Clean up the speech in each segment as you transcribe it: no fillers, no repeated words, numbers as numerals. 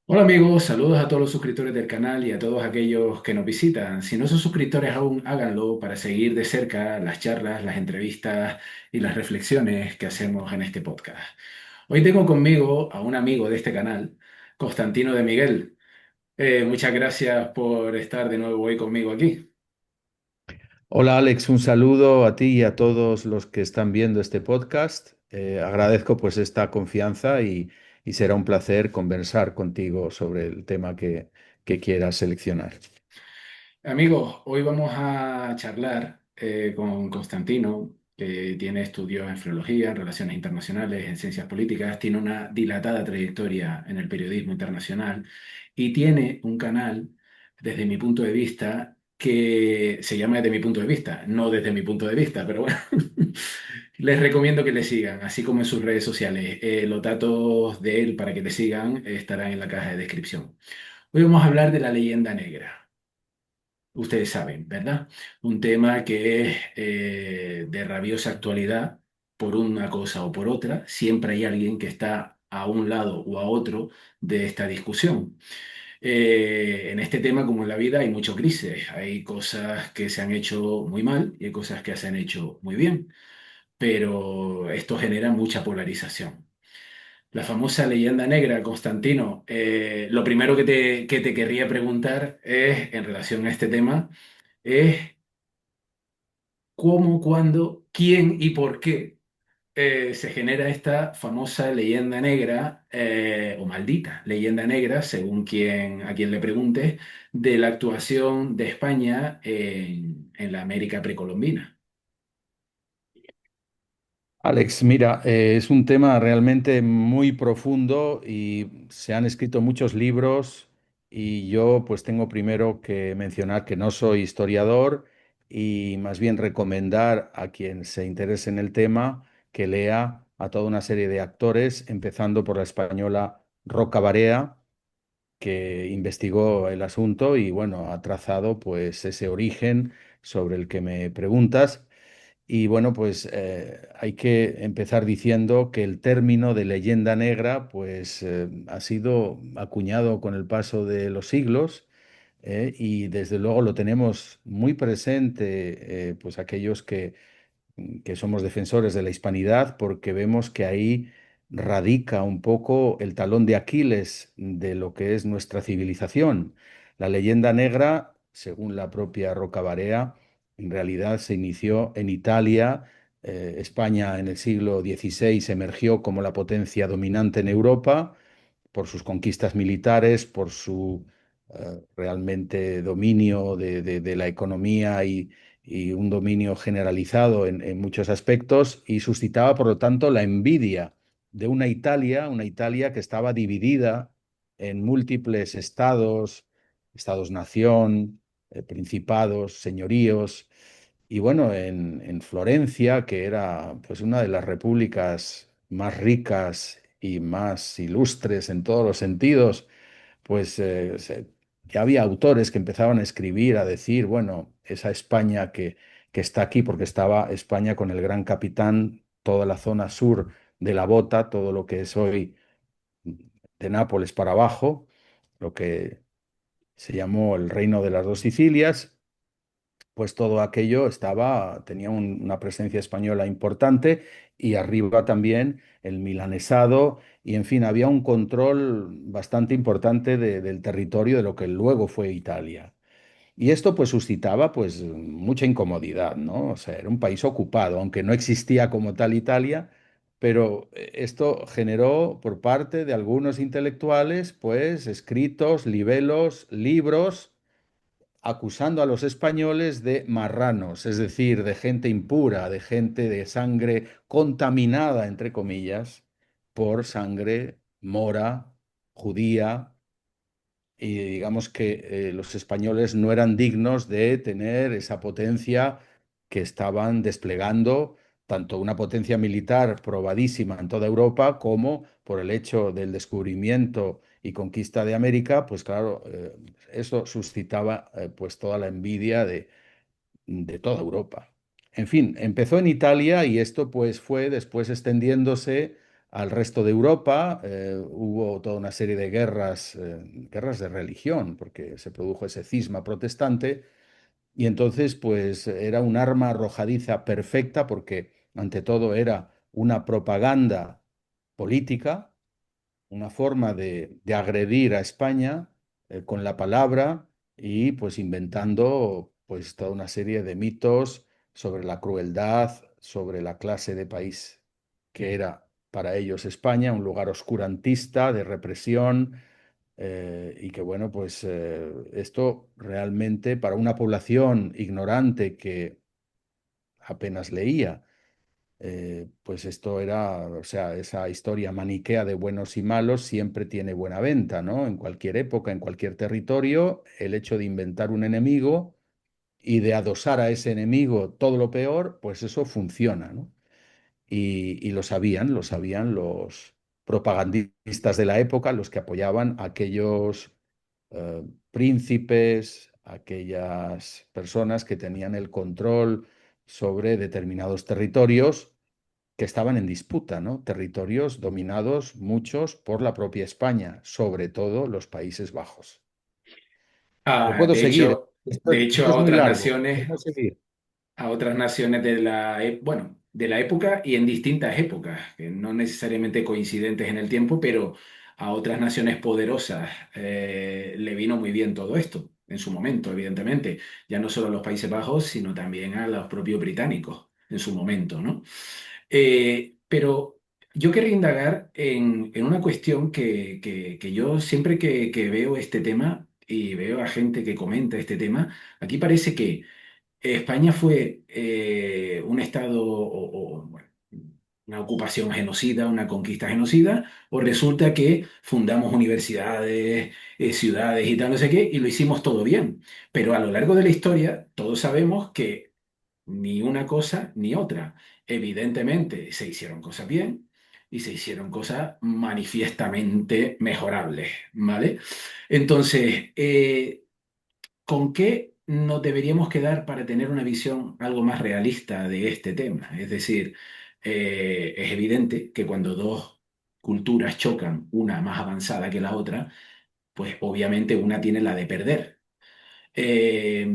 Hola amigos, saludos a todos los suscriptores del canal y a todos aquellos que nos visitan. Si no son suscriptores aún, háganlo para seguir de cerca las charlas, las entrevistas y las reflexiones que hacemos en este podcast. Hoy tengo conmigo a un amigo de este canal, Constantino de Miguel. Muchas gracias por estar de nuevo hoy conmigo aquí. Hola Alex, un saludo a ti y a todos los que están viendo este podcast. Agradezco pues esta confianza y será un placer conversar contigo sobre el tema que quieras seleccionar. Amigos, hoy vamos a charlar con Constantino, que tiene estudios en filología, en relaciones internacionales, en ciencias políticas, tiene una dilatada trayectoria en el periodismo internacional y tiene un canal, desde mi punto de vista, que se llama Desde mi punto de vista, no desde mi punto de vista, pero bueno, les recomiendo que le sigan, así como en sus redes sociales. Los datos de él para que le sigan estarán en la caja de descripción. Hoy vamos a hablar de la leyenda negra. Ustedes saben, ¿verdad? Un tema que es de rabiosa actualidad por una cosa o por otra. Siempre hay alguien que está a un lado o a otro de esta discusión. En este tema, como en la vida, hay muchos grises. Hay cosas que se han hecho muy mal y hay cosas que se han hecho muy bien, pero esto genera mucha polarización. La famosa leyenda negra, Constantino. Lo primero que te querría preguntar es, en relación a este tema, es cómo, cuándo, quién y por qué se genera esta famosa leyenda negra o maldita leyenda negra, según a quien le pregunte, de la actuación de España en la América precolombina. Alex, mira, es un tema realmente muy profundo y se han escrito muchos libros y yo pues tengo primero que mencionar que no soy historiador y más bien recomendar a quien se interese en el tema que lea a toda una serie de actores, empezando por la española Roca Barea, que investigó el asunto y bueno, ha trazado pues ese origen sobre el que me preguntas. Y bueno, pues hay que empezar diciendo que el término de leyenda negra pues ha sido acuñado con el paso de los siglos, y desde luego lo tenemos muy presente, pues aquellos que somos defensores de la hispanidad, porque vemos que ahí radica un poco el talón de Aquiles de lo que es nuestra civilización. La leyenda negra, según la propia Roca Barea, en realidad se inició en Italia. España en el siglo XVI emergió como la potencia dominante en Europa por sus conquistas militares, por su realmente dominio de la economía y un dominio generalizado en muchos aspectos, y suscitaba, por lo tanto, la envidia de una Italia que estaba dividida en múltiples estados, estados-nación, principados, señoríos. Y bueno, en Florencia, que era pues una de las repúblicas más ricas y más ilustres en todos los sentidos, pues ya había autores que empezaban a escribir, a decir, bueno, esa España que está aquí, porque estaba España con el gran capitán, toda la zona sur de la Bota, todo lo que es hoy de Nápoles para abajo, lo que se llamó el Reino de las Dos Sicilias, pues todo aquello tenía una presencia española importante, y arriba también el milanesado, y en fin, había un control bastante importante del territorio de lo que luego fue Italia. Y esto pues suscitaba pues mucha incomodidad, ¿no? O sea, era un país ocupado, aunque no existía como tal Italia, pero esto generó por parte de algunos intelectuales pues escritos, libelos, libros acusando a los españoles de marranos, es decir, de gente impura, de gente de sangre contaminada, entre comillas, por sangre mora, judía, y digamos que los españoles no eran dignos de tener esa potencia que estaban desplegando, tanto una potencia militar probadísima en toda Europa como por el hecho del descubrimiento y conquista de América, pues claro, eso suscitaba pues toda la envidia de toda Europa. En fin, empezó en Italia y esto pues fue después extendiéndose al resto de Europa. Hubo toda una serie de guerras, guerras de religión, porque se produjo ese cisma protestante y entonces pues era un arma arrojadiza perfecta porque ante todo era una propaganda política, una forma de agredir a España con la palabra y pues inventando pues toda una serie de mitos sobre la crueldad, sobre la clase de país que era para ellos España, un lugar oscurantista de represión y que bueno, pues esto realmente para una población ignorante que apenas leía pues esto era, o sea, esa historia maniquea de buenos y malos siempre tiene buena venta, ¿no? En cualquier época, en cualquier territorio, el hecho de inventar un enemigo y de adosar a ese enemigo todo lo peor, pues eso funciona, ¿no? Y lo sabían los propagandistas de la época, los que apoyaban a aquellos príncipes, aquellas personas que tenían el control sobre determinados territorios que estaban en disputa, ¿no? Territorios dominados muchos por la propia España, sobre todo los Países Bajos. Pero Ah, puedo seguir, de hecho esto a es muy otras largo. naciones, Podemos seguir. de la, bueno, de la época y en distintas épocas, que no necesariamente coincidentes en el tiempo, pero a otras naciones poderosas le vino muy bien todo esto en su momento, evidentemente, ya no solo a los Países Bajos, sino también a los propios británicos en su momento, ¿no? Pero yo quería indagar en una cuestión que yo siempre que veo este tema y veo a gente que comenta este tema, aquí parece que España fue un estado bueno, una ocupación genocida, una conquista genocida, o resulta que fundamos universidades, ciudades y tal, no sé qué, y lo hicimos todo bien. Pero a lo largo de la historia, todos sabemos que ni una cosa ni otra. Evidentemente, se hicieron cosas bien y se hicieron cosas manifiestamente mejorables, ¿vale? Entonces, ¿con qué nos deberíamos quedar para tener una visión algo más realista de este tema? Es decir, es evidente que cuando dos culturas chocan, una más avanzada que la otra, pues obviamente una tiene la de perder. Eh,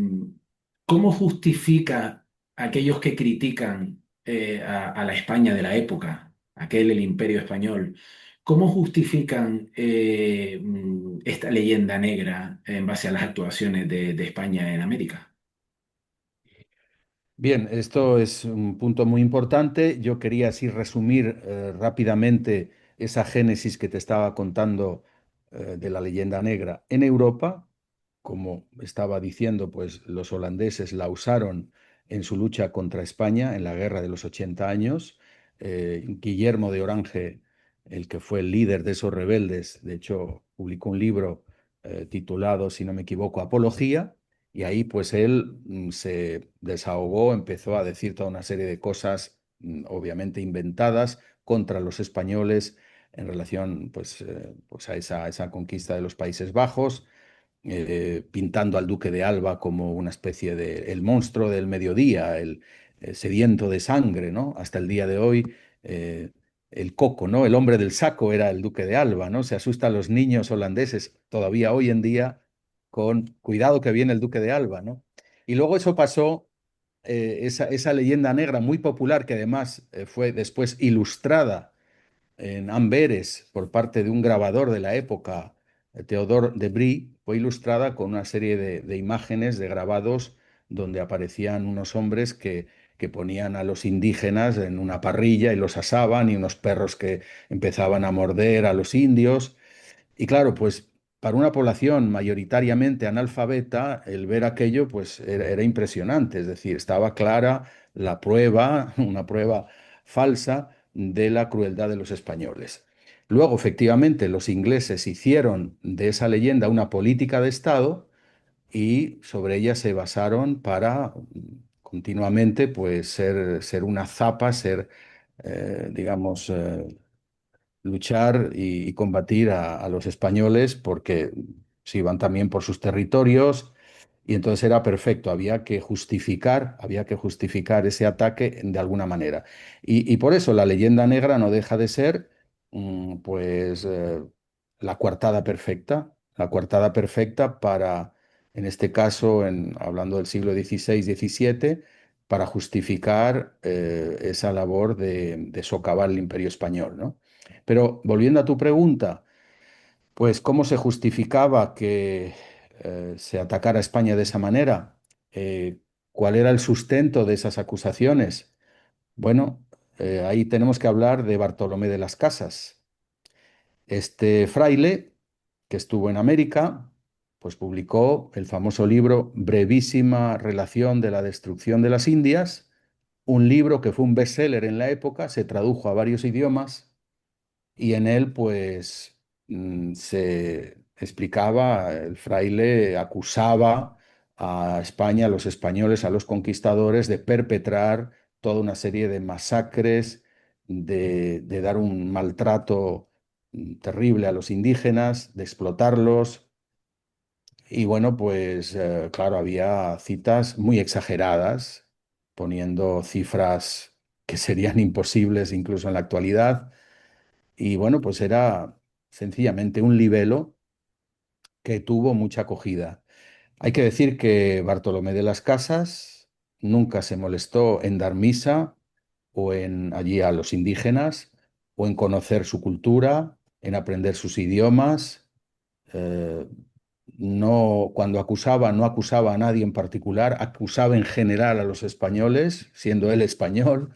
¿Cómo justifica aquellos que critican a la España de la época, aquel el Imperio Español, cómo justifican esta leyenda negra en base a las actuaciones de España en América? Bien, esto es un punto muy importante. Yo quería así resumir rápidamente esa génesis que te estaba contando de la leyenda negra en Europa. Como estaba diciendo, pues los holandeses la usaron en su lucha contra España en la guerra de los 80 años. Guillermo de Orange, el que fue el líder de esos rebeldes, de hecho, publicó un libro titulado, si no me equivoco, Apología, y ahí pues él se desahogó, empezó a decir toda una serie de cosas, obviamente inventadas, contra los españoles en relación pues a esa conquista de los Países Bajos, pintando al duque de Alba como una especie de el monstruo del mediodía, el sediento de sangre, ¿no? Hasta el día de hoy, eh, el coco, ¿no? El hombre del saco era el duque de Alba, ¿no? Se asusta a los niños holandeses todavía hoy en día con cuidado que viene el duque de Alba, ¿no? Y luego eso pasó, esa leyenda negra muy popular que además fue después ilustrada en Amberes por parte de un grabador de la época, Theodore de Brie, fue ilustrada con una serie de imágenes, de grabados, donde aparecían unos hombres que ponían a los indígenas en una parrilla y los asaban y unos perros que empezaban a morder a los indios. Y claro, pues para una población mayoritariamente analfabeta, el ver aquello pues era impresionante, es decir, estaba clara la prueba, una prueba falsa de la crueldad de los españoles. Luego, efectivamente, los ingleses hicieron de esa leyenda una política de Estado y sobre ella se basaron para continuamente pues ser una zapa, ser, digamos, luchar y combatir a los españoles porque se iban también por sus territorios y entonces era perfecto, había que justificar ese ataque de alguna manera. Y por eso la leyenda negra no deja de ser pues la coartada perfecta para, en este caso, hablando del siglo XVI-XVII, para justificar esa labor de socavar el Imperio Español, ¿no? Pero volviendo a tu pregunta, pues ¿cómo se justificaba que se atacara a España de esa manera? ¿Cuál era el sustento de esas acusaciones? Bueno, ahí tenemos que hablar de Bartolomé de las Casas. Este fraile, que estuvo en América, pues publicó el famoso libro Brevísima Relación de la Destrucción de las Indias, un libro que fue un bestseller en la época, se tradujo a varios idiomas y en él, pues, se explicaba, el fraile acusaba a España, a los españoles, a los conquistadores, de perpetrar toda una serie de masacres, de dar un maltrato terrible a los indígenas, de explotarlos. Y bueno, pues, claro, había citas muy exageradas, poniendo cifras que serían imposibles incluso en la actualidad. Y bueno, pues era sencillamente un libelo que tuvo mucha acogida. Hay que decir que Bartolomé de las Casas nunca se molestó en dar misa o en allí a los indígenas o en conocer su cultura, en aprender sus idiomas. Eh, no, cuando acusaba, no acusaba a nadie en particular, acusaba en general a los españoles, siendo él español,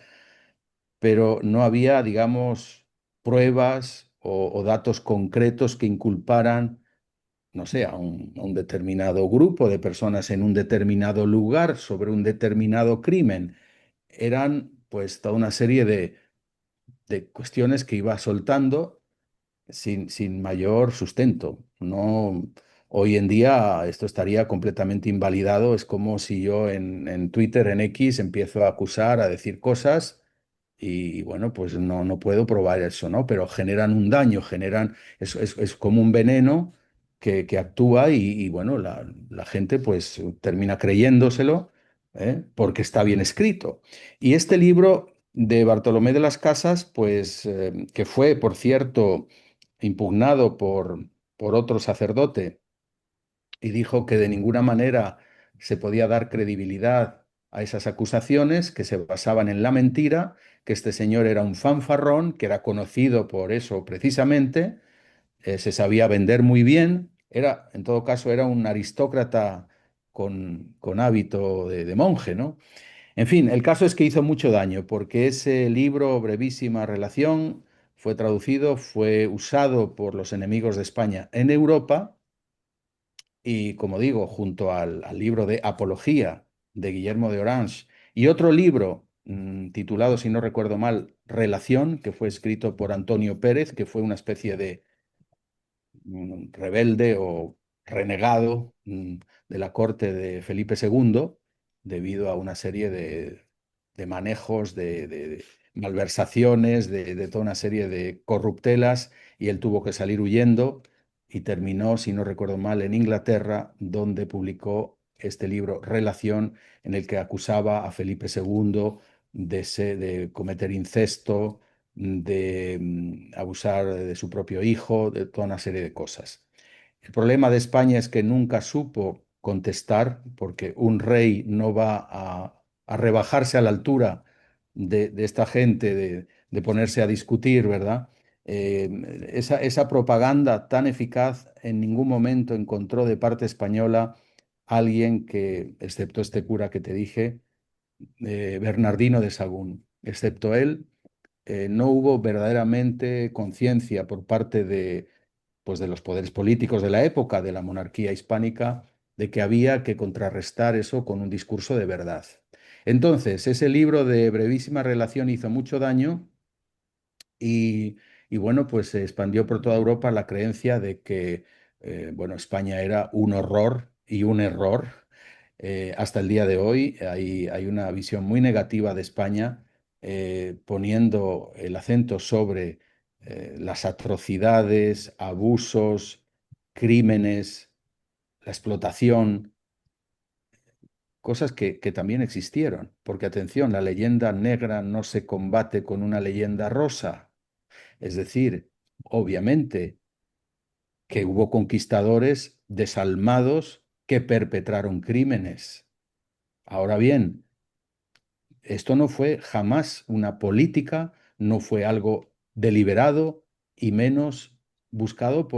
pero no había, digamos, pruebas o datos concretos que inculparan, no sé, a un determinado grupo de personas en un determinado lugar sobre un determinado crimen. Eran pues toda una serie de cuestiones que iba soltando sin mayor sustento. No, hoy en día esto estaría completamente invalidado. Es como si yo en Twitter, en X, empiezo a acusar, a decir cosas y bueno, pues no puedo probar eso, ¿no? Pero generan un daño, es como un veneno que actúa y bueno, la gente pues termina creyéndoselo, porque está bien escrito. Y este libro de Bartolomé de las Casas, pues que fue, por cierto, impugnado por otro sacerdote y dijo que de ninguna manera se podía dar credibilidad a esas acusaciones que se basaban en la mentira, que este señor era un fanfarrón, que era conocido por eso precisamente, se sabía vender muy bien, era, en todo caso, era un aristócrata con hábito de monje, ¿no? En fin, el caso es que hizo mucho daño porque ese libro, Brevísima Relación, fue traducido, fue usado por los enemigos de España en Europa y, como digo, junto al libro de Apología de Guillermo de Orange y otro libro titulado, si no recuerdo mal, Relación, que fue escrito por Antonio Pérez, que fue una especie de rebelde o renegado de la corte de Felipe II debido a una serie de manejos, de malversaciones, de toda una serie de corruptelas y él tuvo que salir huyendo y terminó, si no recuerdo mal, en Inglaterra, donde publicó este libro Relación, en el que acusaba a Felipe II de cometer incesto, de abusar de su propio hijo, de toda una serie de cosas. El problema de España es que nunca supo contestar, porque un rey no va a rebajarse a la altura de esta gente, de ponerse a discutir, ¿verdad? Esa propaganda tan eficaz en ningún momento encontró de parte española alguien que, excepto este cura que te dije, Bernardino de Sagún, excepto él, no hubo verdaderamente conciencia por parte pues, de los poderes políticos de la época, de la monarquía hispánica, de que había que contrarrestar eso con un discurso de verdad. Entonces, ese libro de brevísima relación hizo mucho daño y, y bueno, pues se expandió por toda Europa la creencia de que, bueno, España era un horror y un error. Hasta el día de hoy hay una visión muy negativa de España, poniendo el acento sobre las atrocidades, abusos, crímenes, la explotación, cosas que también existieron. Porque atención, la leyenda negra no se combate con una leyenda rosa. Es decir, obviamente que hubo conquistadores desalmados que perpetraron crímenes. Ahora bien, esto no fue jamás una política, no fue algo deliberado y menos buscado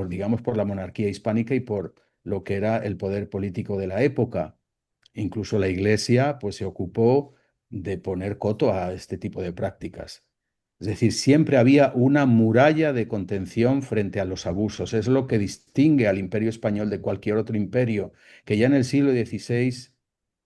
digamos, por la monarquía hispánica y por lo que era el poder político de la época. Incluso la Iglesia, pues, se ocupó de poner coto a este tipo de prácticas. Es decir, siempre había una muralla de contención frente a los abusos. Es lo que distingue al Imperio Español de cualquier otro imperio, que ya en el siglo XVI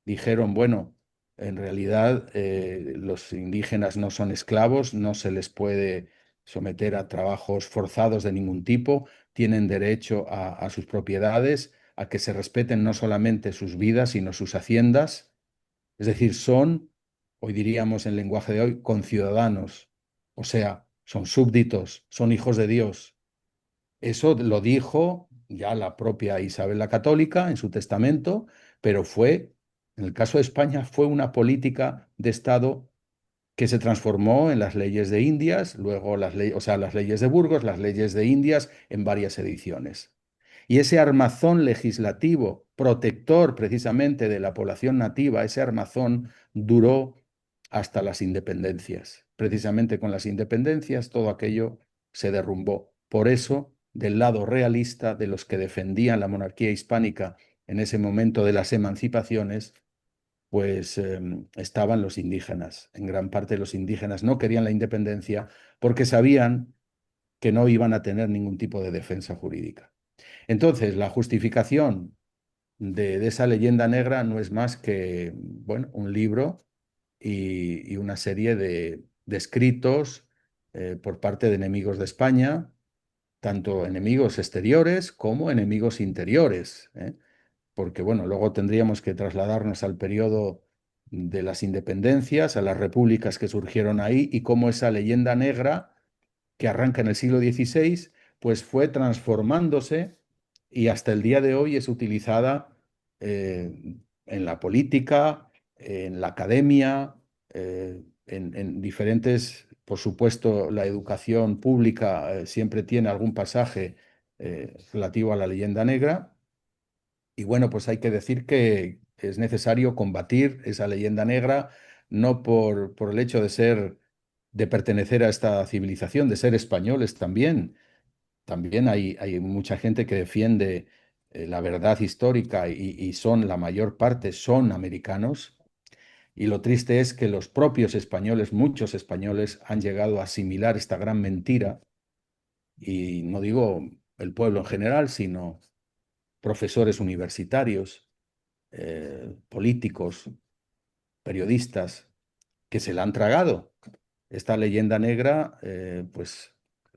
dijeron, bueno, en realidad los indígenas no son esclavos, no se les puede someter a trabajos forzados de ningún tipo, tienen derecho a sus propiedades, a que se respeten no solamente sus vidas, sino sus haciendas. Es decir, son, hoy diríamos en lenguaje de hoy, conciudadanos, o sea, son súbditos, son hijos de Dios. Eso lo dijo ya la propia Isabel la Católica en su testamento, pero fue, en el caso de España, fue una política de Estado que se transformó en las leyes de Indias, luego o sea, las leyes de Burgos, las leyes de Indias en varias ediciones. Y ese armazón legislativo, protector precisamente de la población nativa, ese armazón duró hasta las independencias. Precisamente con las independencias todo aquello se derrumbó. Por eso, del lado realista de los que defendían la monarquía hispánica en ese momento de las emancipaciones, pues estaban los indígenas. En gran parte los indígenas no querían la independencia porque sabían que no iban a tener ningún tipo de defensa jurídica. Entonces, la justificación de esa leyenda negra no es más que, bueno, un libro y una serie de escritos por parte de enemigos de España, tanto enemigos exteriores como enemigos interiores, ¿eh? Porque, bueno, luego tendríamos que trasladarnos al periodo de las independencias, a las repúblicas que surgieron ahí y cómo esa leyenda negra que arranca en el siglo XVI, pues fue transformándose y hasta el día de hoy es utilizada en la política, en la academia, en diferentes, por supuesto, la educación pública siempre tiene algún pasaje relativo a la leyenda negra. Y bueno, pues hay que decir que es necesario combatir esa leyenda negra, no por el hecho de ser, de pertenecer a esta civilización, de ser españoles también. También hay mucha gente que defiende la verdad histórica y son, la mayor parte son americanos. Y lo triste es que los propios españoles, muchos españoles, han llegado a asimilar esta gran mentira. Y no digo el pueblo en general, sino profesores universitarios, políticos, periodistas, que se la han tragado. Esta leyenda negra, pues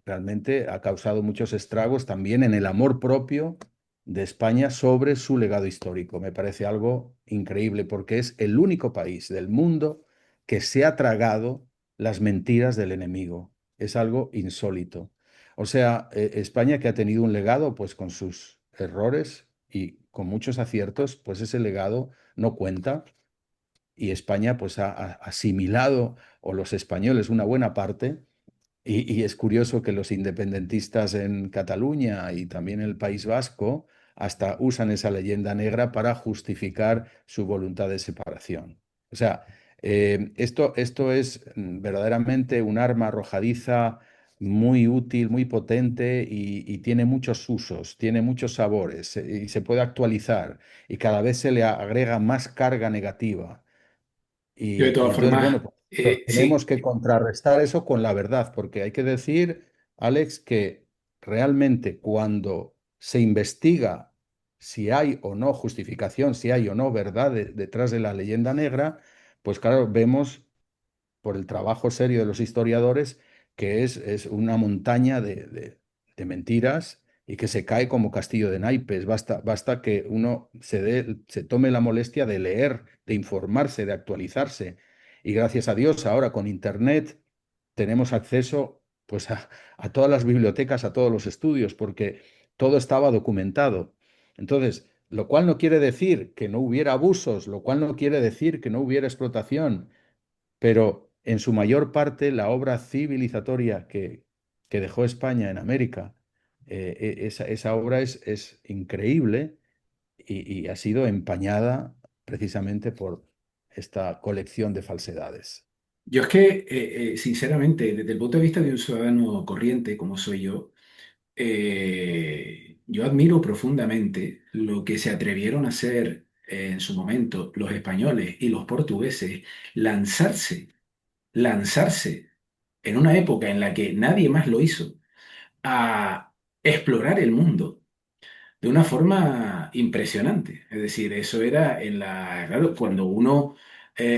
realmente ha causado muchos estragos también en el amor propio de España sobre su legado histórico. Me parece algo increíble porque es el único país del mundo que se ha tragado las mentiras del enemigo. Es algo insólito. O sea, España que ha tenido un legado, pues con sus errores y con muchos aciertos, pues ese legado no cuenta y España pues ha asimilado, o los españoles una buena parte, y es curioso que los independentistas en Cataluña y también en el País Vasco hasta usan esa leyenda negra para justificar su voluntad de separación. O sea, esto es verdaderamente un arma arrojadiza muy útil, muy potente y tiene muchos usos, tiene muchos sabores y se puede actualizar y cada vez se le agrega más carga negativa. Yo de Y todas entonces, bueno, formas, pues tenemos sí, que contrarrestar eso con la verdad, porque hay que decir, Alex, que realmente cuando se investiga si hay o no justificación, si hay o no verdad detrás de la leyenda negra, pues claro, vemos por el trabajo serio de los historiadores, que es una montaña de mentiras y que se cae como castillo de naipes. Basta que uno se tome la molestia de leer, de informarse, de actualizarse. Y gracias a Dios, ahora con Internet tenemos acceso pues, a todas las bibliotecas, a todos los estudios, porque todo estaba documentado. Entonces, lo cual no quiere decir que no hubiera abusos, lo cual no quiere decir que no hubiera explotación, pero en su mayor parte la obra civilizatoria que dejó España en América. Esa obra es increíble y ha sido empañada precisamente por esta colección de falsedades. Yo es que, sinceramente, desde el punto de vista de un ciudadano corriente como soy yo admiro profundamente lo que se atrevieron a hacer en su momento los españoles y los portugueses, lanzarse, lanzarse en una época en la que nadie más lo hizo, a explorar el mundo de una forma impresionante. Es decir, eso era claro, cuando uno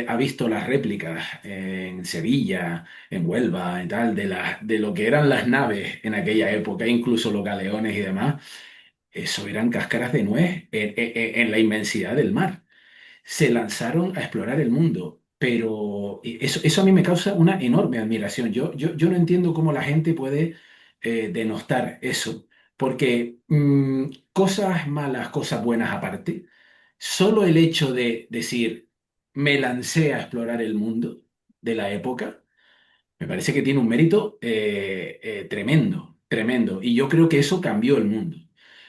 ha visto las réplicas en Sevilla, en Huelva y tal, de lo que eran las naves en aquella época, incluso los galeones y demás, eso eran cáscaras de nuez en la inmensidad del mar. Se lanzaron a explorar el mundo, pero eso a mí me causa una enorme admiración. Yo no entiendo cómo la gente puede denostar eso, porque cosas malas, cosas buenas aparte, solo el hecho de decir, me lancé a explorar el mundo de la época, me parece que tiene un mérito tremendo, tremendo, y yo creo que eso cambió el mundo.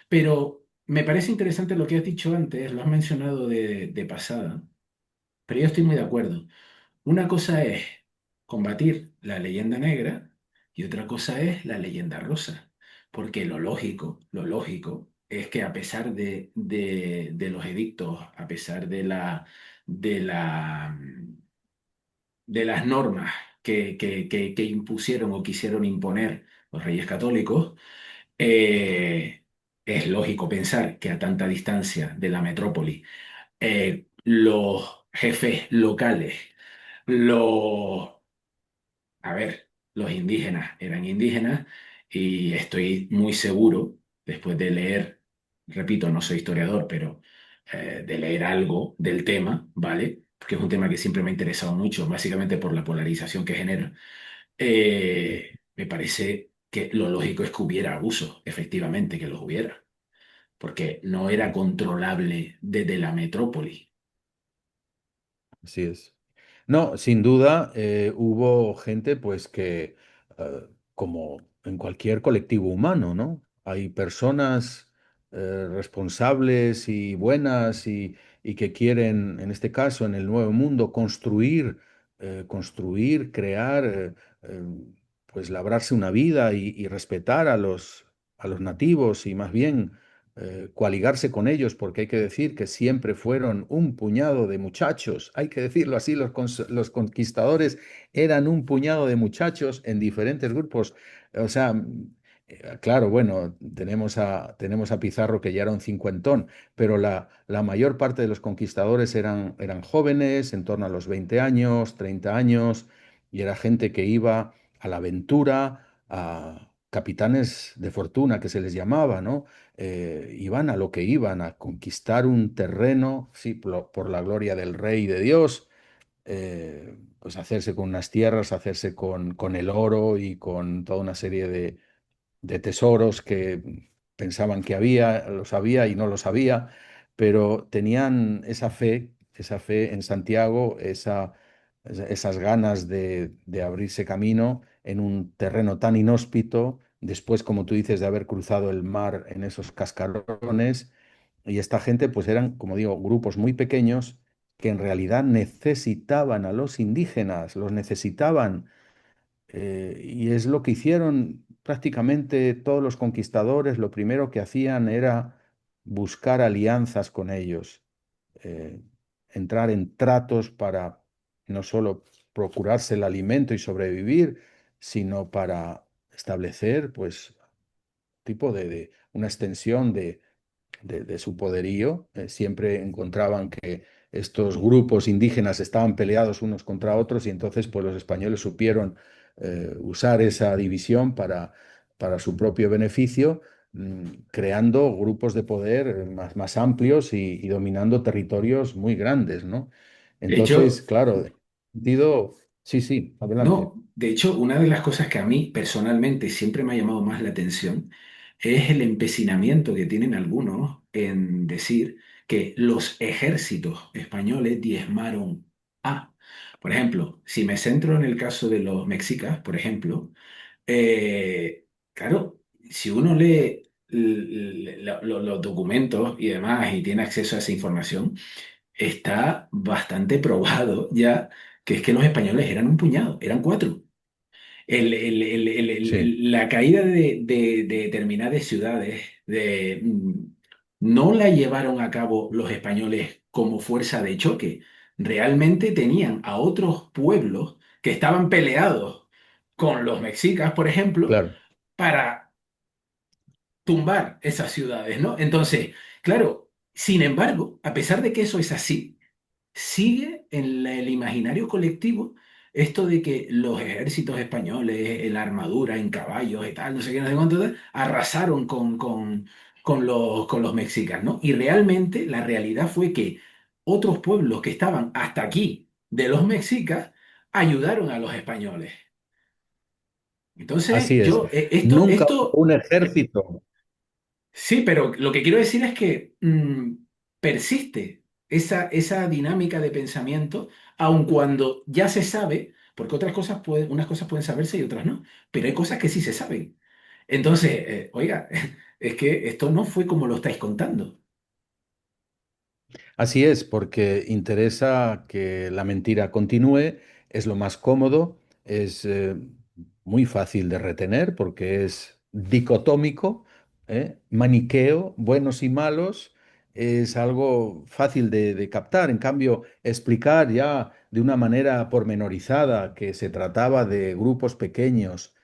Pero me parece interesante lo que has dicho antes, lo has mencionado de pasada. Pero yo estoy muy de acuerdo. Una cosa es combatir la leyenda negra y otra cosa es la leyenda rosa. Porque lo lógico es que a pesar de los edictos, a pesar de la, de las normas que impusieron o quisieron imponer los reyes católicos, es lógico pensar que a tanta distancia de la metrópoli, los jefes locales, los, a ver, los indígenas eran indígenas y estoy muy seguro, después de leer, repito, no soy historiador, pero de leer algo del tema, ¿vale? Porque es un tema que siempre me ha interesado mucho, básicamente por la polarización que genera. Me parece que lo lógico es que hubiera abusos, efectivamente, que los hubiera, porque no era controlable desde la metrópoli. Así es. No, sin duda hubo gente pues que, como en cualquier colectivo humano, ¿no? Hay personas responsables y buenas y que quieren, en este caso, en el Nuevo Mundo, construir, crear, eh, pues labrarse una vida y respetar a los nativos y más bien coaligarse con ellos, porque hay que decir que siempre fueron un puñado de muchachos, hay que decirlo así, los conquistadores eran un puñado de muchachos en diferentes grupos. O sea, claro, bueno, tenemos a Pizarro que ya era un cincuentón, pero la mayor parte de los conquistadores eran jóvenes, en torno a los 20 años, 30 años, y era gente que iba a la aventura, a capitanes de fortuna que se les llamaba, ¿no? Iban a lo que iban, a conquistar un terreno, sí, por la gloria del rey y de Dios, pues hacerse con unas tierras, hacerse con el oro y con toda una serie de tesoros que pensaban que había, los había y no los había, pero tenían esa fe en Santiago, esas ganas de abrirse camino en un terreno tan inhóspito, después, como tú dices, de haber cruzado el mar en esos cascarones. Y esta gente, pues eran, como digo, grupos muy pequeños que en realidad necesitaban a los indígenas, los necesitaban y es lo que hicieron prácticamente todos los conquistadores. Lo primero que hacían era buscar alianzas con ellos, eh, entrar en tratos para no solo procurarse el alimento y sobrevivir, sino para establecer, pues, tipo de una extensión de su poderío. Siempre encontraban que estos grupos indígenas estaban peleados unos contra otros y entonces pues los españoles supieron usar esa división para su propio beneficio, creando grupos de poder más amplios y dominando territorios muy grandes, ¿no? De Entonces, hecho, claro, en ese sentido, sí, sí, adelante. no, de hecho, una de las cosas que a mí personalmente siempre me ha llamado más la atención es el empecinamiento que tienen algunos en decir que los ejércitos españoles diezmaron a. Por ejemplo, si me centro en el caso de los mexicas, por ejemplo, claro, si uno lee los documentos y demás y tiene acceso a esa información, está bastante probado ya que es que los españoles eran un puñado, eran cuatro. Sí, La caída de determinadas ciudades no la llevaron a cabo los españoles como fuerza de choque. Realmente tenían a otros pueblos que estaban peleados con los mexicas, por ejemplo, claro. para tumbar esas ciudades, ¿no? Entonces, claro, sin embargo, a pesar de que eso es así, sigue en el imaginario colectivo esto de que los ejércitos españoles, la armadura en caballos y tal, no sé qué, no sé cuánto, tal, arrasaron con los mexicas, ¿no? Y realmente la realidad fue que otros pueblos que estaban hasta aquí de los mexicas ayudaron a los españoles. Entonces, Así es. yo, Nunca hubo esto, un ejército. sí, pero lo que quiero decir es que persiste esa dinámica de pensamiento, aun cuando ya se sabe, porque otras cosas pueden, unas cosas pueden saberse y otras no, pero hay cosas que sí se saben. Entonces, oiga, es que esto no fue como lo estáis contando. Así es, porque interesa que la mentira continúe, es lo más cómodo, es muy fácil de retener porque es dicotómico, maniqueo, buenos y malos, es algo fácil de captar. En cambio, explicar ya de una manera pormenorizada que se trataba de grupos pequeños,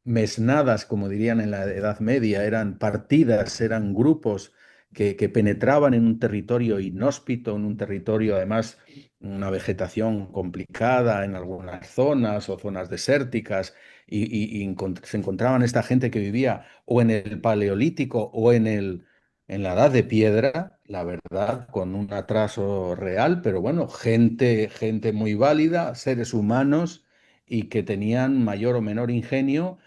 mesnadas, como dirían en la Edad Media, eran partidas, eran grupos que penetraban en un territorio inhóspito, en un territorio además una vegetación complicada en algunas zonas o zonas desérticas, se encontraban esta gente que vivía o en el Paleolítico o en la Edad de Piedra, la verdad, con un atraso real, pero bueno, gente muy válida, seres humanos y que tenían mayor o menor ingenio,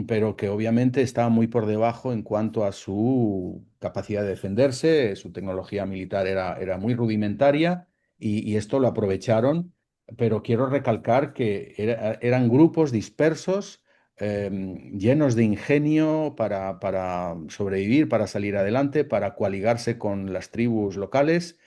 pero que obviamente estaba muy por debajo en cuanto a su capacidad de defenderse, su tecnología militar era muy rudimentaria y esto lo aprovecharon, pero quiero recalcar que eran grupos dispersos, llenos de ingenio para sobrevivir, para salir adelante, para coaligarse con las tribus locales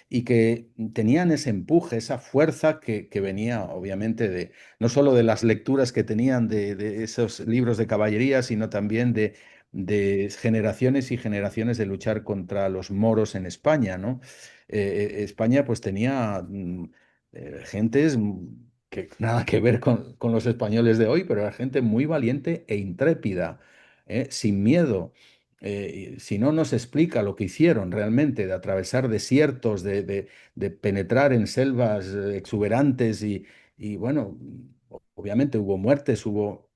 y que tenían ese empuje, esa fuerza que venía obviamente de no solo de las lecturas que tenían de esos libros de caballería, sino también de generaciones y generaciones de luchar contra los moros en España, ¿no? España pues tenía gentes que nada que ver con los españoles de hoy, pero era gente muy valiente e intrépida, sin miedo. Si no nos explica lo que hicieron realmente, de atravesar desiertos, de penetrar en selvas exuberantes y bueno, obviamente hubo muertes,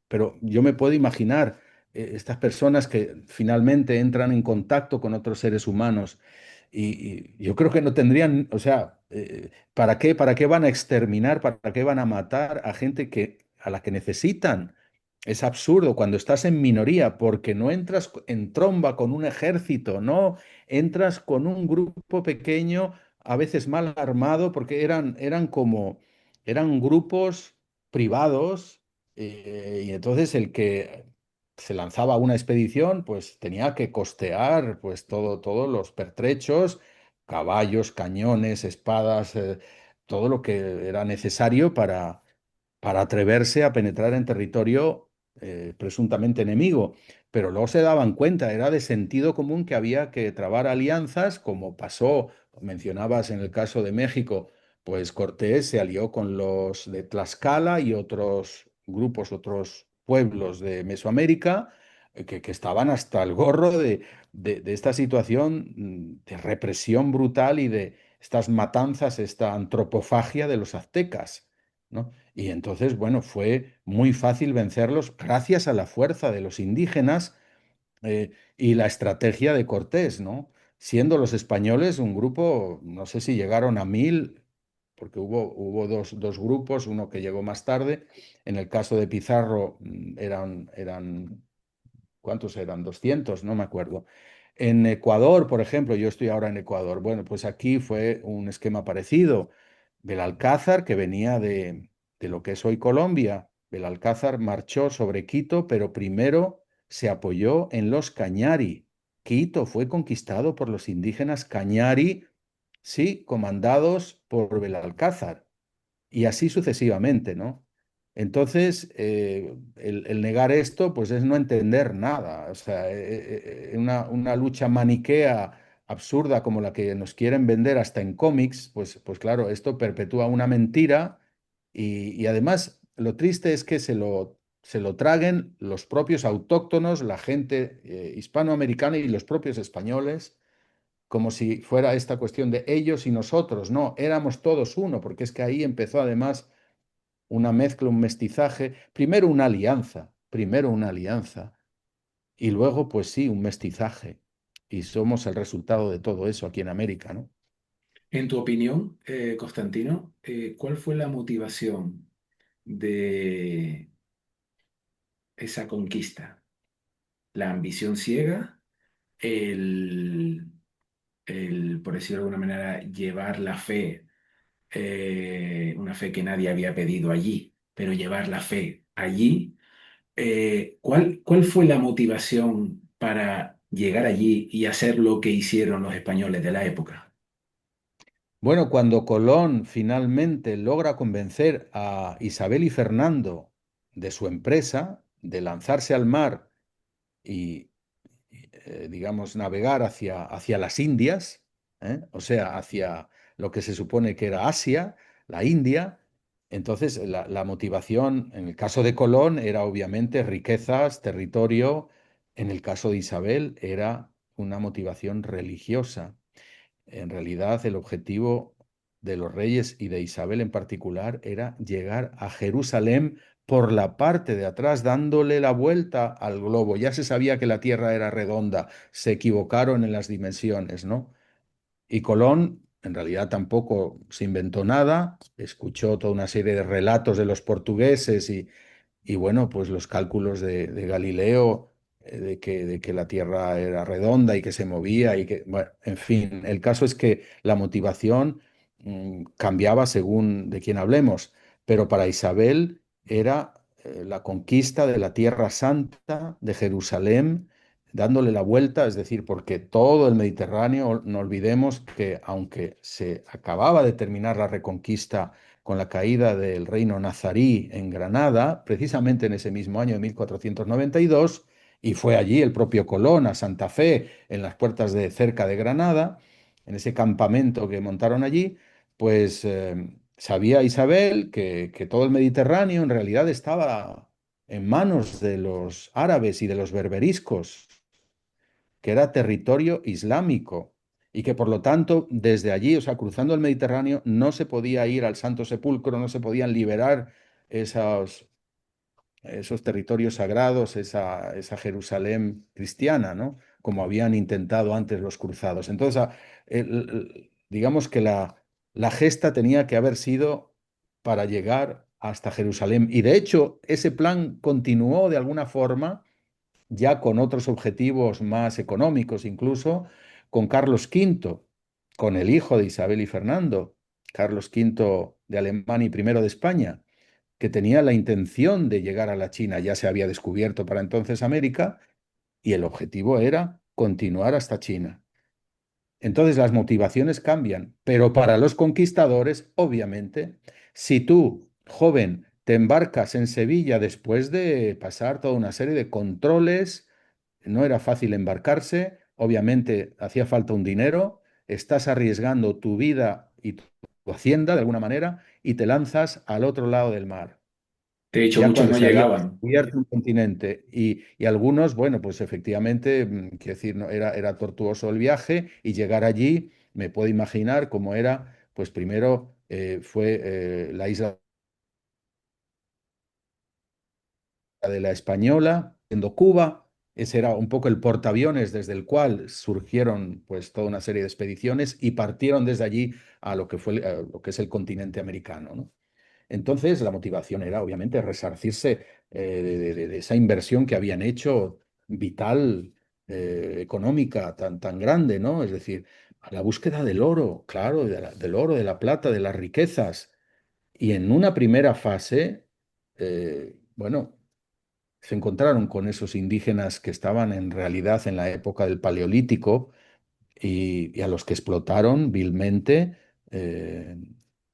pero yo me puedo imaginar estas personas que finalmente entran en contacto con otros seres humanos y yo creo que no tendrían, o sea, para qué van a exterminar, para qué van a matar a gente a la que necesitan? Es absurdo cuando estás en minoría, porque no entras en tromba con un ejército, no entras con un grupo pequeño, a veces mal armado, porque eran grupos privados, y entonces el que se lanzaba a una expedición, pues tenía que costear pues todos los pertrechos, caballos, cañones, espadas, todo lo que era necesario para atreverse a penetrar en territorio presuntamente enemigo. Pero luego se daban cuenta, era de sentido común que había que trabar alianzas, como pasó, mencionabas en el caso de México, pues Cortés se alió con los de Tlaxcala y otros grupos, otros pueblos de Mesoamérica, que estaban hasta el gorro de esta situación de represión brutal y de estas matanzas, esta antropofagia de los aztecas, ¿no? Y entonces, bueno, fue muy fácil vencerlos gracias a la fuerza de los indígenas y la estrategia de Cortés, ¿no? Siendo los españoles un grupo, no sé si llegaron a 1000, porque hubo dos grupos, uno que llegó más tarde. En el caso de Pizarro eran ¿cuántos eran? 200, no me acuerdo. En Ecuador, por ejemplo, yo estoy ahora en Ecuador. Bueno, pues aquí fue un esquema parecido. Belalcázar, que venía de lo que es hoy Colombia, Belalcázar marchó sobre Quito, pero primero se apoyó en los Cañari. Quito fue conquistado por los indígenas Cañari, sí, comandados por Belalcázar y así sucesivamente, ¿no? Entonces, el negar esto, pues es no entender nada. O sea, una lucha maniquea absurda como la que nos quieren vender hasta en cómics, pues claro, esto perpetúa una mentira y además lo triste es que se lo traguen los propios autóctonos, la gente hispanoamericana y los propios españoles como si fuera esta cuestión de ellos y nosotros. No, éramos todos uno, porque es que ahí empezó además una mezcla, un mestizaje, primero una alianza y luego, pues sí, un mestizaje. Y somos el resultado de todo eso aquí en América, ¿no? En tu opinión, Constantino, ¿cuál fue la motivación de esa conquista? ¿La ambición ciega? Por decirlo de alguna manera, llevar la fe, una fe que nadie había pedido allí, pero llevar la fe allí? ¿Cuál fue la motivación para llegar allí y hacer lo que hicieron los españoles de la época? Bueno, cuando Colón finalmente logra convencer a Isabel y Fernando de su empresa, de lanzarse al mar y, digamos, navegar hacia las Indias, o sea, hacia lo que se supone que era Asia, la India. Entonces, la motivación en el caso de Colón era obviamente riquezas, territorio. En el caso de Isabel era una motivación religiosa. En realidad, el objetivo de los reyes y de Isabel en particular era llegar a Jerusalén por la parte de atrás, dándole la vuelta al globo. Ya se sabía que la Tierra era redonda, se equivocaron en las dimensiones, ¿no? Y Colón en realidad tampoco se inventó nada, escuchó toda una serie de relatos de los portugueses y bueno, pues los cálculos de Galileo, de que la Tierra era redonda y que se movía y que, bueno, en fin, el caso es que la motivación cambiaba según de quién hablemos, pero para Isabel era la conquista de la Tierra Santa, de Jerusalén, dándole la vuelta, es decir, porque todo el Mediterráneo, no olvidemos que aunque se acababa de terminar la reconquista con la caída del reino nazarí en Granada, precisamente en ese mismo año de 1492, y fue allí el propio Colón a Santa Fe, en las puertas de cerca de Granada, en ese campamento que montaron allí, pues sabía Isabel que todo el Mediterráneo en realidad estaba en manos de los árabes y de los berberiscos, que era territorio islámico y que por lo tanto desde allí, o sea, cruzando el Mediterráneo, no se podía ir al Santo Sepulcro, no se podían liberar esos territorios sagrados, esa Jerusalén cristiana, ¿no? Como habían intentado antes los cruzados. Entonces, digamos que la gesta tenía que haber sido para llegar hasta Jerusalén. Y de hecho, ese plan continuó de alguna forma ya con otros objetivos más económicos, incluso con Carlos V, con el hijo de Isabel y Fernando, Carlos V de Alemania y primero de España, que tenía la intención de llegar a la China. Ya se había descubierto para entonces América y el objetivo era continuar hasta China. Entonces las motivaciones cambian, pero para los conquistadores, obviamente, si tú, joven, te embarcas en Sevilla después de pasar toda una serie de controles, no era fácil embarcarse, obviamente hacía falta un dinero, estás arriesgando tu vida y tu hacienda de alguna manera y te lanzas al otro lado del mar De hecho, ya muchos cuando no se había llegaban. descubierto un continente. Y algunos, bueno, pues efectivamente, quiero decir, no, era tortuoso el viaje y llegar allí, me puedo imaginar cómo era, pues primero fue la isla de la Española, siendo Cuba. Ese era un poco el portaaviones desde el cual surgieron pues toda una serie de expediciones y partieron desde allí a lo que fue lo que es el continente americano, ¿no? Entonces, la motivación era, obviamente, resarcirse de esa inversión que habían hecho vital, económica, tan grande, ¿no? Es decir, a la búsqueda del oro, claro, del oro, de la plata, de las riquezas. Y en una primera fase, bueno, se encontraron con esos indígenas que estaban en realidad en la época del Paleolítico y a los que explotaron vilmente. eh,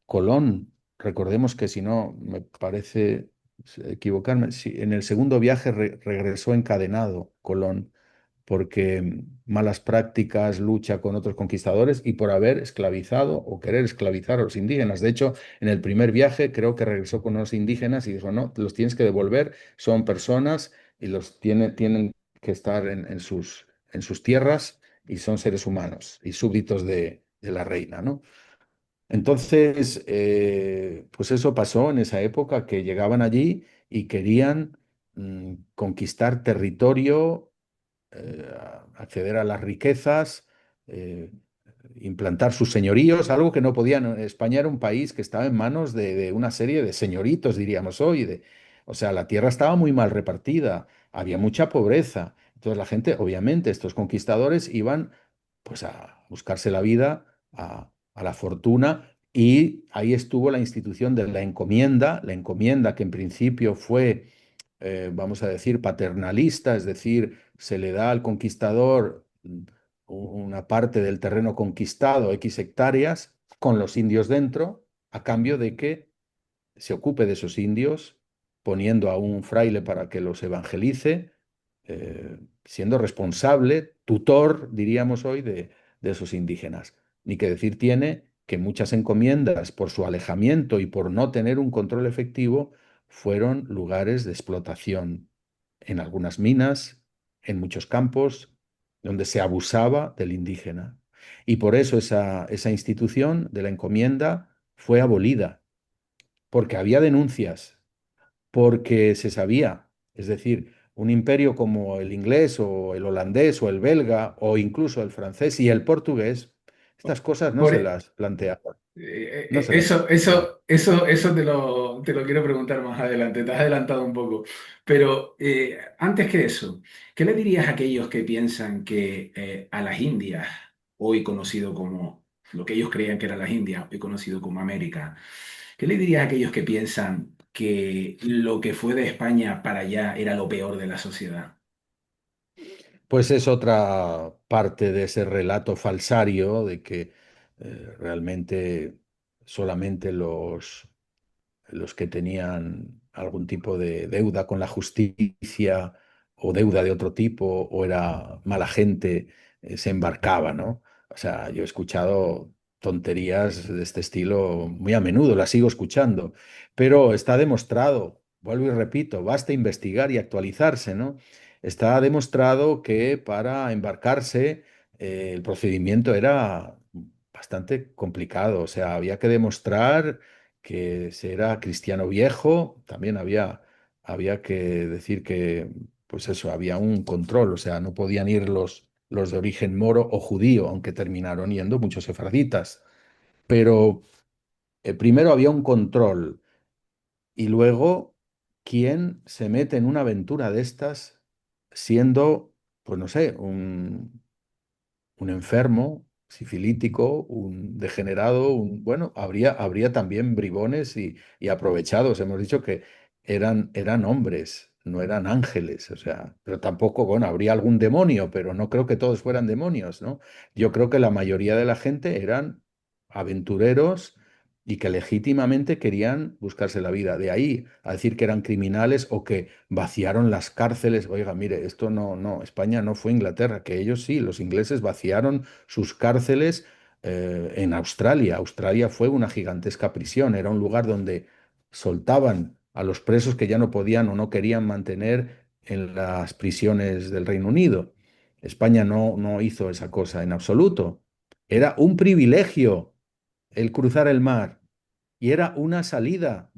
Colón, recordemos que si no, me parece equivocarme, si en el segundo viaje regresó encadenado Colón porque malas prácticas, lucha con otros conquistadores y por haber esclavizado o querer esclavizar a los indígenas. De hecho, en el primer viaje creo que regresó con unos indígenas y dijo, no, los tienes que devolver, son personas y tienen que estar en sus tierras y son seres humanos y súbditos de la reina, ¿no? Entonces, pues eso pasó en esa época, que llegaban allí y querían conquistar territorio, acceder a las riquezas, eh, implantar sus señoríos, algo que no podían. España era un país que estaba en manos de una serie de señoritos, diríamos hoy. O sea, la tierra estaba muy mal repartida, había mucha pobreza. Entonces la gente, obviamente, estos conquistadores iban pues a buscarse la vida, a la fortuna, y ahí estuvo la institución de la encomienda que en principio fue, vamos a decir, paternalista, es decir, se le da al conquistador una parte del terreno conquistado, X hectáreas, con los indios dentro, a cambio de que se ocupe de esos indios, poniendo a un fraile para que los evangelice, siendo responsable, tutor, diríamos hoy, de esos indígenas. Ni que decir tiene que muchas encomiendas, por su alejamiento y por no tener un control efectivo, fueron lugares de explotación en algunas minas, en muchos campos, donde se abusaba del indígena. Y por eso esa institución de la encomienda fue abolida, porque había denuncias, porque se sabía, es decir, un imperio como el inglés o el holandés o el belga o incluso el francés y el portugués, estas cosas no Por, se las planteaban, no se las eso, planteaban. eso te lo quiero preguntar más adelante, te has adelantado un poco. Pero antes que eso, ¿qué le dirías a aquellos que piensan que a las Indias, hoy conocido como lo que ellos creían que eran las Indias, hoy conocido como América, qué le dirías a aquellos que piensan que lo que fue de España para allá era lo peor de la sociedad? Pues es otra parte de ese relato falsario de que realmente solamente los que tenían algún tipo de deuda con la justicia o deuda de otro tipo o era mala gente, se embarcaba, ¿no? O sea, yo he escuchado tonterías de este estilo muy a menudo, las sigo escuchando, pero está demostrado, vuelvo y repito, basta investigar y actualizarse, ¿no? Está demostrado que para embarcarse el procedimiento era bastante complicado, o sea, había que demostrar que se era cristiano viejo, también había que decir que, pues eso, había un control, o sea, no podían ir los de origen moro o judío, aunque terminaron yendo muchos sefarditas. Pero primero había un control y luego, ¿quién se mete en una aventura de estas siendo, pues no sé, un enfermo sifilítico, un degenerado, bueno, habría también bribones y aprovechados. Hemos dicho que eran hombres, no eran ángeles, o sea, pero tampoco, bueno, habría algún demonio, pero no creo que todos fueran demonios, ¿no? Yo creo que la mayoría de la gente eran aventureros y que legítimamente querían buscarse la vida. De ahí a decir que eran criminales o que vaciaron las cárceles. Oiga, mire, esto no, España no fue Inglaterra, que ellos sí, los ingleses vaciaron sus cárceles en Australia. Australia fue una gigantesca prisión, era un lugar donde soltaban a los presos que ya no podían o no querían mantener en las prisiones del Reino Unido. España no hizo esa cosa en absoluto. Era un privilegio el cruzar el mar y era una salida.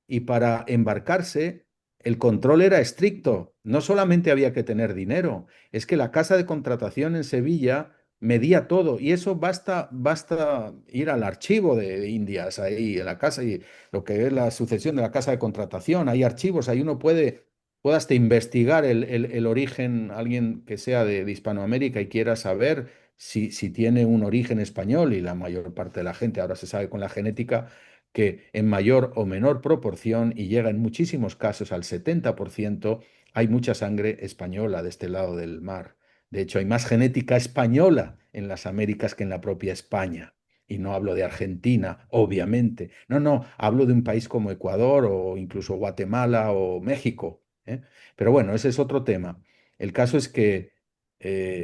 Y para embarcarse, el control era estricto. No solamente había que tener dinero, es que la casa de contratación en Sevilla medía todo. Y eso basta ir al archivo de Indias, ahí en la casa, y lo que es la sucesión de la casa de contratación. Hay archivos, ahí uno puede hasta investigar el origen, alguien que sea de Hispanoamérica y quiera saber si tiene un origen español, y la mayor parte de la gente ahora se sabe con la genética que en mayor o menor proporción, y llega en muchísimos casos al 70%, hay mucha sangre española de este lado del mar. De hecho, hay más genética española en las Américas que en la propia España. Y no hablo de Argentina, obviamente. No, no, hablo de un país como Ecuador o incluso Guatemala o México, ¿eh? Pero bueno, ese es otro tema. El caso es que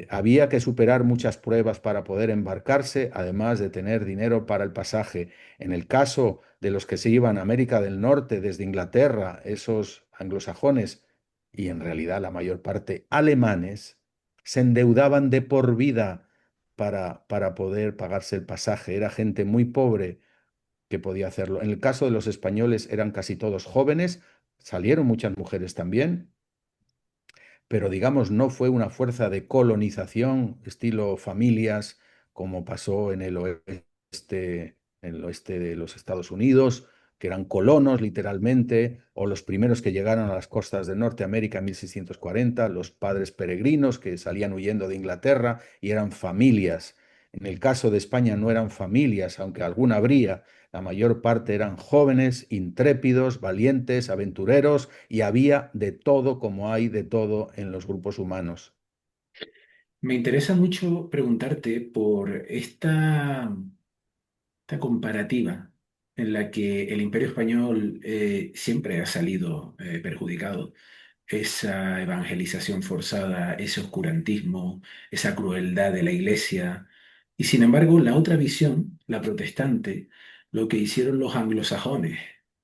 había que superar muchas pruebas para poder embarcarse, además de tener dinero para el pasaje. En el caso de los que se iban a América del Norte desde Inglaterra, esos anglosajones, y en realidad la mayor parte alemanes, se endeudaban de por vida para poder pagarse el pasaje. Era gente muy pobre que podía hacerlo. En el caso de los españoles eran casi todos jóvenes, salieron muchas mujeres también, pero digamos no fue una fuerza de colonización estilo familias como pasó en el oeste de los Estados Unidos, que eran colonos literalmente, o los primeros que llegaron a las costas de Norteamérica en 1640, los padres peregrinos que salían huyendo de Inglaterra y eran familias. En el caso de España no eran familias, aunque alguna habría. La mayor parte eran jóvenes, intrépidos, valientes, aventureros, y había de todo como hay de todo en los grupos humanos. Me interesa mucho preguntarte por esta comparativa en la que el Imperio Español siempre ha salido perjudicado. Esa evangelización forzada, ese oscurantismo, esa crueldad de la Iglesia. Y sin embargo, la otra visión, la protestante, lo que hicieron los anglosajones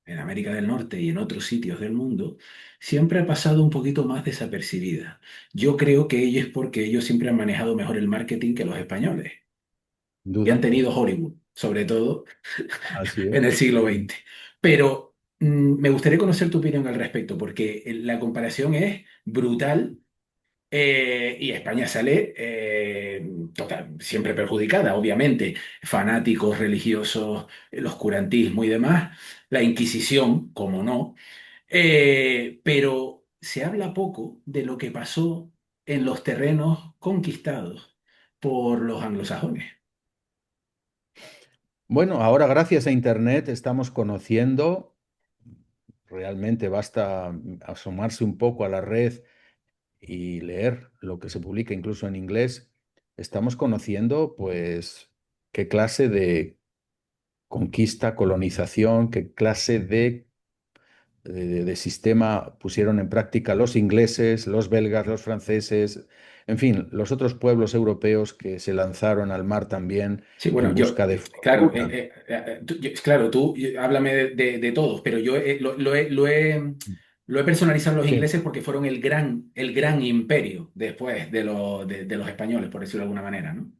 en América del Norte y en otros sitios del mundo, siempre ha pasado un poquito más desapercibida. Yo creo que ello es porque ellos siempre han manejado mejor el marketing que los españoles Sin y han duda, tenido Hollywood, sobre todo así en es. el siglo XX. Pero me gustaría conocer tu opinión al respecto, porque la comparación es brutal y España sale siempre perjudicada, obviamente. Fanáticos religiosos, el oscurantismo y demás, la Inquisición, como no. Pero se habla poco de lo que pasó en los terrenos conquistados por los anglosajones. Bueno, ahora gracias a Internet estamos conociendo, realmente basta asomarse un poco a la red y leer lo que se publica incluso en inglés, estamos conociendo pues qué clase de conquista, colonización, qué clase de sistema pusieron en práctica los ingleses, los belgas, los franceses, en fin, los otros pueblos europeos que se lanzaron al mar también Sí, bueno, en busca de claro, fortuna. claro, tú háblame de todos, pero yo lo he personalizado en los Sí. ingleses porque fueron el gran imperio después de los españoles, por decirlo de alguna manera, ¿no?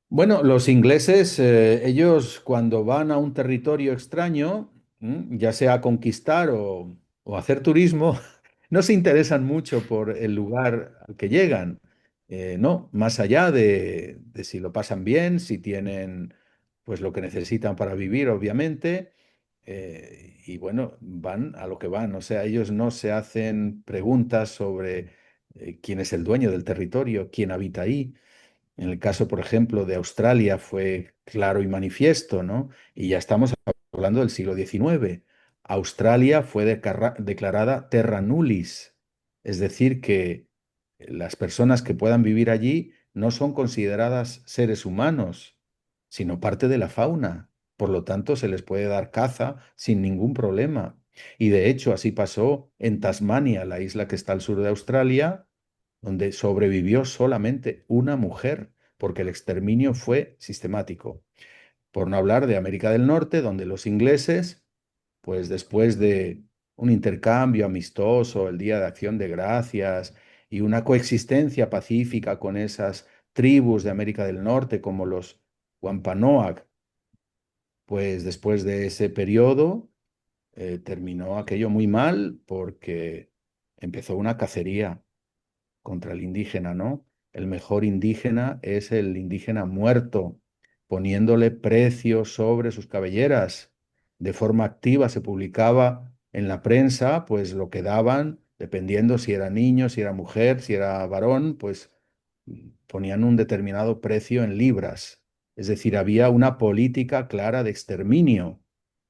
Bueno, los ingleses, ellos cuando van a un territorio extraño, ya sea a conquistar o hacer turismo, no se interesan mucho por el lugar al que llegan. No, más allá de si lo pasan bien, si tienen pues lo que necesitan para vivir, obviamente, y bueno, van a lo que van. O sea, ellos no se hacen preguntas sobre quién es el dueño del territorio, quién habita ahí. En el caso, por ejemplo, de Australia fue claro y manifiesto, ¿no? Y ya estamos hablando del siglo XIX. Australia fue declarada terra nullius, es decir, que las personas que puedan vivir allí no son consideradas seres humanos, sino parte de la fauna. Por lo tanto, se les puede dar caza sin ningún problema. Y de hecho, así pasó en Tasmania, la isla que está al sur de Australia, donde sobrevivió solamente una mujer, porque el exterminio fue sistemático. Por no hablar de América del Norte, donde los ingleses, pues después de un intercambio amistoso, el Día de Acción de Gracias y una coexistencia pacífica con esas tribus de América del Norte como los Wampanoag, pues después de ese periodo terminó aquello muy mal porque empezó una cacería contra el indígena, ¿no? El mejor indígena es el indígena muerto, poniéndole precio sobre sus cabelleras. De forma activa se publicaba en la prensa, pues lo que daban, dependiendo si era niño, si era mujer, si era varón, pues ponían un determinado precio en libras. Es decir, había una política clara de exterminio.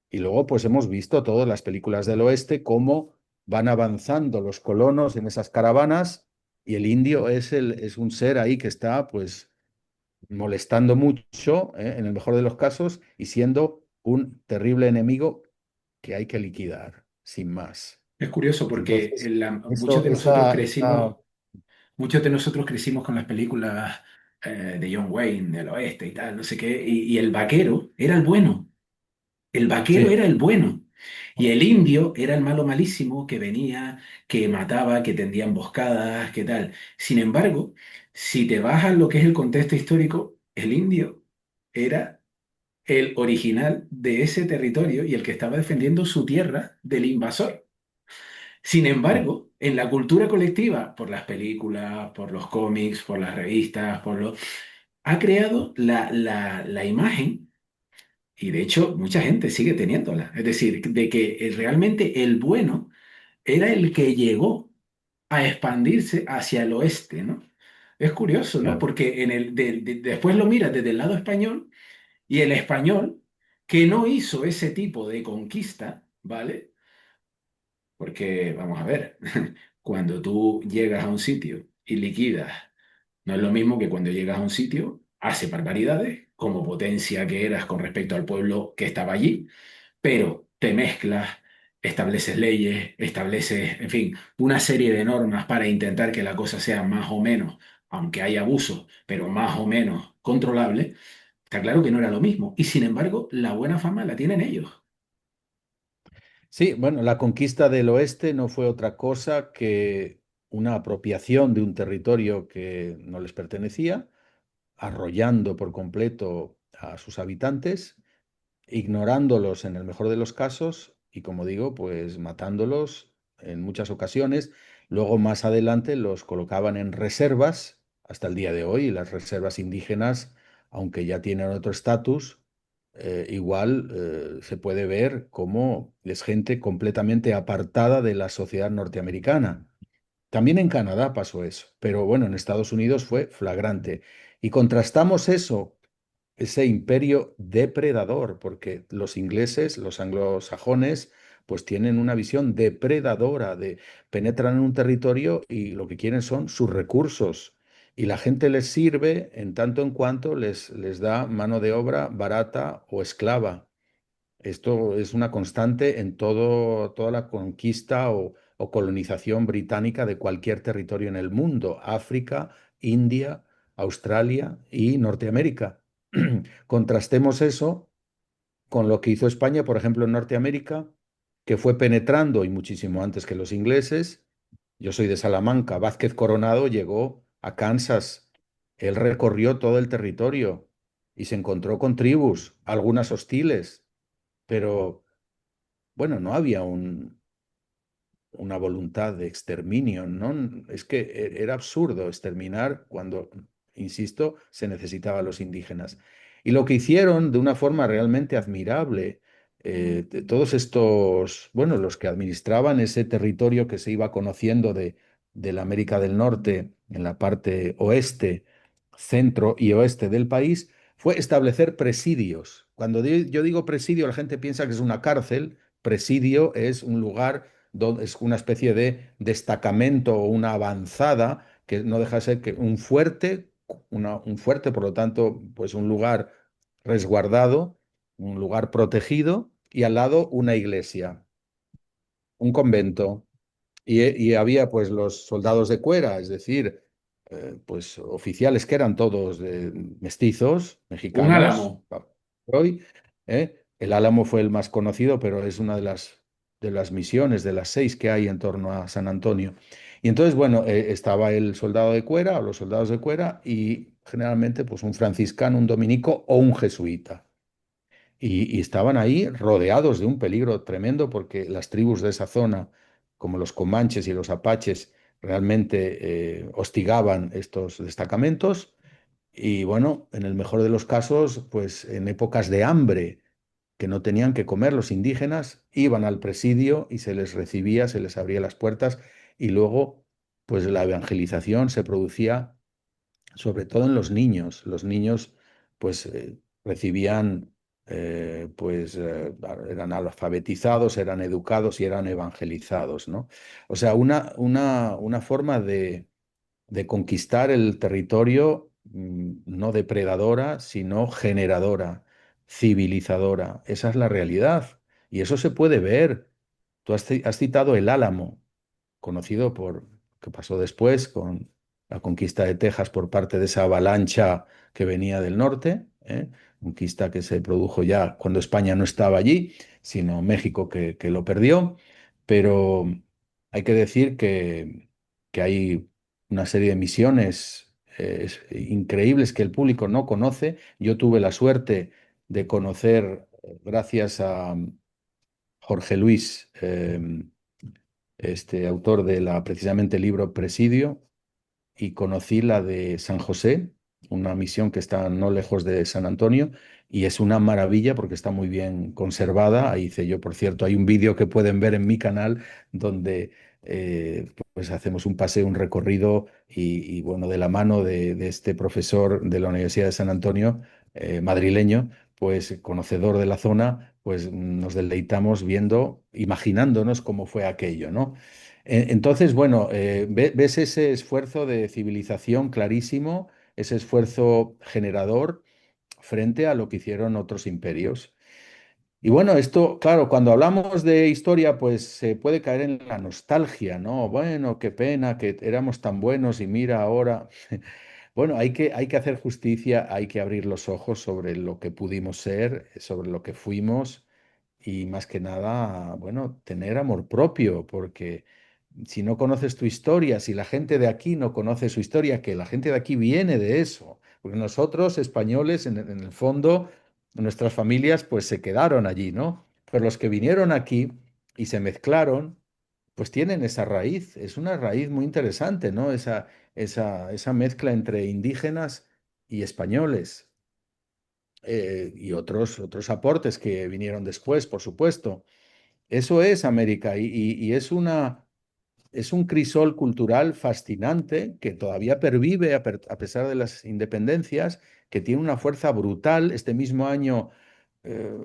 Y luego, pues hemos visto todas las películas del oeste, cómo van avanzando los colonos en esas caravanas y el indio es un ser ahí que está, pues, molestando mucho, en el mejor de los casos, y siendo un terrible enemigo que hay que liquidar, sin más. Es curioso porque Entonces, muchos eso, de nosotros esa, crecimos, muchos de nosotros crecimos con las películas de John Wayne, del oeste y tal, no sé qué, y el vaquero era el bueno. El vaquero sí, era el bueno y el indio era el malo malísimo que venía, que mataba, que tendía emboscadas, que tal. Sin embargo, si te vas a lo que es el contexto histórico, el indio era el original de ese territorio y el que estaba defendiendo su tierra del invasor. Sin sí. embargo, en la cultura colectiva, por las películas, por los cómics, por las revistas, ha creado la imagen y de hecho, mucha gente sigue teniéndola. Es decir, de que realmente el bueno era el que llegó a expandirse hacia el oeste, ¿no? Es curioso, ¿no? Claro. Porque después lo miras desde el lado español y el español que no hizo ese tipo de conquista, ¿vale? Porque, vamos a ver, cuando tú llegas a un sitio y liquidas, no es lo mismo que cuando llegas a un sitio, hace barbaridades, como potencia que eras con respecto al pueblo que estaba allí, pero te mezclas, estableces leyes, estableces, en fin, una serie de normas para intentar que la cosa sea más o menos, aunque hay abusos, pero más o menos controlable. Está claro que no era lo mismo. Y sin embargo, la buena fama la tienen ellos. Sí, bueno, la conquista del oeste no fue otra cosa que una apropiación de un territorio que no les pertenecía, arrollando por completo a sus habitantes, ignorándolos en el mejor de los casos y, como digo, pues matándolos en muchas ocasiones. Luego, más adelante, los colocaban en reservas hasta el día de hoy, y las reservas indígenas, aunque ya tienen otro estatus, igual se puede ver como es gente completamente apartada de la sociedad norteamericana. También en Canadá pasó eso, pero bueno, en Estados Unidos fue flagrante. Y contrastamos eso, ese imperio depredador, porque los ingleses, los anglosajones, pues tienen una visión depredadora de penetran en un territorio y lo que quieren son sus recursos. Y la gente les sirve en tanto en cuanto les da mano de obra barata o esclava. Esto es una constante en toda la conquista o colonización británica de cualquier territorio en el mundo, África, India, Australia y Norteamérica. Contrastemos eso con lo que hizo España, por ejemplo, en Norteamérica, que fue penetrando y muchísimo antes que los ingleses. Yo soy de Salamanca, Vázquez Coronado llegó a Kansas, él recorrió todo el territorio y se encontró con tribus, algunas hostiles, pero bueno, no había una voluntad de exterminio, ¿no? Es que era absurdo exterminar cuando, insisto, se necesitaba a los indígenas. Y lo que hicieron de una forma realmente admirable, todos estos, bueno, los que administraban ese territorio que se iba conociendo de la América del Norte, en la parte oeste, centro y oeste del país, fue establecer presidios. Cuando yo digo presidio, la gente piensa que es una cárcel. Presidio es un lugar donde es una especie de destacamento o una avanzada que no deja de ser que un fuerte, un fuerte, por lo tanto, pues un lugar resguardado, un lugar protegido y al lado una iglesia, un convento. Y había pues los soldados de cuera, es decir, pues oficiales que eran todos mestizos, Un álamo. mexicanos. Hoy, el Álamo fue el más conocido, pero es una de las misiones, de las 6 que hay en torno a San Antonio. Y entonces, bueno, estaba el soldado de cuera o los soldados de cuera y generalmente pues un franciscano, un dominico o un jesuita. Y estaban ahí rodeados de un peligro tremendo porque las tribus de esa zona, como los comanches y los apaches, realmente hostigaban estos destacamentos. Y bueno, en el mejor de los casos, pues en épocas de hambre que no tenían que comer los indígenas, iban al presidio y se les recibía, se les abría las puertas y luego, pues la evangelización se producía sobre todo en los niños. Los niños pues recibían, eran alfabetizados, eran educados y eran evangelizados, ¿no? O sea, una forma de conquistar el territorio, no depredadora, sino generadora, civilizadora. Esa es la realidad. Y eso se puede ver. Tú has citado el Álamo, conocido por que pasó después con la conquista de Texas por parte de esa avalancha que venía del norte, ¿eh? Conquista que se produjo ya cuando España no estaba allí, sino México que lo perdió. Pero hay que decir que hay una serie de misiones increíbles que el público no conoce. Yo tuve la suerte de conocer, gracias a Jorge Luis, este autor de precisamente el libro Presidio, y conocí la de San José, una misión que está no lejos de San Antonio, y es una maravilla porque está muy bien conservada. Ahí hice yo, por cierto, hay un vídeo que pueden ver en mi canal donde pues hacemos un paseo, un recorrido, bueno, de la mano de este profesor de la Universidad de San Antonio, madrileño, pues conocedor de la zona, pues nos deleitamos viendo, imaginándonos cómo fue aquello, ¿no? Entonces, bueno, ves ese esfuerzo de civilización clarísimo, ese esfuerzo generador frente a lo que hicieron otros imperios. Y bueno, esto, claro, cuando hablamos de historia, pues se puede caer en la nostalgia, ¿no? Bueno, qué pena que éramos tan buenos y mira ahora. Bueno, hay que hacer justicia, hay que abrir los ojos sobre lo que pudimos ser, sobre lo que fuimos y más que nada, bueno, tener amor propio, porque si no conoces tu historia, si la gente de aquí no conoce su historia, que la gente de aquí viene de eso, porque nosotros, españoles, en el fondo, nuestras familias pues se quedaron allí, ¿no? Pero los que vinieron aquí y se mezclaron, pues tienen esa raíz, es una raíz muy interesante, ¿no? Esa mezcla entre indígenas y españoles, y otros aportes que vinieron después, por supuesto. Eso es América y es un crisol cultural fascinante que todavía pervive a pesar de las independencias, que tiene una fuerza brutal. Este mismo año eh,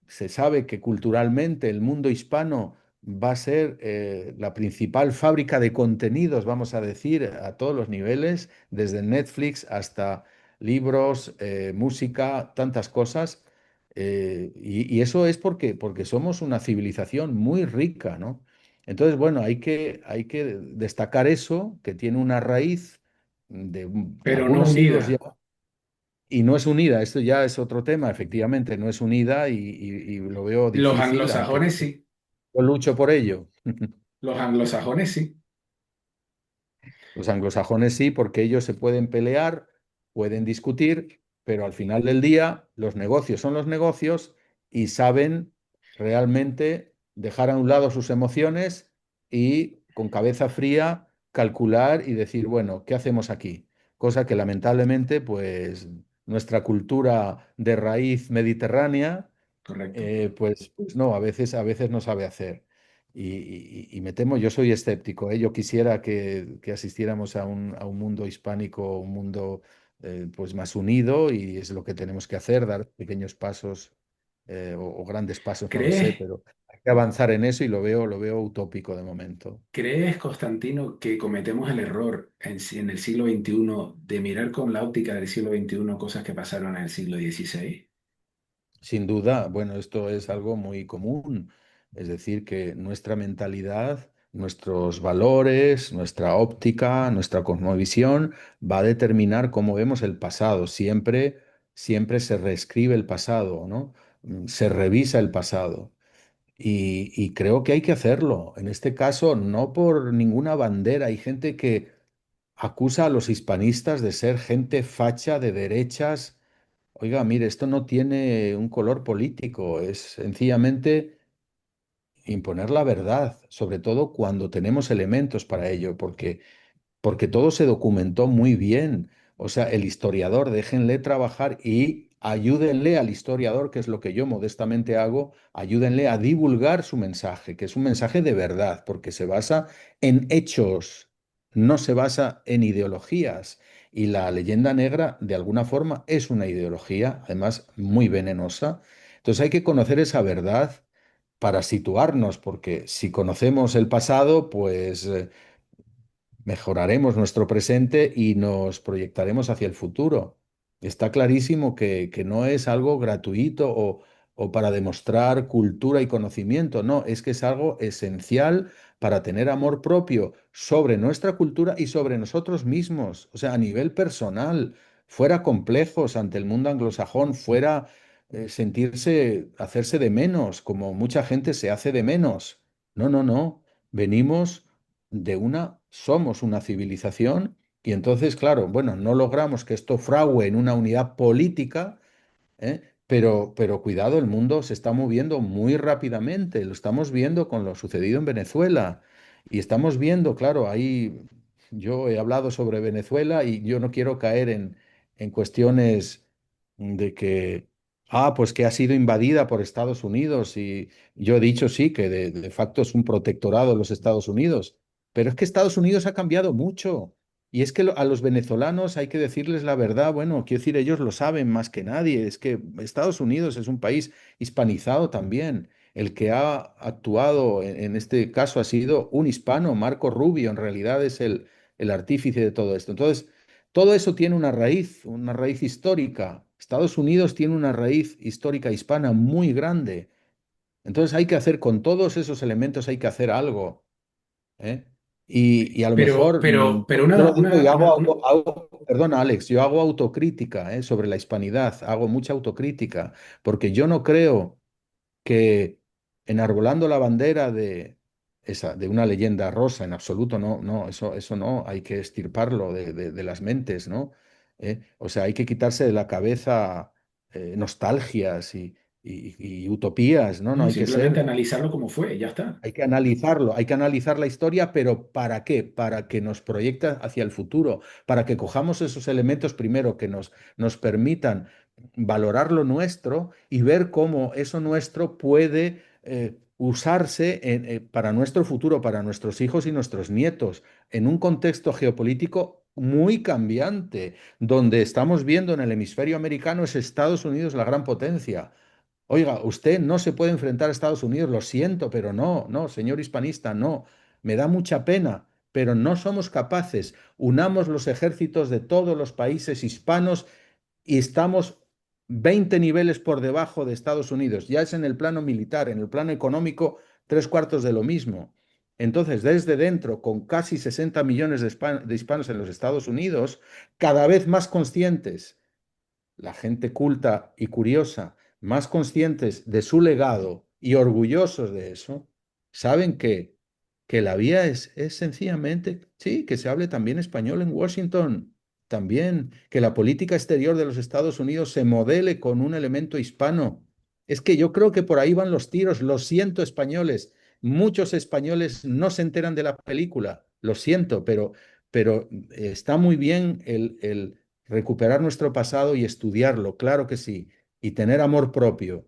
se sabe que culturalmente el mundo hispano va a ser la principal fábrica de contenidos, vamos a decir, a todos los niveles, desde Netflix hasta libros, música, tantas cosas. Y eso es porque somos una civilización muy rica, ¿no? Entonces, bueno, hay que destacar eso, que tiene una raíz de pero no algunos siglos ya, unida. y no es unida. Esto ya es otro tema, efectivamente, no es unida y lo veo Los difícil, aunque anglosajones sí, yo lucho por ello. los anglosajones sí, Los anglosajones sí, porque ellos se pueden pelear, pueden discutir, pero al final del día los negocios son los negocios y saben realmente dejar a un lado sus emociones y con cabeza fría calcular y decir, bueno, ¿qué hacemos aquí? Cosa que lamentablemente, pues nuestra cultura de raíz mediterránea, correcto. pues no, a veces no sabe hacer. Y me temo, yo soy escéptico, ¿eh? Yo quisiera que asistiéramos a un mundo hispánico, un mundo pues más unido, y es lo que tenemos que hacer, dar pequeños pasos, o grandes pasos, no lo sé, ¿Crees, pero hay que avanzar en eso y lo veo utópico de momento. crees, Constantino, que cometemos el error en el siglo XXI de mirar con la óptica del siglo XXI cosas que pasaron en el siglo XVI? Sin duda, bueno, esto es algo muy común, es decir, que nuestra mentalidad, nuestros valores, nuestra óptica, nuestra cosmovisión va a determinar cómo vemos el pasado. Siempre se reescribe el pasado, ¿no? Se revisa el pasado. Y creo que hay que hacerlo. En este caso, no por ninguna bandera. Hay gente que acusa a los hispanistas de ser gente facha de derechas. Oiga, mire, esto no tiene un color político, es sencillamente imponer la verdad, sobre todo cuando tenemos elementos para ello, porque todo se documentó muy bien. O sea, el historiador, déjenle trabajar y ayúdenle al historiador, que es lo que yo modestamente hago, ayúdenle a divulgar su mensaje, que es un mensaje de verdad, porque se basa en hechos, no se basa en ideologías. Y la leyenda negra, de alguna forma, es una ideología, además muy venenosa. Entonces hay que conocer esa verdad para situarnos, porque si conocemos el pasado, pues mejoraremos nuestro presente y nos proyectaremos hacia el futuro. Está clarísimo que no es algo gratuito o para demostrar cultura y conocimiento, no, es que es algo esencial para tener amor propio sobre nuestra cultura y sobre nosotros mismos, o sea, a nivel personal, fuera complejos ante el mundo anglosajón, fuera sentirse, hacerse de menos, como mucha gente se hace de menos. No, no, no. Venimos somos una civilización y entonces, claro, bueno, no logramos que esto fragüe en una unidad política, ¿eh? Pero cuidado, el mundo se está moviendo muy rápidamente. Lo estamos viendo con lo sucedido en Venezuela. Y estamos viendo, claro, ahí yo he hablado sobre Venezuela y yo no quiero caer en cuestiones de que, pues que ha sido invadida por Estados Unidos. Y yo he dicho sí, que de facto es un protectorado de los Estados Unidos. Pero es que Estados Unidos ha cambiado mucho. Y es que a los venezolanos hay que decirles la verdad. Bueno, quiero decir, ellos lo saben más que nadie. Es que Estados Unidos es un país hispanizado también. El que ha actuado en este caso ha sido un hispano, Marco Rubio, en realidad es el artífice de todo esto. Entonces, todo eso tiene una raíz histórica. Estados Unidos tiene una raíz histórica hispana muy grande. Entonces hay que hacer con todos esos elementos, hay que hacer algo. ¿Eh? Y a lo mejor, Pero yo lo digo y perdona Alex, yo hago autocrítica, sobre la hispanidad, hago mucha autocrítica, porque yo no creo que enarbolando la bandera de una leyenda rosa, en absoluto, no, no, eso no, hay que extirparlo de las mentes, ¿no? O sea, hay que quitarse de la cabeza nostalgias y utopías, ¿no? No no, hay que simplemente ser analizarlo como fue, ya está. hay que analizarlo, hay que analizar la historia, pero ¿para qué? Para que nos proyecte hacia el futuro, para que cojamos esos elementos primero que nos permitan valorar lo nuestro y ver cómo eso nuestro puede usarse para nuestro futuro, para nuestros hijos y nuestros nietos, en un contexto geopolítico muy cambiante, donde estamos viendo en el hemisferio americano es Estados Unidos la gran potencia. Oiga, usted no se puede enfrentar a Estados Unidos, lo siento, pero no, no, señor hispanista, no. Me da mucha pena, pero no somos capaces. Unamos los ejércitos de todos los países hispanos y estamos 20 niveles por debajo de Estados Unidos. Ya es en el plano militar, en el plano económico, tres cuartos de lo mismo. Entonces, desde dentro, con casi 60 millones de hispanos en los Estados Unidos, cada vez más conscientes la gente culta y curiosa, más conscientes de su legado y orgullosos de eso, saben que la vía es sencillamente, sí, que se hable también español en Washington, también que la política exterior de los Estados Unidos se modele con un elemento hispano. Es que yo creo que por ahí van los tiros, lo siento españoles, muchos españoles no se enteran de la película, lo siento, pero está muy bien el recuperar nuestro pasado y estudiarlo, claro que sí, y tener amor propio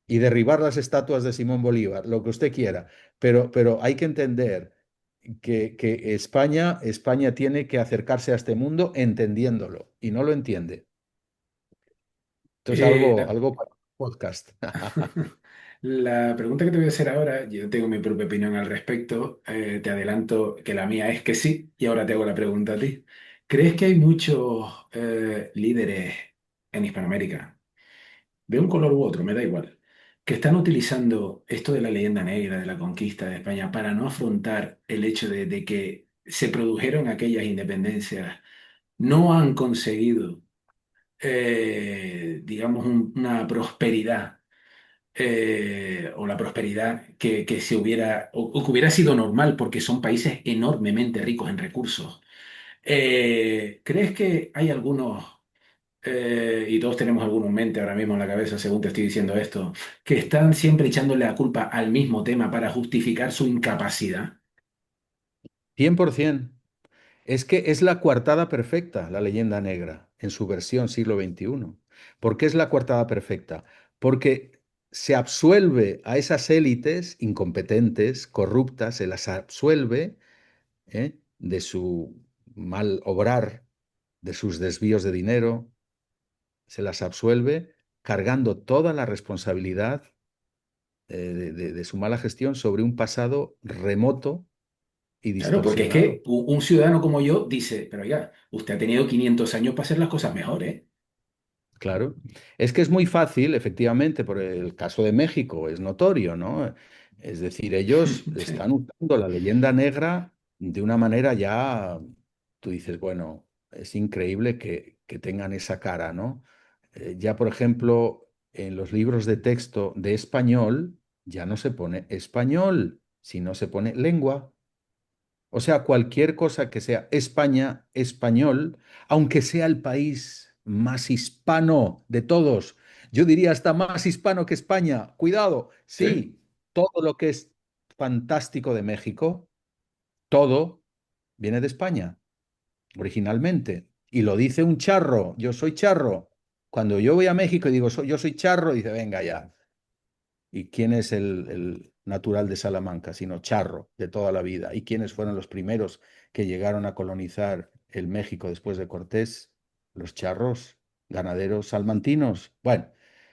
y derribar las estatuas de Simón Bolívar, lo que usted quiera, pero hay que entender que España tiene que acercarse a este mundo entendiéndolo y no lo entiende. Entonces La, algo para el podcast. la pregunta que te voy a hacer ahora, yo tengo mi propia opinión al respecto, te adelanto que la mía es que sí, y ahora te hago la pregunta a ti. ¿Crees que hay muchos líderes en Hispanoamérica, de un color u otro, me da igual, que están utilizando esto de la leyenda negra, de la conquista de España, para no afrontar el hecho de que se produjeron aquellas independencias, no han conseguido, digamos, una prosperidad? O la prosperidad que se hubiera, o que hubiera sido normal, porque son países enormemente ricos en recursos. ¿Crees que hay algunos, y todos tenemos alguno en mente ahora mismo en la cabeza, según te estoy diciendo esto, que están siempre echándole la culpa al mismo tema para justificar su incapacidad? 100%. Es que es la coartada perfecta, la leyenda negra, en su versión siglo XXI. ¿Por qué es la coartada perfecta? Porque se absuelve a esas élites incompetentes, corruptas, se las absuelve, de su mal obrar de sus desvíos de dinero, se las absuelve cargando toda la responsabilidad de su mala gestión sobre un pasado remoto y Claro, porque es que distorsionado. un ciudadano como yo dice, pero ya, usted ha tenido 500 años para hacer las cosas mejor, ¿eh? Claro, es que es muy fácil, efectivamente, por el caso de México es notorio, ¿no? Es decir, ellos Sí, están usando la leyenda negra de una manera ya, tú dices, bueno, es increíble que tengan esa cara, ¿no? Ya, por ejemplo, en los libros de texto de español, ya no se pone español, sino se pone lengua. O sea, cualquier cosa que sea España, español, aunque sea el país más hispano de todos, yo diría hasta más hispano que España. Cuidado, sí, sí, todo lo que es fantástico de México, todo viene de España, originalmente. Y lo dice un charro, yo soy charro. Cuando yo voy a México y digo, yo soy charro, dice, venga ya. ¿Y quién es el natural de Salamanca, sino Charro, de toda la vida? ¿Y quiénes fueron los primeros que llegaron a colonizar el México después de Cortés? Los charros, ganaderos salmantinos. Bueno,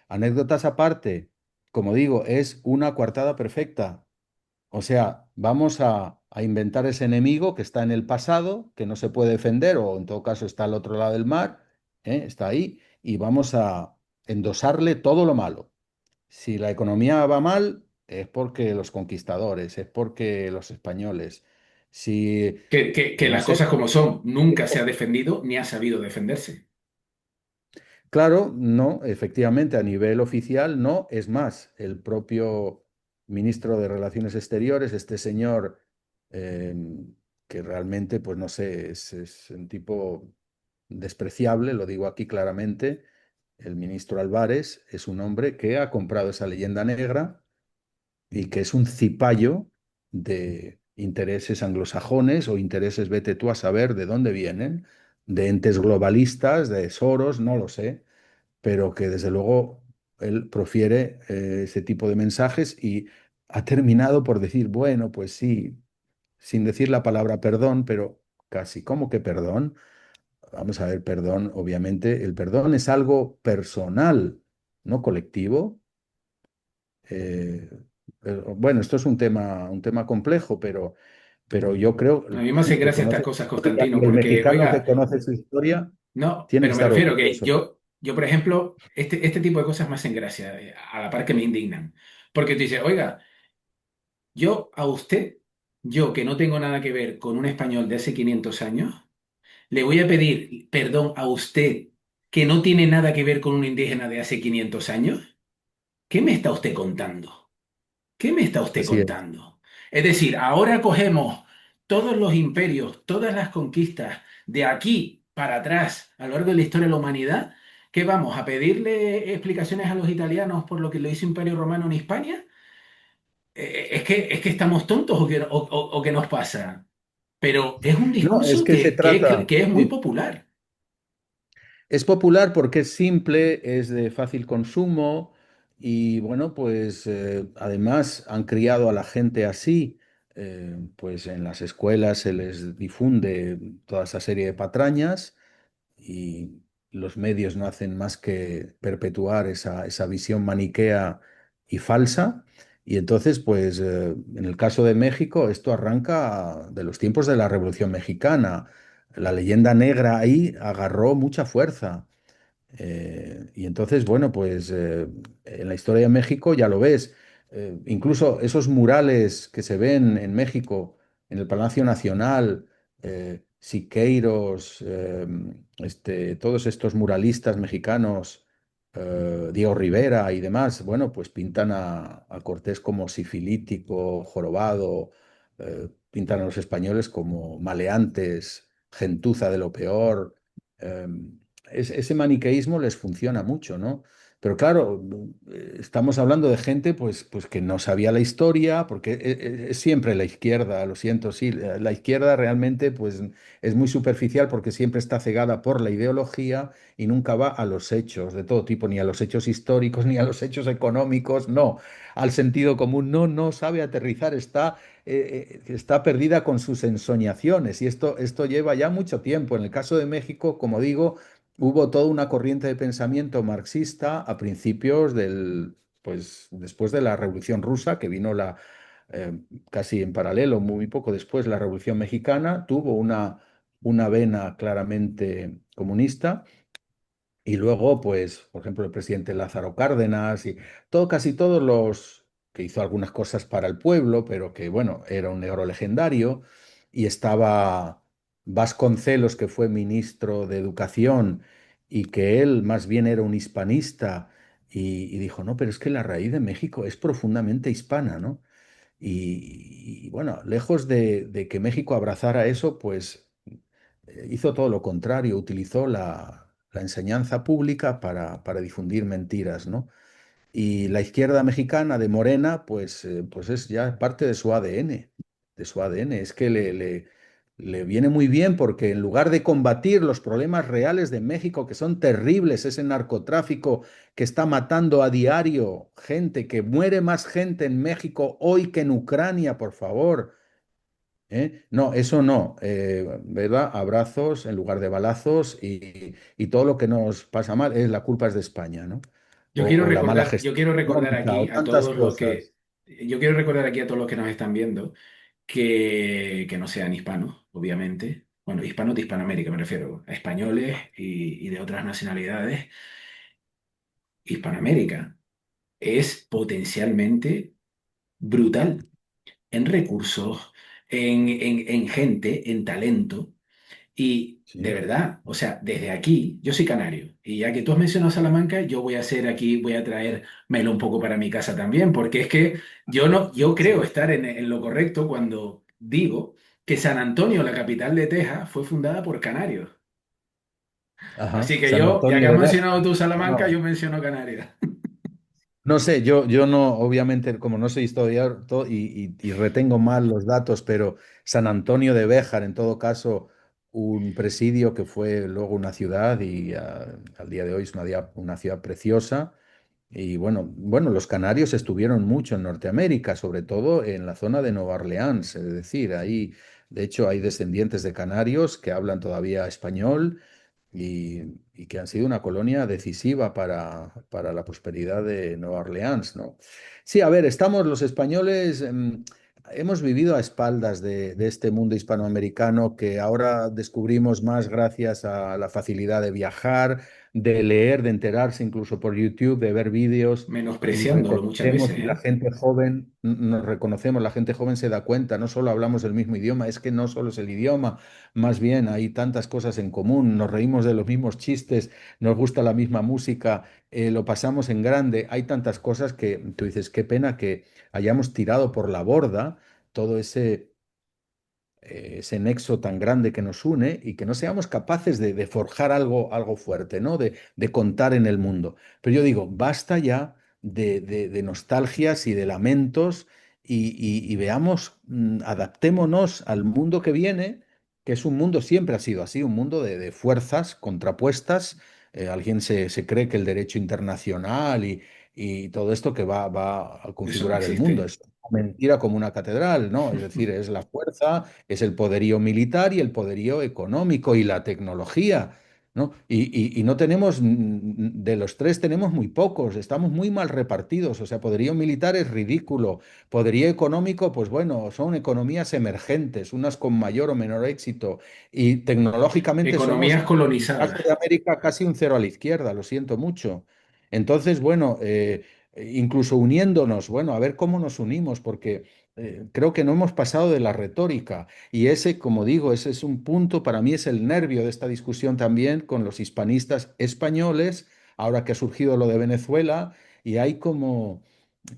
anécdotas aparte, como digo, es una coartada perfecta. O sea, vamos a inventar ese enemigo que está en el pasado, que no se puede defender, o en todo caso está al otro lado del mar, está ahí, y vamos a endosarle todo lo malo. Si la economía va mal, es porque los conquistadores, es porque los españoles. Si, que no las sé, cosas como son, nunca se ha defendido ni ha sabido defenderse. claro, no, efectivamente, a nivel oficial no, es más, el propio ministro de Relaciones Exteriores, este señor, eh, que realmente, pues no sé, es un tipo despreciable, lo digo aquí claramente, el ministro Álvarez es un hombre que ha comprado esa leyenda negra y que es un cipayo de intereses anglosajones o intereses, vete tú a saber de dónde vienen, de entes globalistas, de Soros, no lo sé, pero que desde luego él profiere ese tipo de mensajes y ha terminado por decir, bueno, pues sí, sin decir la palabra perdón, pero casi, ¿cómo que perdón? Vamos a ver, perdón, obviamente, el perdón es algo personal, no colectivo. Eh, bueno, esto es un tema complejo, pero yo creo, A mí me hace el que gracia estas conoce su cosas, historia Constantino, y el porque, mexicano que oiga, conoce su historia no, tiene que pero me estar refiero que orgulloso. yo, por ejemplo, este tipo de cosas me hacen gracia, a la par que me indignan. Porque tú dices, oiga, yo a usted, yo que no tengo nada que ver con un español de hace 500 años, le voy a pedir perdón a usted que no tiene nada que ver con un indígena de hace 500 años. ¿Qué me está usted contando? ¿Qué me está usted Así es. contando? Es decir, ahora cogemos todos los imperios, todas las conquistas de aquí para atrás a lo largo de la historia de la humanidad, ¿qué vamos a pedirle explicaciones a los italianos por lo que le hizo Imperio Romano en Hispania? Es que estamos tontos o qué nos pasa. Pero es un No, es discurso que se trata, que es muy sí. popular. Es popular porque es simple, es de fácil consumo y bueno, pues además han criado a la gente así, pues en las escuelas se les difunde toda esa serie de patrañas y los medios no hacen más que perpetuar esa visión maniquea y falsa. Y entonces, pues en el caso de México, esto arranca de los tiempos de la Revolución Mexicana. La leyenda negra ahí agarró mucha fuerza. Y entonces, bueno, pues en la historia de México ya lo ves. Incluso esos murales que se ven en México, en el Palacio Nacional, Siqueiros, todos estos muralistas mexicanos, Diego Rivera y demás, bueno, pues pintan a Cortés como sifilítico, jorobado, pintan a los españoles como maleantes, gentuza de lo peor. Ese maniqueísmo les funciona mucho, ¿no? Pero claro, estamos hablando de gente pues que no sabía la historia, porque es siempre la izquierda, lo siento, sí, la izquierda realmente pues es muy superficial porque siempre está cegada por la ideología y nunca va a los hechos de todo tipo, ni a los hechos históricos, ni a los hechos económicos, no, al sentido común, no, no sabe aterrizar, está perdida con sus ensoñaciones y esto lleva ya mucho tiempo. En el caso de México, como digo, hubo toda una corriente de pensamiento marxista a principios pues después de la Revolución Rusa, que vino eh, casi en paralelo, muy poco después, la Revolución Mexicana, tuvo una vena claramente comunista. Y luego, pues, por ejemplo, el presidente Lázaro Cárdenas y casi todos los que hizo algunas cosas para el pueblo, pero que, bueno, era un negro legendario. Y estaba Vasconcelos, que fue ministro de Educación y que él más bien era un hispanista y dijo, no, pero es que la raíz de México es profundamente hispana, ¿no? Bueno, lejos de que México abrazara eso, pues hizo todo lo contrario, utilizó la enseñanza pública para difundir mentiras, ¿no? Y la izquierda mexicana de Morena, pues es ya parte de su ADN, de su ADN. Es que le viene muy bien porque en lugar de combatir los problemas reales de México, que son terribles, ese narcotráfico que está matando a diario gente, que muere más gente en México hoy que en Ucrania, por favor. ¿Eh? No, eso no, ¿verdad? Abrazos en lugar de balazos y todo lo que nos pasa mal es la culpa es de España, ¿no? O la mala Yo gestión quiero recordar económica aquí o a tantas todos los que, cosas. yo quiero recordar aquí a todos los que nos están viendo que no sean hispanos, obviamente. Bueno, hispanos de Hispanoamérica me refiero, a españoles y de otras nacionalidades. Hispanoamérica es potencialmente brutal en recursos, en gente, en talento. Y de Sí, verdad, o sea, desde aquí, yo soy canario, y ya que tú has mencionado Salamanca, yo voy a hacer aquí, voy a traérmelo un poco para mi casa también, porque es que yo no, yo creo sí. estar en lo correcto cuando digo que San Antonio, la capital de Texas, fue fundada por canarios. Ajá, Así que San yo, ya que Antonio has de mencionado Béjar. tú Salamanca, Bueno, yo menciono Canarias. no sé, yo no, obviamente, como no soy historiador y retengo mal los datos, pero San Antonio de Béjar, en todo caso, un presidio que fue luego una ciudad y al día de hoy es una ciudad preciosa. Y bueno, los canarios estuvieron mucho en Norteamérica, sobre todo en la zona de Nueva Orleans, es decir, ahí, de hecho, hay descendientes de canarios que hablan todavía español y que han sido una colonia decisiva para la prosperidad de Nueva Orleans, ¿no? Sí, a ver, estamos los españoles, hemos vivido a espaldas de este mundo hispanoamericano que ahora descubrimos más gracias a la facilidad de viajar, de leer, de enterarse incluso por YouTube, de ver vídeos. Y nos Menospreciándolo muchas reconocemos veces, y la ¿eh? gente joven, nos reconocemos, la gente joven se da cuenta, no solo hablamos el mismo idioma, es que no solo es el idioma, más bien, hay tantas cosas en común, nos reímos de los mismos chistes, nos gusta la misma música, lo pasamos en grande, hay tantas cosas que tú dices, qué pena que hayamos tirado por la borda todo ese nexo tan grande que nos une y que no seamos capaces de forjar algo fuerte, ¿no? De contar en el mundo. Pero yo digo, basta ya de nostalgias y de lamentos y veamos, adaptémonos al mundo que viene, que es un mundo, siempre ha sido así, un mundo de fuerzas contrapuestas. Alguien se cree que el derecho internacional y todo esto que va a Eso no configurar el mundo existe. es mentira como una catedral, ¿no? Es decir, es la fuerza, es el poderío militar y el poderío económico y la tecnología, ¿no? Y no tenemos, de los tres tenemos muy pocos, estamos muy mal repartidos, o sea, poderío militar es ridículo, poderío económico, pues bueno, son economías emergentes, unas con mayor o menor éxito, y tecnológicamente somos, Economías en el caso colonizadas. de América, casi un cero a la izquierda, lo siento mucho. Entonces, bueno, incluso uniéndonos, bueno, a ver cómo nos unimos, porque creo que no hemos pasado de la retórica. Y ese, como digo, ese es un punto, para mí es el nervio de esta discusión también con los hispanistas españoles, ahora que ha surgido lo de Venezuela, y hay como,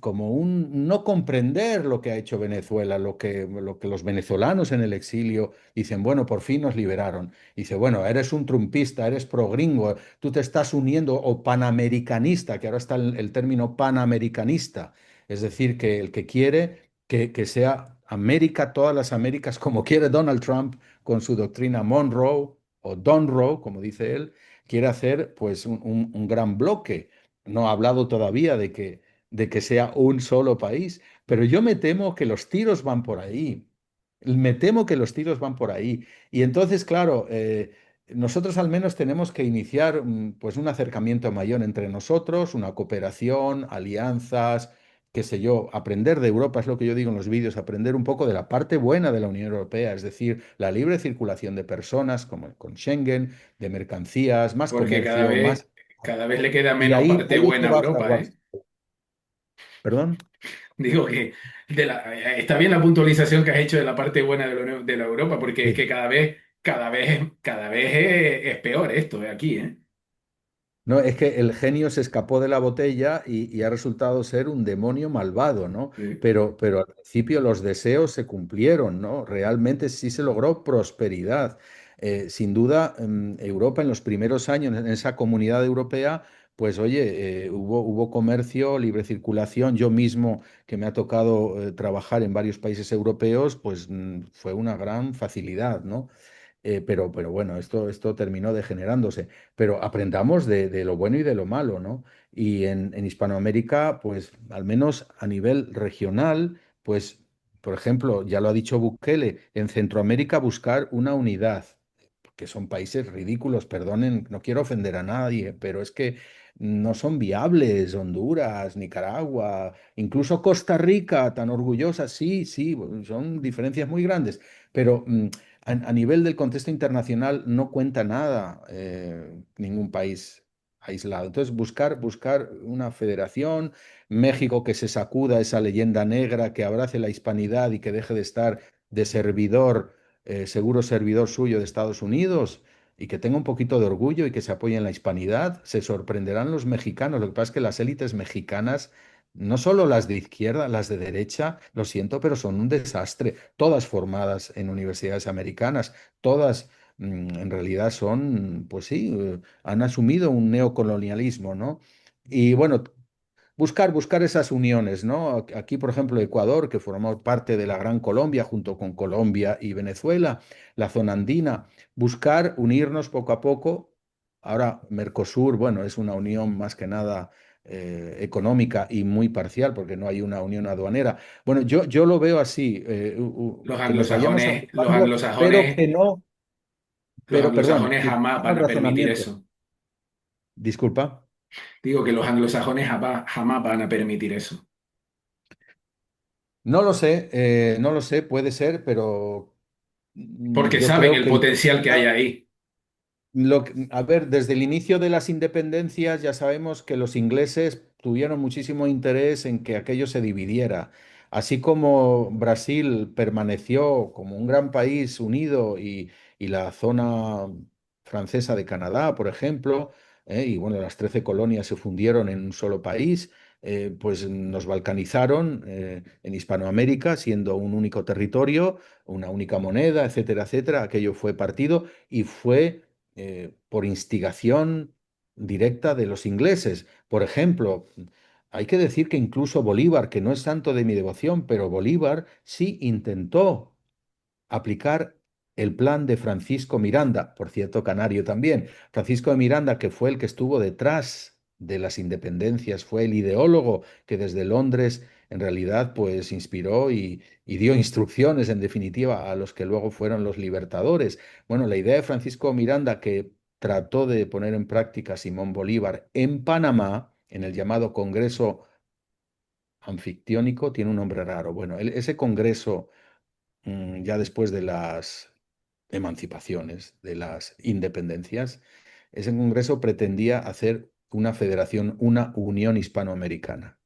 como un no comprender lo que ha hecho Venezuela, lo que los venezolanos en el exilio dicen, bueno, por fin nos liberaron. Dice, bueno, eres un trumpista, eres pro-gringo, tú te estás uniendo, o panamericanista, que ahora está el término panamericanista, es decir, que el que quiere que sea América, todas las Américas, como quiere Donald Trump con su doctrina Monroe o Donroe, como dice él, quiere hacer pues un gran bloque. No ha hablado todavía de que sea un solo país, pero yo me temo que los tiros van por ahí. Me temo que los tiros van por ahí. Y entonces, claro, nosotros al menos tenemos que iniciar pues un acercamiento mayor entre nosotros, una cooperación, alianzas, qué sé yo, aprender de Europa, es lo que yo digo en los vídeos, aprender un poco de la parte buena de la Unión Europea, es decir, la libre circulación de personas, como con Schengen, de mercancías, más Porque comercio, más... cada vez le queda Y menos parte ahí es buena que a va a Europa, ¿eh? fraguarse. ¿Perdón? Digo que está bien la puntualización que has hecho de la parte buena de la Europa, porque es Sí. que cada vez es peor esto de aquí, ¿eh? No, es que el genio se escapó de la botella y ha resultado ser un demonio malvado, ¿no? Sí. Pero al principio los deseos se cumplieron, ¿no? Realmente sí se logró prosperidad. Sin duda, Europa en los primeros años, en esa comunidad europea, pues oye, hubo comercio, libre circulación. Yo mismo, que me ha tocado trabajar en varios países europeos, pues fue una gran facilidad, ¿no? Pero bueno, esto terminó degenerándose. Pero aprendamos de lo bueno y de lo malo, ¿no? Y en Hispanoamérica, pues al menos a nivel regional, pues, por ejemplo, ya lo ha dicho Bukele, en Centroamérica buscar una unidad, que son países ridículos, perdonen, no quiero ofender a nadie, pero es que no son viables. Honduras, Nicaragua, incluso Costa Rica, tan orgullosa, sí, sí, son diferencias muy grandes, pero a nivel del contexto internacional no cuenta nada ningún país aislado. Entonces, buscar una federación, México que se sacuda esa leyenda negra, que abrace la hispanidad y que deje de estar de servidor, seguro servidor suyo de Estados Unidos, y que tenga un poquito de orgullo y que se apoye en la hispanidad. Se sorprenderán los mexicanos. Lo que pasa es que las élites mexicanas, no solo las de izquierda, las de derecha, lo siento, pero son un desastre. Todas formadas en universidades americanas, todas en realidad son, pues sí, han asumido un neocolonialismo, ¿no? Y bueno, buscar esas uniones, ¿no? Aquí, por ejemplo, Ecuador, que formó parte de la Gran Colombia, junto con Colombia y Venezuela, la zona andina, buscar unirnos poco a poco. Ahora, Mercosur, bueno, es una unión más que nada económica y muy parcial, porque no hay una unión aduanera. Bueno, yo lo veo así, que nos vayamos Los agrupando, pero anglosajones, que no, los perdón, anglosajones que jamás siga van el a permitir razonamiento. eso. Disculpa. Digo que los anglosajones jamás van a permitir eso. No lo sé, puede ser, pero Porque yo saben creo el que potencial que hay ahí. a ver, desde el inicio de las independencias ya sabemos que los ingleses tuvieron muchísimo interés en que aquello se dividiera. Así como Brasil permaneció como un gran país unido y la zona francesa de Canadá, por ejemplo, y bueno, las 13 colonias se fundieron en un solo país, pues nos balcanizaron en Hispanoamérica, siendo un único territorio, una única moneda, etcétera, etcétera. Aquello fue partido y fue por instigación directa de los ingleses. Por ejemplo, hay que decir que incluso Bolívar, que no es santo de mi devoción, pero Bolívar sí intentó aplicar el plan de Francisco Miranda, por cierto, canario también. Francisco de Miranda, que fue el que estuvo detrás de las independencias, fue el ideólogo que desde Londres en realidad pues inspiró y dio instrucciones en definitiva a los que luego fueron los libertadores. Bueno, la idea de Francisco Miranda que trató de poner en práctica Simón Bolívar en Panamá, en el llamado Congreso Anfictiónico, tiene un nombre raro. Bueno, ese congreso ya después de las emancipaciones, de las independencias, ese Congreso pretendía hacer una federación, una unión hispanoamericana.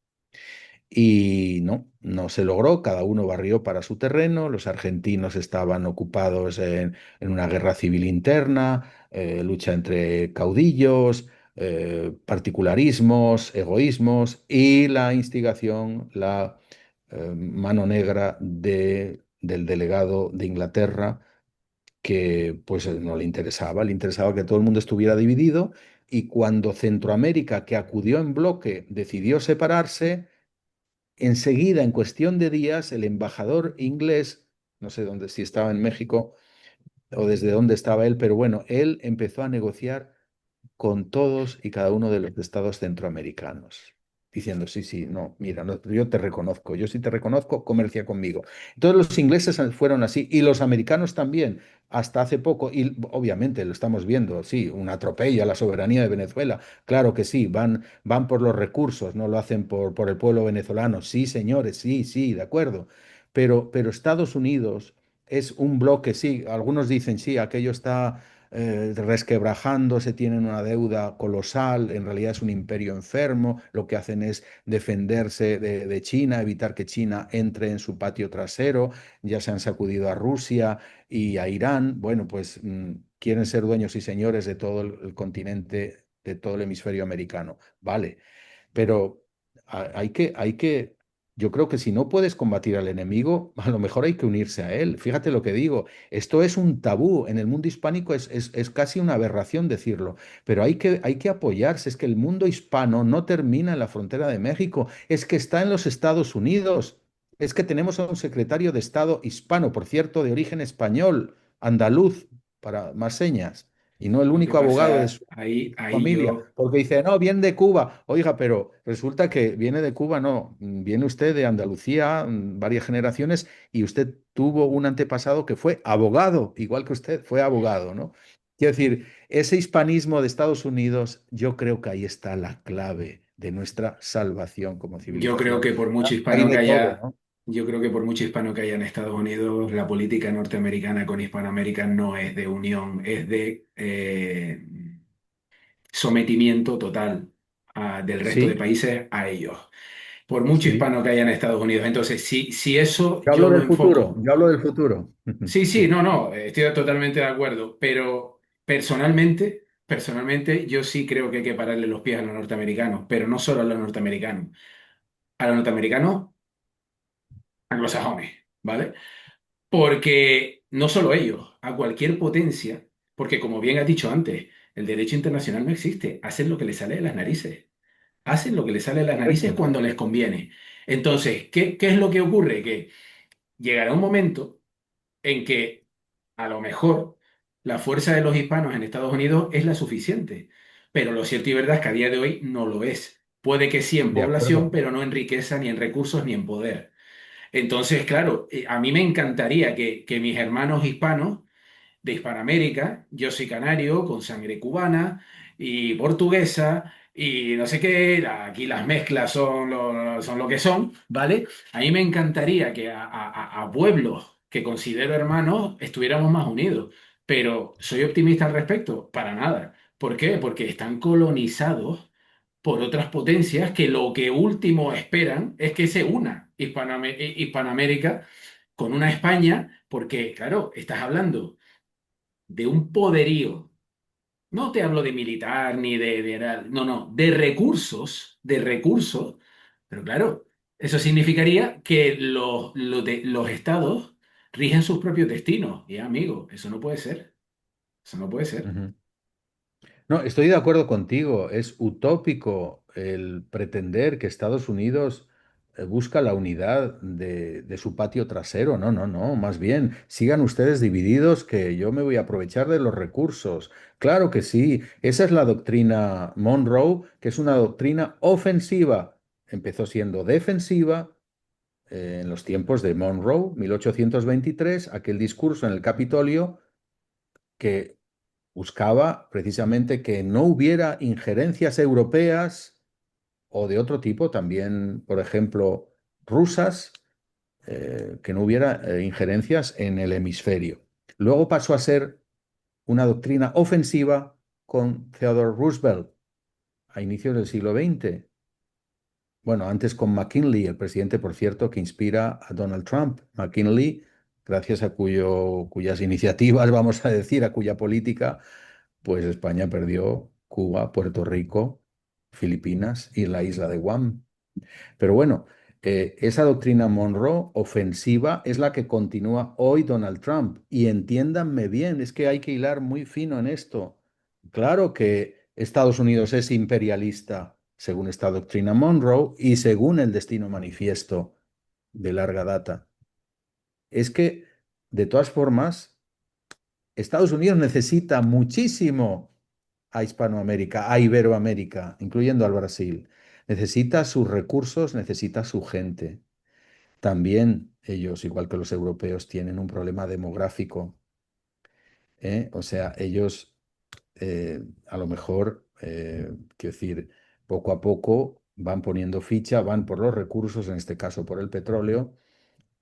Y no se logró, cada uno barrió para su terreno, los argentinos estaban ocupados en una guerra civil interna, lucha entre caudillos, particularismos, egoísmos y la instigación, la mano negra del delegado de Inglaterra que pues no le interesaba que todo el mundo estuviera dividido y cuando Centroamérica, que acudió en bloque, decidió separarse, enseguida, en cuestión de días, el embajador inglés, no sé dónde, si estaba en México o desde dónde estaba él, pero bueno, él empezó a negociar con todos y cada uno de los estados centroamericanos, diciendo, sí, sí, no, mira, no, yo te reconozco, yo sí te reconozco, comercia conmigo. Todos los ingleses fueron así y los americanos también, hasta hace poco, y obviamente lo estamos viendo, sí, un atropello a la soberanía de Venezuela, claro que sí, van por los recursos, no lo hacen por el pueblo venezolano, sí, señores, sí, sí, de acuerdo, pero Estados Unidos es un bloque, sí, algunos dicen, sí, aquello está resquebrajándose, tienen una deuda colosal, en realidad es un imperio enfermo, lo que hacen es defenderse de China, evitar que China entre en su patio trasero, ya se han sacudido a Rusia y a Irán, bueno, pues quieren ser dueños y señores de todo el continente, de todo el hemisferio americano, vale, pero yo creo que si no puedes combatir al enemigo, a lo mejor hay que unirse a él. Fíjate lo que digo, esto es un tabú, en el mundo hispánico es casi una aberración decirlo, pero hay que apoyarse, es que el mundo hispano no termina en la frontera de México, es que está en los Estados Unidos, es que tenemos a un secretario de Estado hispano, por cierto, de origen español, andaluz, para más señas, y no el Lo que único abogado de pasa, su ahí familia, yo, porque dice, no, viene de Cuba. Oiga, pero resulta que viene de Cuba, no, viene usted de Andalucía, varias generaciones, y usted tuvo un antepasado que fue abogado, igual que usted fue abogado, ¿no? Quiero decir, ese hispanismo de Estados Unidos, yo creo que ahí está la clave de nuestra salvación como yo creo civilización. que por mucho Hay hispano que de todo, haya, ¿no? yo creo que por mucho hispano que haya en Estados Unidos, la política norteamericana con Hispanoamérica no es de unión, es de sometimiento total del resto de Sí, países a ellos. Por mucho sí. hispano que haya en Estados Unidos. Entonces, si eso Yo hablo yo lo del futuro, enfoco. yo hablo del futuro. Sí, sí, Sí, no, no, estoy totalmente de acuerdo, pero personalmente, yo sí creo que hay que pararle los pies a los norteamericanos, pero no solo a los norteamericanos anglosajones, ¿vale? Porque no solo ellos, a cualquier potencia, porque como bien has dicho antes, el derecho internacional no existe, hacen lo que les sale de las narices, hacen lo que les sale de las narices correcto. cuando les conviene. Entonces, ¿qué es lo que ocurre? Que llegará un momento en que a lo mejor la fuerza de los hispanos en Estados Unidos es la suficiente, pero lo cierto y verdad es que a día de hoy no lo es. Puede que sí en De población, acuerdo. pero no en riqueza, ni en recursos, ni en poder. Entonces, claro, a mí me encantaría que mis hermanos hispanos de Hispanoamérica. Yo soy canario con sangre cubana y portuguesa y no sé qué. Aquí las mezclas son lo que son, ¿vale? A mí me encantaría que a pueblos que considero hermanos estuviéramos más unidos, pero ¿soy optimista al respecto? Para nada. ¿Por qué? Porque están colonizados por otras potencias que lo que último esperan es que se una Hispanoamérica con una España, porque, claro, estás hablando de un poderío. No te hablo de militar ni no, no, de recursos, pero claro, eso significaría que los estados rigen sus propios destinos. Y amigo, eso no puede ser, eso no puede ser. Ujú. No, estoy de acuerdo contigo. Es utópico el pretender que Estados Unidos busca la unidad de su patio trasero. No, no, no. Más bien, sigan ustedes divididos que yo me voy a aprovechar de los recursos. Claro que sí. Esa es la doctrina Monroe, que es una doctrina ofensiva. Empezó siendo defensiva en los tiempos de Monroe, 1823, aquel discurso en el Capitolio que buscaba precisamente que no hubiera injerencias europeas o de otro tipo, también, por ejemplo, rusas, que no hubiera injerencias en el hemisferio. Luego pasó a ser una doctrina ofensiva con Theodore Roosevelt a inicios del siglo XX. Bueno, antes con McKinley, el presidente, por cierto, que inspira a Donald Trump. McKinley, gracias a cuyas iniciativas, vamos a decir, a cuya política, pues España perdió. Cuba, Puerto Rico, Filipinas y la isla de Guam. Pero bueno, esa doctrina Monroe ofensiva es la que continúa hoy Donald Trump. Y entiéndanme bien, es que hay que hilar muy fino en esto. Claro que Estados Unidos es imperialista según esta doctrina Monroe y según el Destino Manifiesto de larga data. Es que, de todas formas, Estados Unidos necesita muchísimo a Hispanoamérica, a Iberoamérica, incluyendo al Brasil. Necesita sus recursos, necesita su gente. También ellos, igual que los europeos, tienen un problema demográfico, ¿eh? O sea, ellos a lo mejor, quiero decir, poco a poco van poniendo ficha, van por los recursos, en este caso por el petróleo,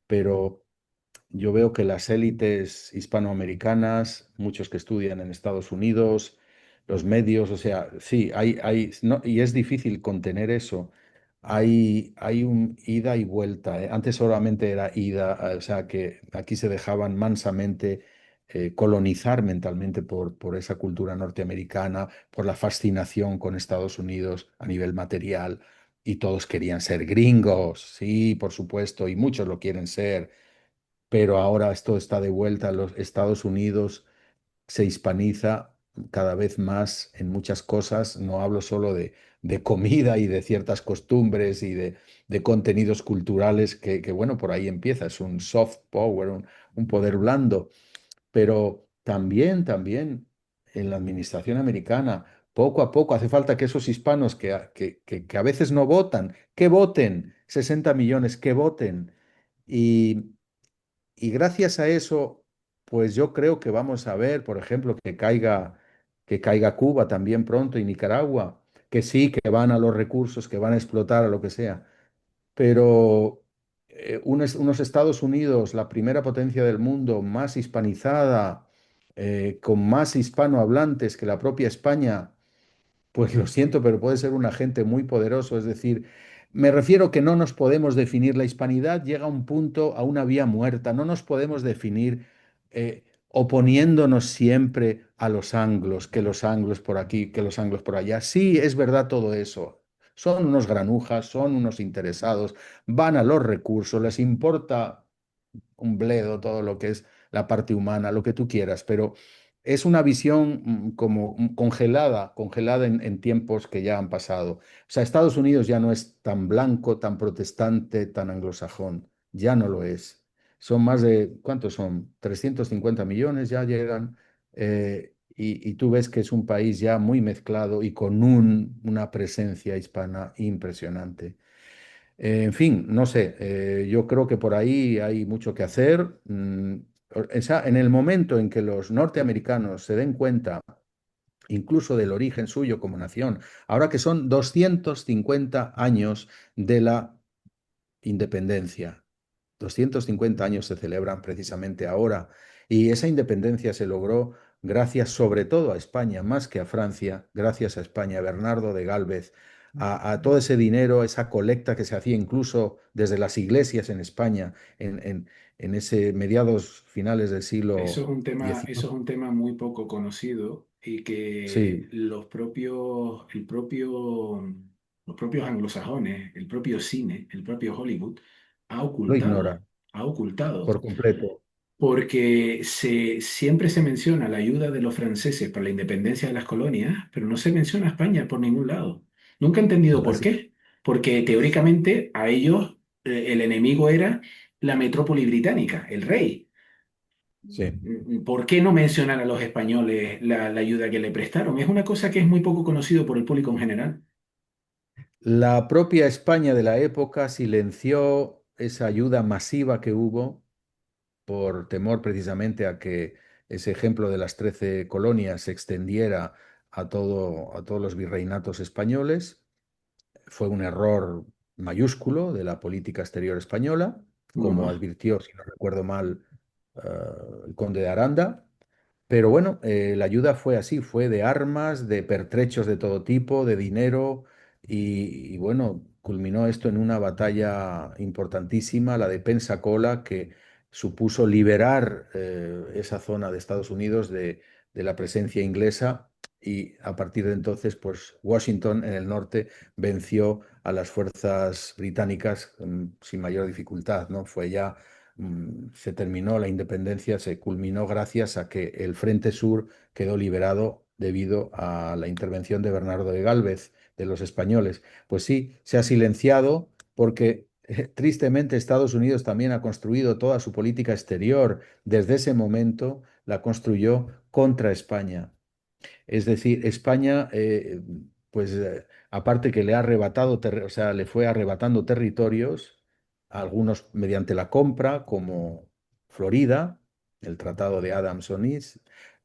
pero yo veo que las élites hispanoamericanas, muchos que estudian en Estados Unidos, los medios, o sea, sí, no, y es difícil contener eso. Hay un ida y vuelta, ¿eh? Antes solamente era ida, o sea, que aquí se dejaban mansamente colonizar mentalmente por esa cultura norteamericana, por la fascinación con Estados Unidos a nivel material, y todos querían ser gringos, sí, por supuesto, y muchos lo quieren ser, pero ahora esto está de vuelta. Los Estados Unidos se hispaniza cada vez más en muchas cosas. No hablo solo de comida y de ciertas costumbres y de contenidos culturales bueno, por ahí empieza. Es un soft power, un poder blando, pero también en la administración americana. Poco a poco hace falta que esos hispanos que a veces no votan, que voten, 60 millones, que voten. Y, y gracias a eso, pues yo creo que vamos a ver, por ejemplo, que caiga Cuba también pronto y Nicaragua, que sí, que van a los recursos, que van a explotar a lo que sea. Pero unos Estados Unidos, la primera potencia del mundo, más hispanizada, con más hispanohablantes que la propia España, pues lo siento, pero puede ser un agente muy poderoso. Es decir, me refiero que no nos podemos definir. La hispanidad llega a un punto, a una vía muerta. No nos podemos definir oponiéndonos siempre a los anglos, que los anglos por aquí, que los anglos por allá. Sí, es verdad todo eso. Son unos granujas, son unos interesados, van a los recursos, les importa un bledo, todo lo que es la parte humana, lo que tú quieras, pero es una visión como congelada en tiempos que ya han pasado. O sea, Estados Unidos ya no es tan blanco, tan protestante, tan anglosajón, ya no lo es. Son más de, ¿cuántos son? 350 millones ya llegan, y tú ves que es un país ya muy mezclado y con una presencia hispana impresionante. En fin, no sé, yo creo que por ahí hay mucho que hacer. En el momento en que los norteamericanos se den cuenta incluso del origen suyo como nación, ahora que son 250 años de la independencia. 250 años se celebran precisamente ahora, y esa independencia se logró gracias sobre todo a España, más que a Francia, gracias a España, a Bernardo de Gálvez, a todo ese dinero, esa colecta que se hacía incluso desde las iglesias en España en ese mediados finales del siglo Eso es XIX. un tema muy poco conocido y que Sí, los propios anglosajones, el propio cine, el propio Hollywood, ha lo ignora ocultado, ha ocultado, por completo. porque siempre se menciona la ayuda de los franceses para la independencia de las colonias, pero no se menciona a España por ningún lado. Nunca he entendido por qué, porque teóricamente a ellos el enemigo era la metrópoli británica, el rey. Sí. ¿Por qué no mencionar a los españoles la ayuda que le prestaron? Es una cosa que es muy poco conocido por el público en general. La propia España de la época silenció esa ayuda masiva que hubo por temor precisamente a que ese ejemplo de las 13 colonias se extendiera a todos los virreinatos españoles. Fue un error mayúsculo de la política exterior española, como Ajá. advirtió, si no recuerdo mal, eh, el conde de Aranda. Pero bueno, la ayuda fue así, fue de armas, de pertrechos de todo tipo, de dinero, y bueno, culminó esto en una batalla importantísima, la de Pensacola, que supuso liberar esa zona de Estados Unidos de la presencia inglesa. y a partir de entonces, pues Washington en el norte venció a las fuerzas británicas sin mayor dificultad, ¿no? Fue ya, se terminó la independencia, se culminó gracias a que el Frente Sur quedó liberado debido a la intervención de Bernardo de Gálvez, de los españoles. Pues sí, se ha silenciado porque tristemente Estados Unidos también ha construido toda su política exterior desde ese momento, la construyó contra España. Es decir, España, pues aparte que le ha arrebatado, o sea, le fue arrebatando territorios, algunos mediante la compra, como Florida, el Tratado de Adams-Onís,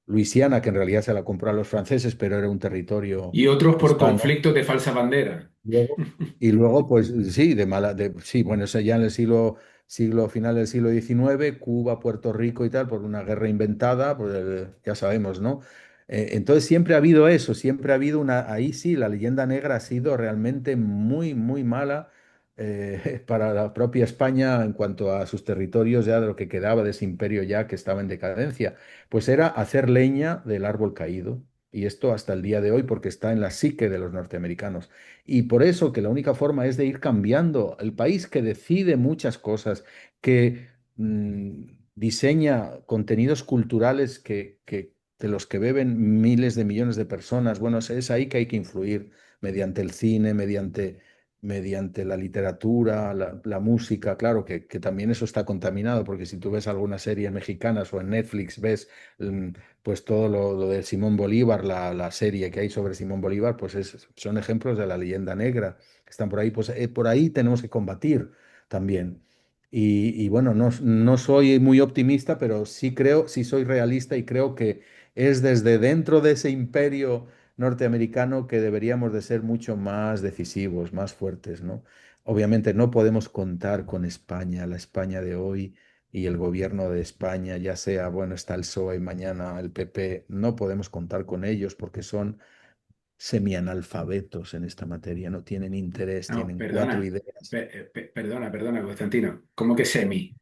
Luisiana, que en realidad se la compró a los franceses, pero era un territorio Y otros por hispano. conflictos de falsa bandera. Luego, y luego, pues sí, sí, bueno, eso ya en el final del siglo XIX, Cuba, Puerto Rico y tal, por una guerra inventada, pues ya sabemos, ¿no? Entonces siempre ha habido eso, siempre ha habido ahí sí, la leyenda negra ha sido realmente muy, muy mala para la propia España en cuanto a sus territorios, ya de lo que quedaba de ese imperio ya que estaba en decadencia. Pues era hacer leña del árbol caído. Y esto hasta el día de hoy, porque está en la psique de los norteamericanos. Y por eso que la única forma es de ir cambiando. El país que decide muchas cosas, que diseña contenidos culturales de los que beben miles de millones de personas, bueno, es ahí que hay que influir mediante el cine, mediante la literatura, la música. Claro que también eso está contaminado, porque si tú ves algunas series mexicanas o en Netflix ves mm, pues todo lo de Simón Bolívar, la serie que hay sobre Simón Bolívar, pues son ejemplos de la leyenda negra que están por ahí. Pues por ahí tenemos que combatir también. Y bueno, no soy muy optimista, pero sí creo, sí soy realista y creo que es desde dentro de ese imperio norteamericano que deberíamos de ser mucho más decisivos, más fuertes, ¿no? Obviamente no podemos contar con España, la España de hoy y el gobierno de España, ya sea, bueno, está el PSOE, mañana el PP, no podemos contar con ellos porque son semianalfabetos en esta materia, no tienen interés, No, tienen cuatro perdona, ideas. perdona, Constantino. ¿Cómo que semi?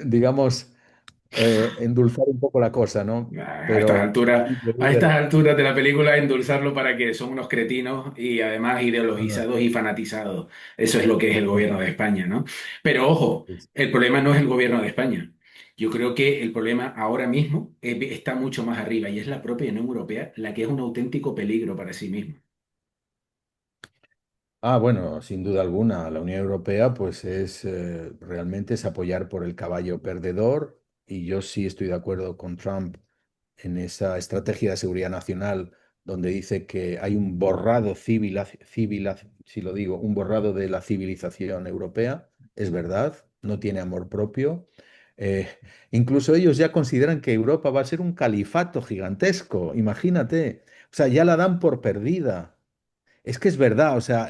Digamos, endulzar un poco la cosa, ¿no? Pero sí, A estas alturas de la película, endulzarlo para que son unos cretinos y además no, no, ideologizados y fanatizados. Eso es lo que es el no, gobierno de España, ¿no? Pero ojo, pues, el problema no es el gobierno de España. Yo creo que el problema ahora mismo está mucho más arriba y es la propia Unión Europea la que es un auténtico peligro para sí misma. bueno, sin duda alguna, la Unión Europea pues realmente es apoyar por el caballo perdedor y yo sí estoy de acuerdo con Trump en esa estrategia de seguridad nacional donde dice que hay un borrado si lo digo, un borrado de la civilización europea. Es verdad, no tiene amor propio. Eh, Incluso ellos ya consideran que Europa va a ser un califato gigantesco, imagínate. O sea, ya la dan por perdida. Es que es verdad, o sea,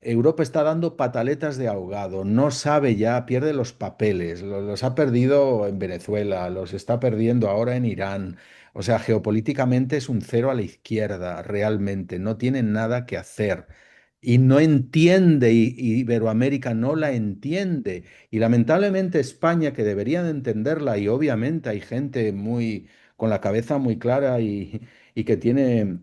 Europa está dando pataletas de ahogado, no sabe ya, pierde los papeles, los ha perdido en Venezuela, los está perdiendo ahora en Irán. O sea, geopolíticamente es un cero a la izquierda, realmente, no tiene nada que hacer. Y no entiende, y Iberoamérica no la entiende. Y lamentablemente España, que debería de entenderla, y obviamente hay gente muy con la cabeza muy clara y que tiene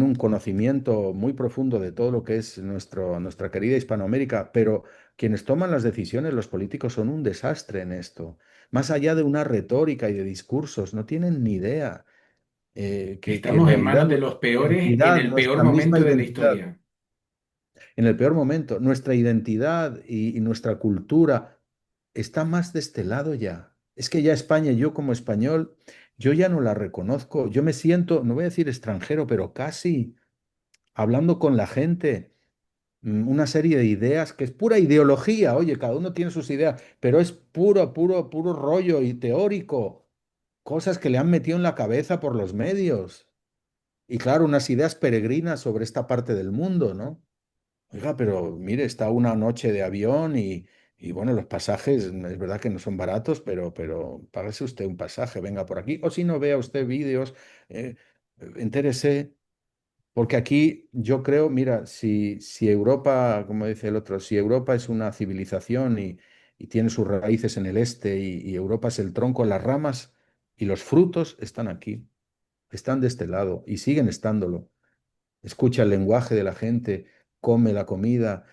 un conocimiento muy profundo de todo lo que es nuestra querida Hispanoamérica, pero quienes toman las decisiones, los políticos, son un desastre en esto. Más allá de una retórica y de discursos, no tienen ni idea que en Estamos en realidad manos de los nuestra peores en identidad, el peor nuestra misma momento de la identidad, historia. en el peor momento, nuestra identidad y nuestra cultura está más de este lado ya. Es que ya España, yo como español, yo ya no la reconozco. Yo me siento, no voy a decir extranjero, pero casi hablando con la gente, una serie de ideas que es pura ideología. Oye, cada uno tiene sus ideas, pero es puro, puro, puro rollo y teórico. Cosas que le han metido en la cabeza por los medios. Y claro, unas ideas peregrinas sobre esta parte del mundo, ¿no? Oiga, pero mire, está una noche de avión y bueno, los pasajes, es verdad que no son baratos, pero págase usted un pasaje, venga por aquí. O si no, vea usted vídeos, eh, entérese. Porque aquí yo creo, mira, si Europa, como dice el otro, si Europa es una civilización y tiene sus raíces en el este y Europa es el tronco, las ramas y los frutos están aquí, están de este lado y siguen estándolo. Escucha el lenguaje de la gente, come la comida,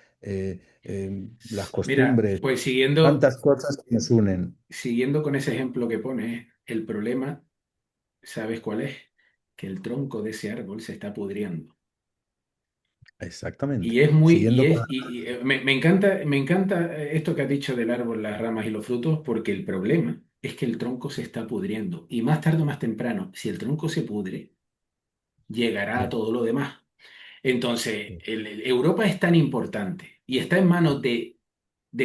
las Mira, costumbres, pues tantas cosas que nos unen. siguiendo con ese ejemplo que pones, el problema, ¿sabes cuál es? Que el tronco de ese árbol se está pudriendo. Y Exactamente. es muy, y Siguiendo con... es, y me encanta esto que has dicho del árbol, las ramas y los frutos, porque el problema es que el tronco se está pudriendo. Y más tarde o más temprano, si el tronco se pudre, llegará a Sí, todo lo demás. Entonces, sí. Europa es tan importante y está en manos de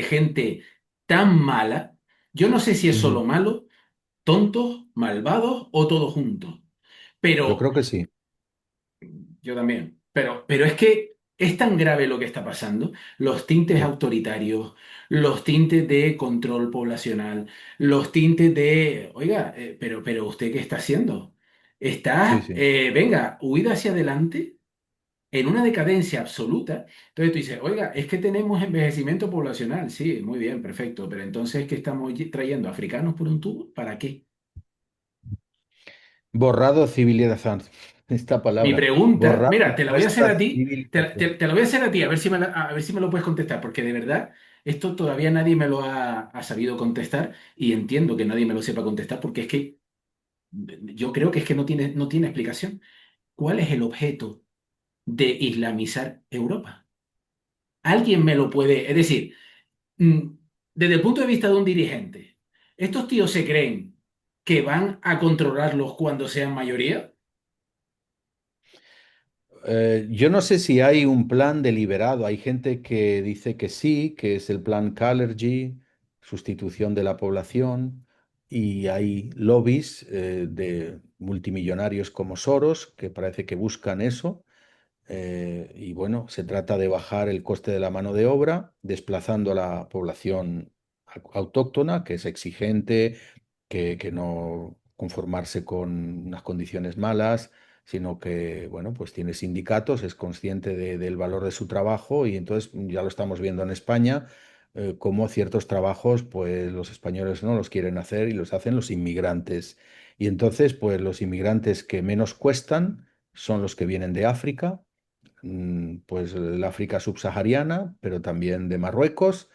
gente tan mala. Yo no sé si es Ujú. solo malo, tontos, malvados o todos juntos. Yo Pero creo que sí. yo también. Pero es que es tan grave lo que está pasando. Los tintes Sí, autoritarios, los tintes de control poblacional, los tintes de, oiga, pero ¿usted qué está haciendo? sí, Está, sí. venga, huida hacia adelante en una decadencia absoluta. Entonces tú dices, oiga, es que tenemos envejecimiento poblacional. Sí, muy bien, perfecto. Pero entonces, ¿qué estamos trayendo? ¿Africanos por un tubo? ¿Para qué? Borrado civilización. Esta Mi palabra. pregunta, Borrado mira, te la voy a hacer nuestra a ti, civilización. te la voy a hacer a ti, a ver si a ver si me lo puedes contestar, porque de verdad, esto todavía nadie me lo ha sabido contestar y entiendo que nadie me lo sepa contestar porque es que yo creo que es que no tiene explicación. ¿Cuál es el objeto de islamizar Europa? ¿Alguien me lo puede, es decir, mm, desde el punto de vista de un dirigente, estos tíos se creen que van a controlarlos cuando sean mayoría? Yo no sé si hay un plan deliberado. Hay gente que dice que sí, que es el plan Kalergi, sustitución de la población, y hay lobbies de multimillonarios como Soros que parece que buscan eso. Y bueno, se trata de bajar el coste de la mano de obra, desplazando a la población autóctona, que es exigente, que no conformarse con unas condiciones malas, sino que, bueno, pues tiene sindicatos, es consciente del valor de su trabajo y entonces ya lo estamos viendo en España, cómo ciertos trabajos, pues los españoles no los quieren hacer y los hacen los inmigrantes. Y entonces, pues los inmigrantes que menos cuestan son los que vienen de África, pues el África subsahariana, pero también de Marruecos.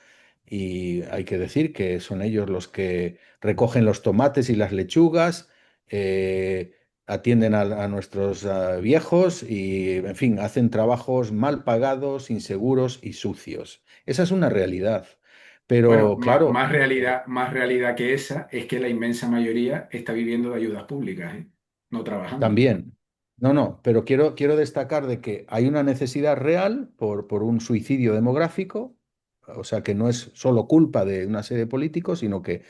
Y hay que decir que son ellos los que recogen los tomates y las lechugas, eh, atienden a nuestros viejos y, en fin, hacen trabajos mal pagados, inseguros y sucios. Esa es una realidad. Bueno, Pero claro, más realidad que esa es que la inmensa mayoría está viviendo de ayudas públicas, ¿eh? No trabajando. también. No, no, pero quiero destacar de que hay una necesidad real por un suicidio demográfico, o sea que no es solo culpa de una serie de políticos, sino que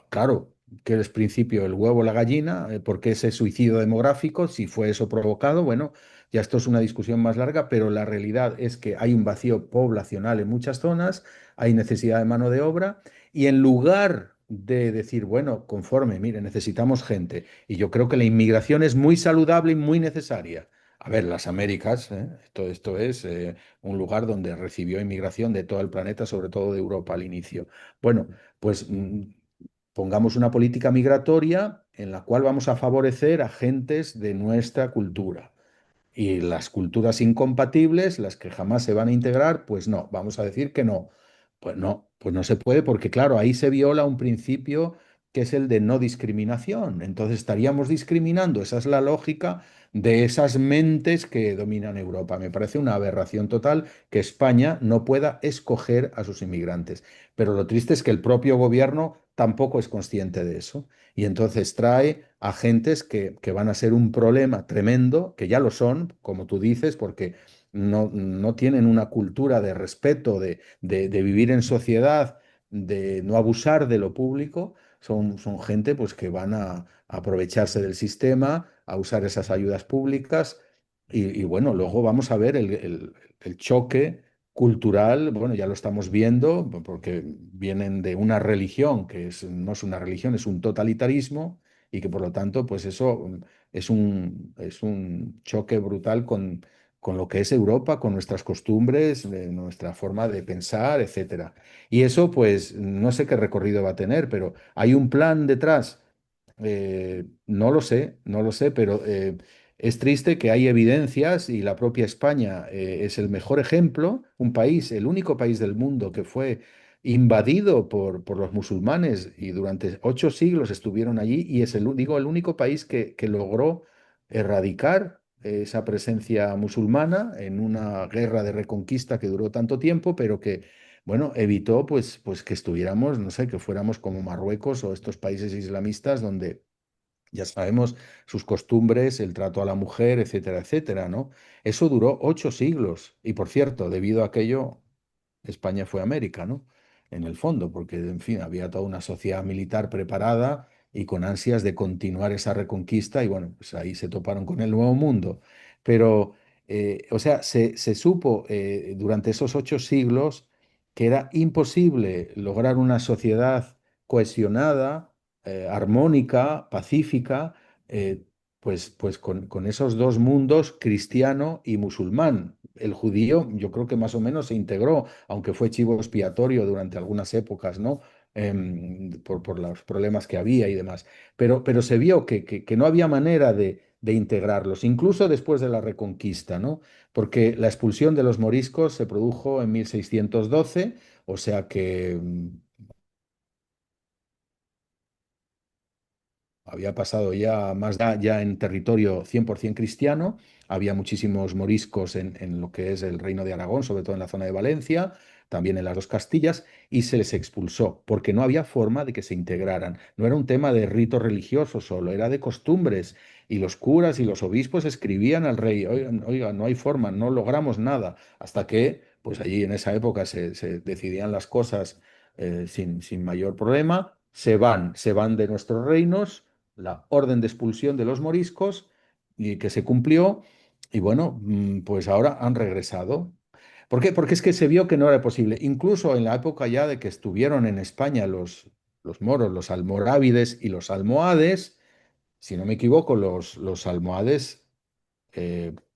claro, que es principio el huevo o la gallina, ¿por qué ese suicidio demográfico? Si fue eso provocado, bueno, ya esto es una discusión más larga, pero la realidad es que hay un vacío poblacional en muchas zonas, hay necesidad de mano de obra, y en lugar de decir, bueno, conforme, mire, necesitamos gente, y yo creo que la inmigración es muy saludable y muy necesaria. A ver, las Américas, esto es un lugar donde recibió inmigración de todo el planeta, sobre todo de Europa al inicio. Bueno, pues pongamos una política migratoria en la cual vamos a favorecer a gentes de nuestra cultura. Y las culturas incompatibles, las que jamás se van a integrar, pues no, vamos a decir que no. Pues no se puede porque claro, ahí se viola un principio que es el de no discriminación. Entonces estaríamos discriminando, esa es la lógica de esas mentes que dominan Europa. Me parece una aberración total que España no pueda escoger a sus inmigrantes. Pero lo triste es que el propio gobierno tampoco es consciente de eso. Y entonces trae agentes que van a ser un problema tremendo, que ya lo son, como tú dices, porque no tienen una cultura de respeto, de vivir en sociedad, de no abusar de lo público. Son gente pues, que van a aprovecharse del sistema, a usar esas ayudas públicas. Y bueno, luego vamos a ver el choque cultural, bueno, ya lo estamos viendo, porque vienen de una religión no es una religión, es un totalitarismo, y que por lo tanto, pues eso es un choque brutal con lo que es Europa, con nuestras costumbres, nuestra forma de pensar, etcétera. Y eso, pues, no sé qué recorrido va a tener, pero hay un plan detrás. No lo sé, no lo sé, pero es triste que hay evidencias y la propia España es el mejor ejemplo, un país, el único país del mundo que fue invadido por los musulmanes y durante 8 siglos estuvieron allí y es digo, el único país que logró erradicar esa presencia musulmana en una guerra de reconquista que duró tanto tiempo, pero que bueno, evitó pues que estuviéramos, no sé, que fuéramos como Marruecos o estos países islamistas donde ya sabemos sus costumbres, el trato a la mujer, etcétera, etcétera, ¿no? Eso duró 8 siglos. Y por cierto, debido a aquello, España fue América, ¿no? En el fondo, porque, en fin, había toda una sociedad militar preparada y con ansias de continuar esa reconquista y bueno, pues ahí se toparon con el Nuevo Mundo. Pero, o sea, se supo durante esos 8 siglos que era imposible lograr una sociedad cohesionada, armónica, pacífica, eh, pues con esos dos mundos, cristiano y musulmán. El judío, yo creo que más o menos se integró, aunque fue chivo expiatorio durante algunas épocas, ¿no? Por los problemas que había y demás. Pero se vio que no había manera de integrarlos, incluso después de la Reconquista, ¿no? Porque la expulsión de los moriscos se produjo en 1612, o sea que había pasado ya más ya en territorio 100% cristiano, había muchísimos moriscos en lo que es el reino de Aragón, sobre todo en la zona de Valencia, también en las dos Castillas, y se les expulsó porque no había forma de que se integraran. No era un tema de rito religioso solo, era de costumbres. Y los curas y los obispos escribían al rey, oiga, oiga, no hay forma, no logramos nada, hasta que, pues allí en esa época se decidían las cosas sin mayor problema, se van de nuestros reinos la orden de expulsión de los moriscos y que se cumplió y bueno, pues ahora han regresado. ¿Por qué? Porque es que se vio que no era posible. Incluso en la época ya de que estuvieron en España los moros, los almorávides y los almohades, si no me equivoco, los almohades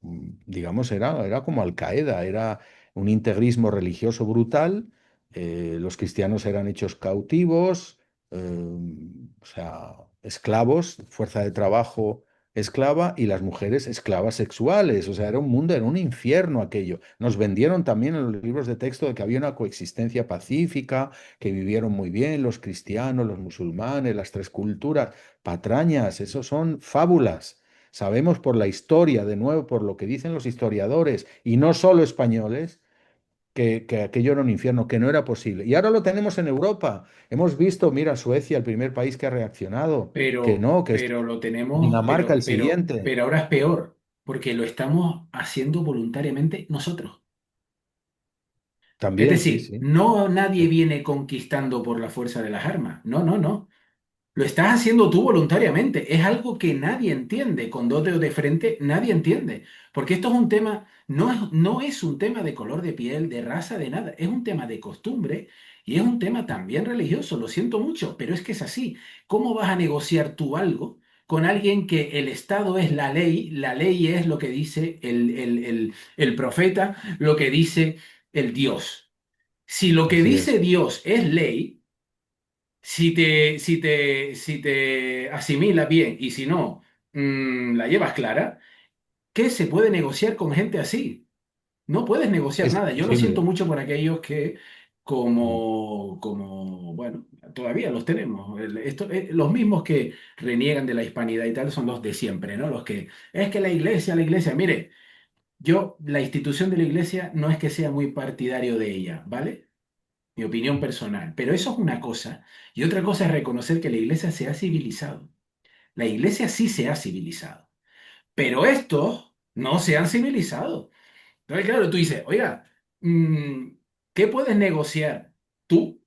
digamos, era como Al-Qaeda, era un integrismo religioso brutal, los cristianos eran hechos cautivos, o sea, esclavos, fuerza de trabajo esclava y las mujeres esclavas sexuales, o sea, era un mundo, era un infierno aquello. Nos vendieron también en los libros de texto de que había una coexistencia pacífica, que vivieron muy bien los cristianos, los musulmanes, las tres culturas, patrañas, eso son fábulas. Sabemos por la historia, de nuevo, por lo que dicen los historiadores, y no solo españoles, que aquello era un infierno, que no era posible. Y ahora lo tenemos en Europa. Hemos visto, mira, Suecia, el primer país que ha reaccionado, que no, que es Pero lo tenemos, Dinamarca el siguiente. pero ahora es peor, porque lo estamos haciendo voluntariamente nosotros. Es También, sí, decir, sí. no nadie Sí, viene conquistando por la fuerza de las armas. No, no, no. Lo estás haciendo tú voluntariamente. Es algo que nadie entiende. Con dos dedos de frente, nadie entiende. Porque esto es un tema, no es un tema de color de piel, de raza, de nada. Es un tema de costumbre y es un tema también religioso. Lo siento mucho, pero es que es así. ¿Cómo vas a negociar tú algo con alguien que el Estado es la ley es lo que dice el profeta, lo que dice el Dios? Si lo que así dice es. Dios es ley, si te asimila bien y si no, la llevas clara, ¿qué se puede negociar con gente así? No puedes negociar Es nada. Yo lo siento imposible. mucho por aquellos que, bueno, todavía los tenemos. Los mismos que reniegan de la hispanidad y tal son los de siempre, ¿no? Los que, es que la iglesia, mire, la institución de la iglesia no es que sea muy partidario de ella, ¿vale? Mi opinión personal. Pero eso es una cosa. Y otra cosa es reconocer que la iglesia se ha civilizado. La iglesia sí se ha civilizado. Pero estos no se han civilizado. Entonces, claro, tú dices, oiga, mm, ¿qué puedes negociar tú?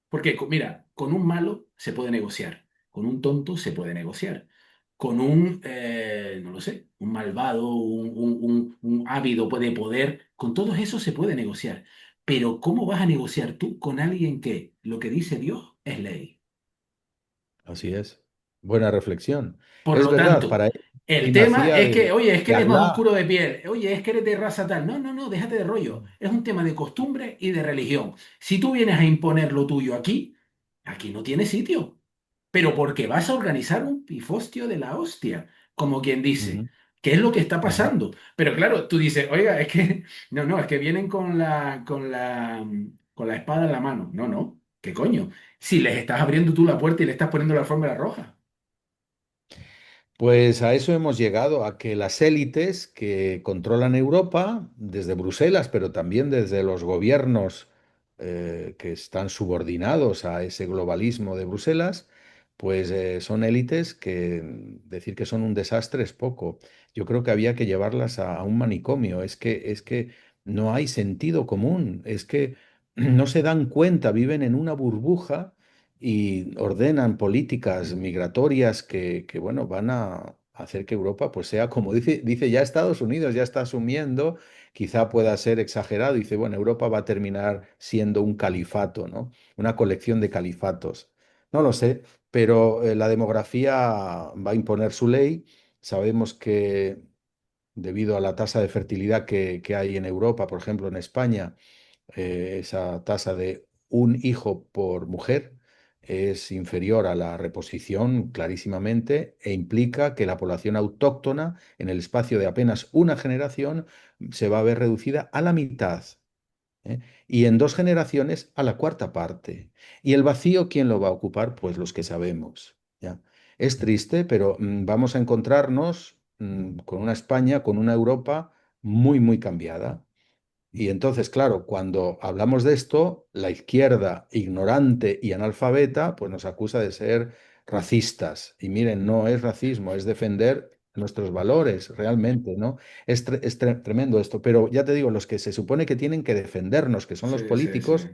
Porque, mira, con un malo se puede negociar. Con un tonto se puede negociar. Con no lo sé, un malvado, un ávido de poder, con todos esos se puede negociar. Pero ¿cómo vas a negociar tú con alguien que lo que dice Dios es ley? Así es. Buena reflexión. Por Es lo verdad, tanto, para él el tema primacía es que, oye, es que de él es más Alá. oscuro de piel, oye, es que eres de raza tal. No, no, no, déjate de rollo. Es un tema de costumbre y de religión. Si tú vienes a imponer lo tuyo aquí, aquí no tiene sitio. pero porque vas a organizar un pifostio de la hostia, como quien dice. Ujú, ¿Qué es lo que está ujú. pasando? Pero claro, tú dices, oiga, es que, no, no, es que vienen con la espada en la mano. No, no, ¿qué coño? Si les estás abriendo tú la puerta y le estás poniendo la alfombra roja. Pues a eso hemos llegado, a que las élites que controlan Europa, desde Bruselas, pero también desde los gobiernos que están subordinados a ese globalismo de Bruselas, pues son élites que decir que son un desastre es poco. Yo creo que había que llevarlas a un manicomio. Es que no hay sentido común, es que no se dan cuenta, viven en una burbuja y ordenan políticas migratorias que, bueno, van a hacer que Europa pues sea como dice ya Estados Unidos, ya está asumiendo, quizá pueda ser exagerado, dice, bueno, Europa va a terminar siendo un califato, ¿no? Una colección de califatos. No lo sé, pero la demografía va a imponer su ley. Sabemos que debido a la tasa de fertilidad que hay en Europa, por ejemplo, en España, esa tasa de un hijo por mujer es inferior a la reposición clarísimamente e implica que la población autóctona en el espacio de apenas una generación se va a ver reducida a la mitad. ¿Eh? Y en 2 generaciones a la cuarta parte. ¿Y el vacío quién lo va a ocupar? Pues los que sabemos. ¿Ya? Es triste, pero vamos a encontrarnos con una España, con una Europa muy, muy cambiada. Y entonces, claro, cuando hablamos de esto, la izquierda ignorante y analfabeta, pues nos acusa de ser racistas. Y miren, no es racismo, es defender nuestros valores, realmente, ¿no? Es tremendo esto. Pero ya te digo, los que se supone que tienen que defendernos, que son los Sí, sí, sí. políticos,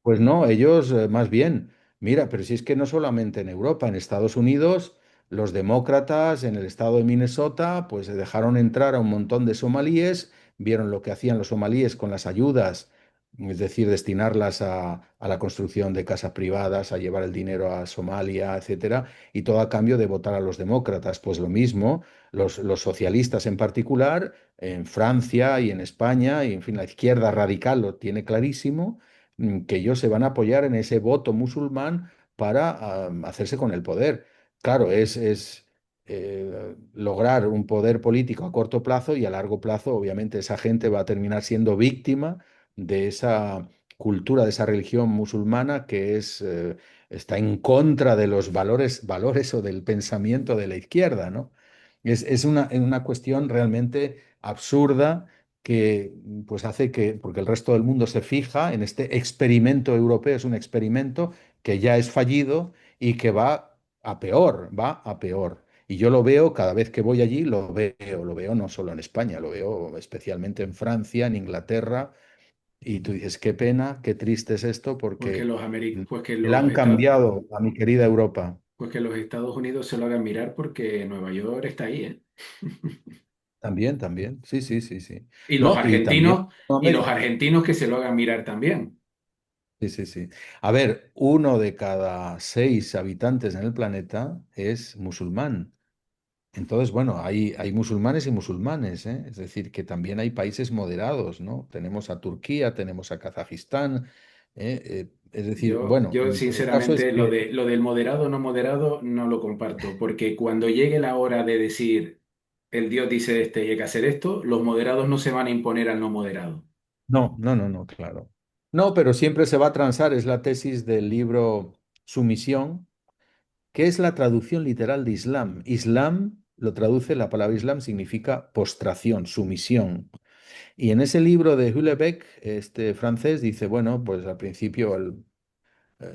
pues no, ellos más bien, mira, pero si es que no solamente en Europa, en Estados Unidos, los demócratas en el estado de Minnesota, pues dejaron entrar a un montón de somalíes, vieron lo que hacían los somalíes con las ayudas, es decir, destinarlas a la construcción de casas privadas, a llevar el dinero a Somalia, etcétera, y todo a cambio de votar a los demócratas. Pues lo mismo, los socialistas en particular, en Francia y en España, y en fin, la izquierda radical lo tiene clarísimo, que ellos se van a apoyar en ese voto musulmán para hacerse con el poder. Claro, es lograr un poder político a corto plazo y a largo plazo, obviamente, esa gente va a terminar siendo víctima de esa cultura, de esa religión musulmana que está en contra de los valores o del pensamiento de la izquierda, ¿no? Es una cuestión realmente absurda que pues hace que, porque el resto del mundo se fija en este experimento europeo, es un experimento que ya es fallido y que va a peor, va a peor. Y yo lo veo cada vez que voy allí, lo veo no solo en España, lo veo especialmente en Francia, en Inglaterra, y tú dices, qué pena, qué triste es esto, porque le han cambiado a mi querida Europa. pues que los Estados Unidos se lo hagan mirar porque Nueva York está ahí, ¿eh? También, también, sí, sí, sí, sí. Y No, y también los argentinos que se lo hagan mirar también. sí, sí, sí. A ver, 1 de cada 6 habitantes en el planeta es musulmán. Entonces, bueno, hay musulmanes y musulmanes, ¿eh? Es decir, que también hay países moderados, ¿no? Tenemos a Turquía, tenemos a Kazajistán, es decir, bueno, Yo el caso es sinceramente que lo del moderado no moderado no lo comparto, porque cuando llegue la hora de decir el Dios dice este y hay que hacer esto, los moderados no se van a imponer al no moderado. no, no, no, no, claro. No, pero siempre se va a transar, es la tesis del libro Sumisión, que es la traducción literal de Islam. Islam lo traduce, la palabra Islam significa postración, sumisión. Y en ese libro de Houellebecq, este francés, dice, bueno, pues al principio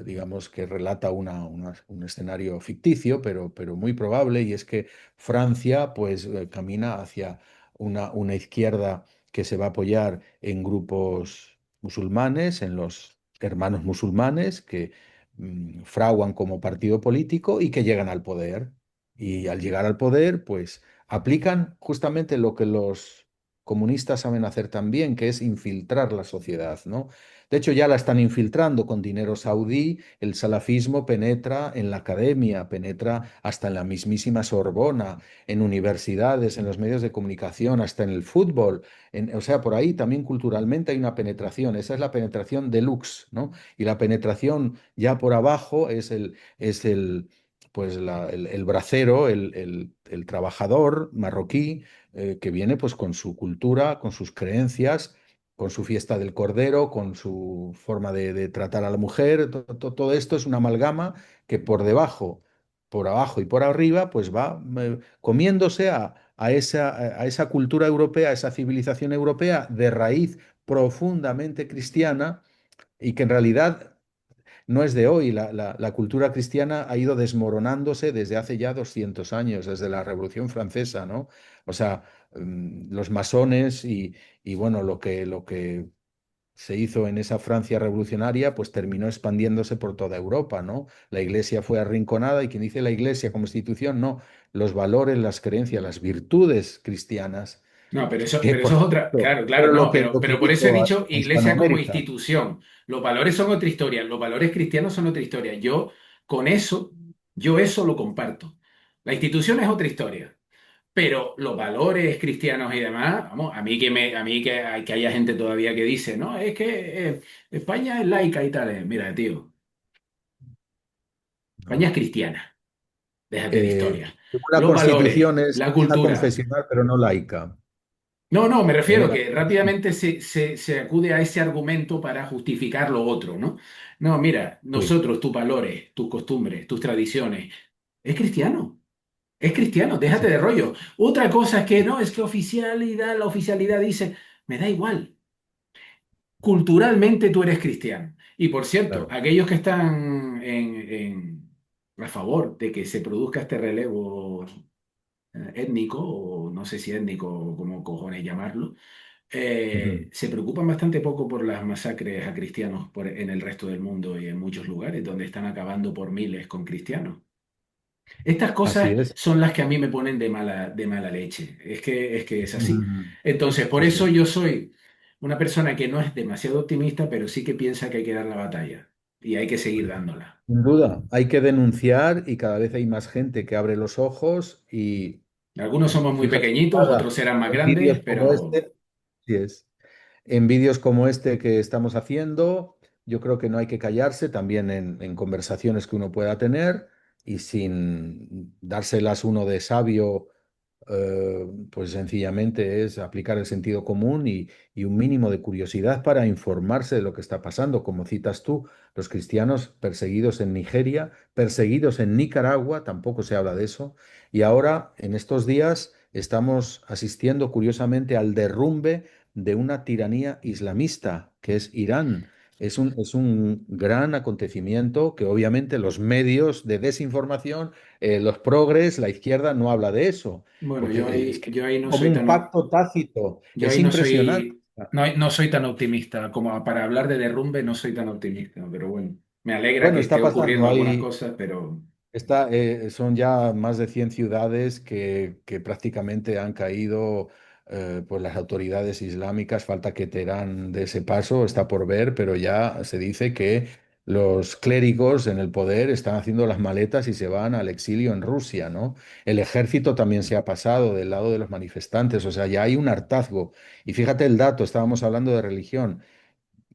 digamos que relata un escenario ficticio, pero muy probable, y es que Francia pues camina hacia una izquierda que se va a apoyar en grupos musulmanes, en los hermanos musulmanes que fraguan como partido político y que llegan al poder. Y al llegar al poder, pues aplican justamente lo que los comunistas saben hacer también, que es infiltrar la sociedad, ¿no? De hecho, ya la están infiltrando con dinero saudí. El salafismo penetra en la academia, penetra hasta en la mismísima Sorbona, en universidades, en los medios de comunicación, hasta en el fútbol. O sea, por ahí también culturalmente hay una penetración. Esa es la penetración deluxe, ¿no? Y la penetración ya por abajo es pues el bracero, el trabajador marroquí, que viene pues con su cultura, con sus creencias, con su fiesta del cordero, con su forma de tratar a la mujer. Todo esto es una amalgama que por abajo y por arriba, pues va comiéndose a esa cultura europea, a esa civilización europea de raíz profundamente cristiana y que en realidad no es de hoy. La cultura cristiana ha ido desmoronándose desde hace ya 200 años, desde la Revolución Francesa, ¿no? O sea, los masones y bueno, lo que se hizo en esa Francia revolucionaria, pues terminó expandiéndose por toda Europa, ¿no? La Iglesia fue arrinconada y quien dice la Iglesia como institución, no, los valores, las creencias, las virtudes cristianas, No, que pero por eso es otra, cierto, claro, claro, fueron no, lo que pero por eso he hizo dicho en iglesia como Hispanoamérica. institución. Los valores son otra historia, los valores cristianos son otra historia. Yo con eso, yo eso lo comparto. La institución es otra historia, pero los valores cristianos y demás, vamos, a mí que haya gente todavía que dice, no, es que España es laica y tal. Mira, tío, España No. es cristiana, déjate de historia. La Los Constitución valores, es la una cultura. confesional, pero no laica. No, no, me refiero La que rápidamente se acude a ese argumento para justificar lo otro, ¿no? No, mira, sí, nosotros, tus valores, tus costumbres, tus tradiciones, es cristiano, sí, déjate de rollo. Otra cosa es que no, es que oficialidad, la oficialidad dice, me da igual, culturalmente tú eres cristiano. Y por cierto, claro. aquellos que están a favor de que se produzca este relevo étnico, o no sé si étnico o como cojones llamarlo, Ujú. se preocupan bastante poco por las masacres a cristianos en el resto del mundo y en muchos lugares donde están acabando por miles con cristianos. Estas Así cosas es. son las que a mí me ponen de mala leche. Es que es así. Ujú. Entonces, por Así eso es. yo soy una persona que no es demasiado optimista, pero sí que piensa que hay que dar la batalla y hay que seguir dándola. Sin duda, hay que denunciar y cada vez hay más gente que abre los ojos Algunos somos y muy fíjate, pequeñitos, nada, otros serán más en vídeos grandes, como pero este, sí es. En vídeos como este que estamos haciendo, yo creo que no hay que callarse, también en conversaciones que uno pueda tener y sin dárselas uno de sabio, pues sencillamente es aplicar el sentido común y un mínimo de curiosidad para informarse de lo que está pasando. Como citas tú, los cristianos perseguidos en Nigeria, perseguidos en Nicaragua, tampoco se habla de eso, y ahora en estos días estamos asistiendo curiosamente al derrumbe de una tiranía islamista, que es Irán. Es un gran acontecimiento que obviamente los medios de desinformación, los progres, la izquierda no habla de eso, bueno, porque es que yo ahí no como soy un tan, pacto tácito, yo es ahí no impresionante. soy, no soy tan optimista, como para hablar de derrumbe no soy tan optimista, pero bueno, me alegra Bueno, que está esté ocurriendo pasando, algunas cosas, pero son ya más de 100 ciudades que prácticamente han caído por las autoridades islámicas. Falta que Teherán dé ese paso, está por ver, pero ya se dice que los clérigos en el poder están haciendo las maletas y se van al exilio en Rusia, ¿no? El ejército también se ha pasado del lado de los manifestantes, o sea, ya hay un hartazgo. Y fíjate el dato, estábamos hablando de religión.